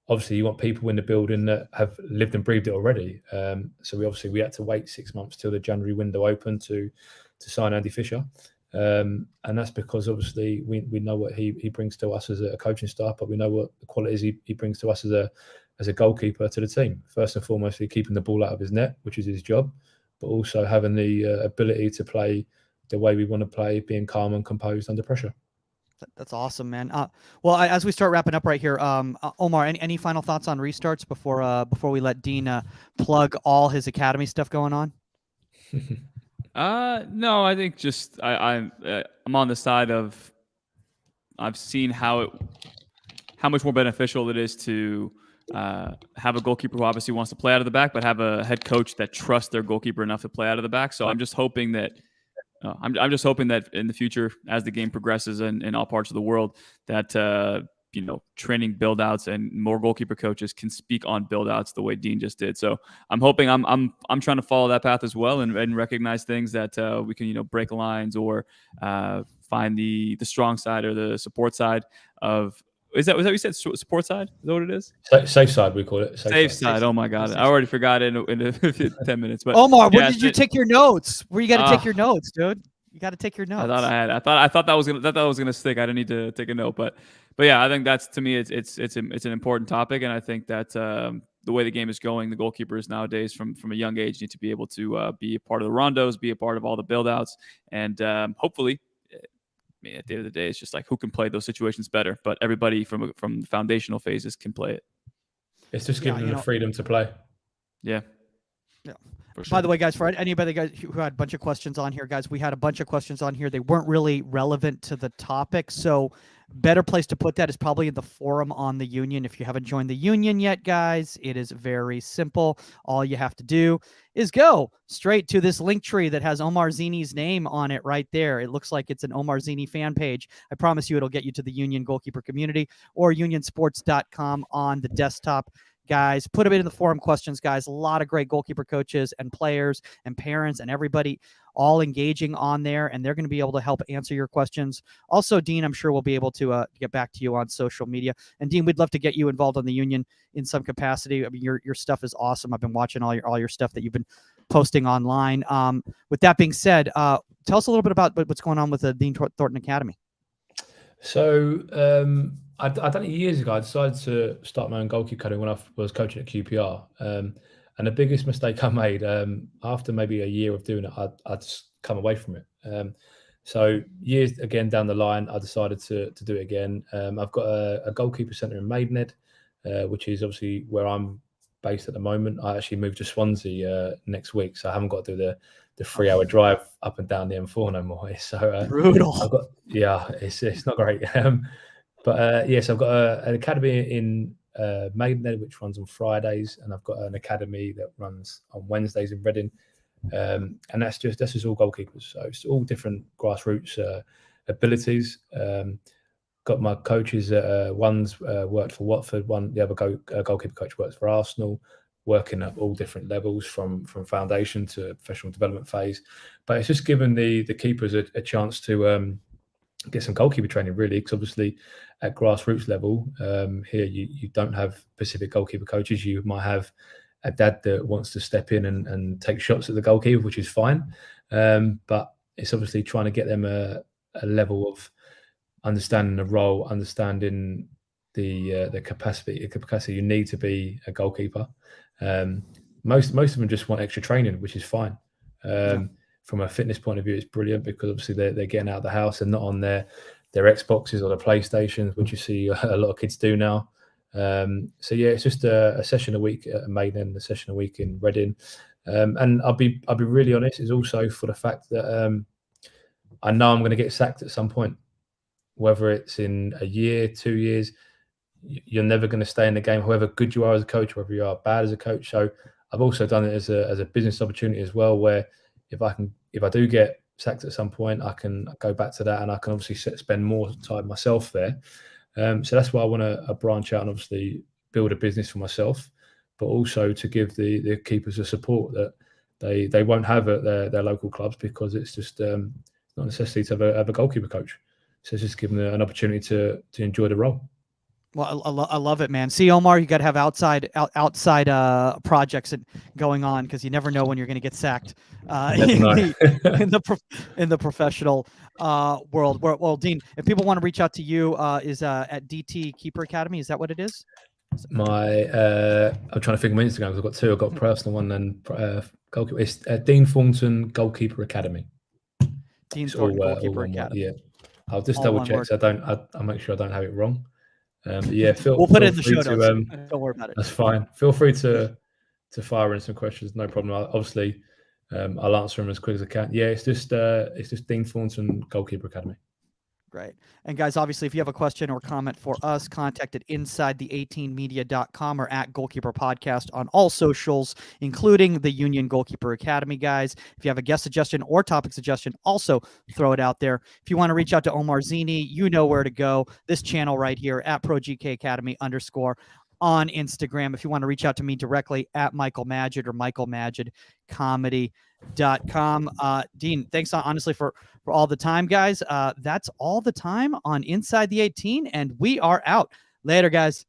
Obviously, you want people in the building that have lived and breathed it already. So we had to wait 6 months till the January window opened to sign Andy Fisher. And that's because obviously we know what he brings to us as a coaching staff, but we know what the qualities he brings to us as a goalkeeper to the team. First and foremost, keeping the ball out of his net, which is his job, but also having the ability to play the way we want to play, being calm and composed under pressure. That's awesome, man. Well, as we start wrapping up right here, Omar, any final thoughts on restarts before we let Dean plug all his academy stuff going on? No, I think just I'm on the side of I've seen how much more beneficial it is to have a goalkeeper who obviously wants to play out of the back, but have a head coach that trusts their goalkeeper enough to play out of the back. So I'm just hoping that. I'm just hoping that in the future, as the game progresses in all parts of the world, that training build-outs and more goalkeeper coaches can speak on build-outs the way Dean just did. So I'm hoping I'm trying to follow that path as well and recognize things that we can break lines or find the strong side or the support side of. Was that what you said? Support side? Is that what it is? Safe side, we call it. Safe side. Oh my God, I already forgot it in 10 minutes. But Omar, where did you take your notes? Where you got to take your notes, dude? You got to take your notes. I thought that was gonna stick. I didn't need to take a note, but yeah, I think that's, to me, it's an important topic, and I think that the way the game is going, the goalkeepers nowadays from a young age need to be able to be a part of the rondos, be a part of all the build outs, and hopefully. At the end of the day, it's just like who can play those situations better. But everybody from the foundational phases can play it. It's just giving them the freedom to play. Yeah. Sure. By the way, guys, for anybody who had a bunch of questions on here, guys, we had a bunch of questions on here. They weren't really relevant to the topic. So better place to put that is probably in the forum on the Union. If you haven't joined the Union yet, guys, it is very simple. All you have to do is go straight to this link tree that has Omar Zini's name on it right there. It looks like it's an Omar Zini fan page. I promise you it'll get you to the Union goalkeeper community or unionsports.com on the desktop. Guys, put them in the forum questions, guys. A lot of great goalkeeper coaches and players and parents and everybody all engaging on there, and they're going to be able to help answer your questions. Also, Dean, I'm sure we'll be able to get back to you on social media. And Dean, we'd love to get you involved on the Union in some capacity. I mean, your stuff is awesome. I've been watching all your stuff that you've been posting online. With that being said, tell us a little bit about what's going on with the Dean Thornton Academy. So I'd done it years ago. I decided to start my own goalkeeper academy when I was coaching at QPR. And the biggest mistake I made after maybe a year of doing it, I'd just come away from it. So years again down the line, I decided to do it again. I've got a goalkeeper centre in Maidenhead, which is obviously where I'm based at the moment. I actually moved to Swansea next week, so I haven't got to do the 3-hour drive up and down the M4 no more. So brutal. It's not great. But yes, I've got an academy in Maidenhead, which runs on Fridays, and I've got an academy that runs on Wednesdays in Reading, and that's just all goalkeepers. So it's all different grassroots abilities. Got my coaches. One's worked for Watford. The other goalkeeper coach works for Arsenal. Working at all different levels, from foundation to professional development phase. But it's just given the keepers a chance to get some goalkeeper training, really, because obviously at grassroots level here you don't have specific goalkeeper coaches. You might have a dad that wants to step in and take shots at the goalkeeper, which is fine, but it's obviously trying to get them a level of understanding the role, understanding the capacity you need to be a goalkeeper. Most of them just want extra training, which is fine. From a fitness point of view, it's brilliant because obviously they're getting out of the house and not on their their Xboxes or their PlayStations, which you see a lot of kids do now. So yeah, it's just a session a week at Maiden, a session a week in Reading. And I'll be really honest, is also for the fact that I know I'm going to get sacked at some point, whether it's in a year, 2 years. You're never going to stay in the game, however good you are as a coach, whether you are bad as a coach. So I've also done it as a business opportunity as well, where if I do get sacked at some point, I can go back to that, and I can obviously spend more time myself there. So that's why I want to branch out and obviously build a business for myself, but also to give the keepers the support that they won't have at their local clubs, because it's just not a necessity to have a goalkeeper coach. So it's just giving them an opportunity to enjoy the role. Well, I love it, man. See, Omar, you got to have outside projects going on, because you never know when you're going to get sacked in the professional world. Well, Dean, if people want to reach out to you, is at DT Keeper Academy. Is that what it is? I'm trying to think of my Instagram, because I've got two. I've got a personal one and goalkeeper. It's Dean Thornton Goalkeeper Academy. Dean Thornton Goalkeeper Academy. Yeah, I'll just double check so I'll make sure I don't have it wrong. Yeah, we'll put it in the show notes. Don't worry about it. That's fine. Feel free to fire in some questions. No problem. Obviously, I'll answer them as quick as I can. Yeah, it's just Dean Thornton Goalkeeper Academy. Great. And guys, obviously, if you have a question or comment for us, contact at insidethe18media.com or at Goalkeeper Podcast on all socials, including the Union Goalkeeper Academy, guys. If you have a guest suggestion or topic suggestion, also throw it out there. If you want to reach out to Omar Zini, you know where to go. This channel right here at ProGK Academy _ on Instagram. If you want to reach out to me directly, at Michael Magid or michaelmagidcomedy.com. Dean, thanks honestly for all the time, guys. That's all the time on Inside the 18, and we are out. Later, guys.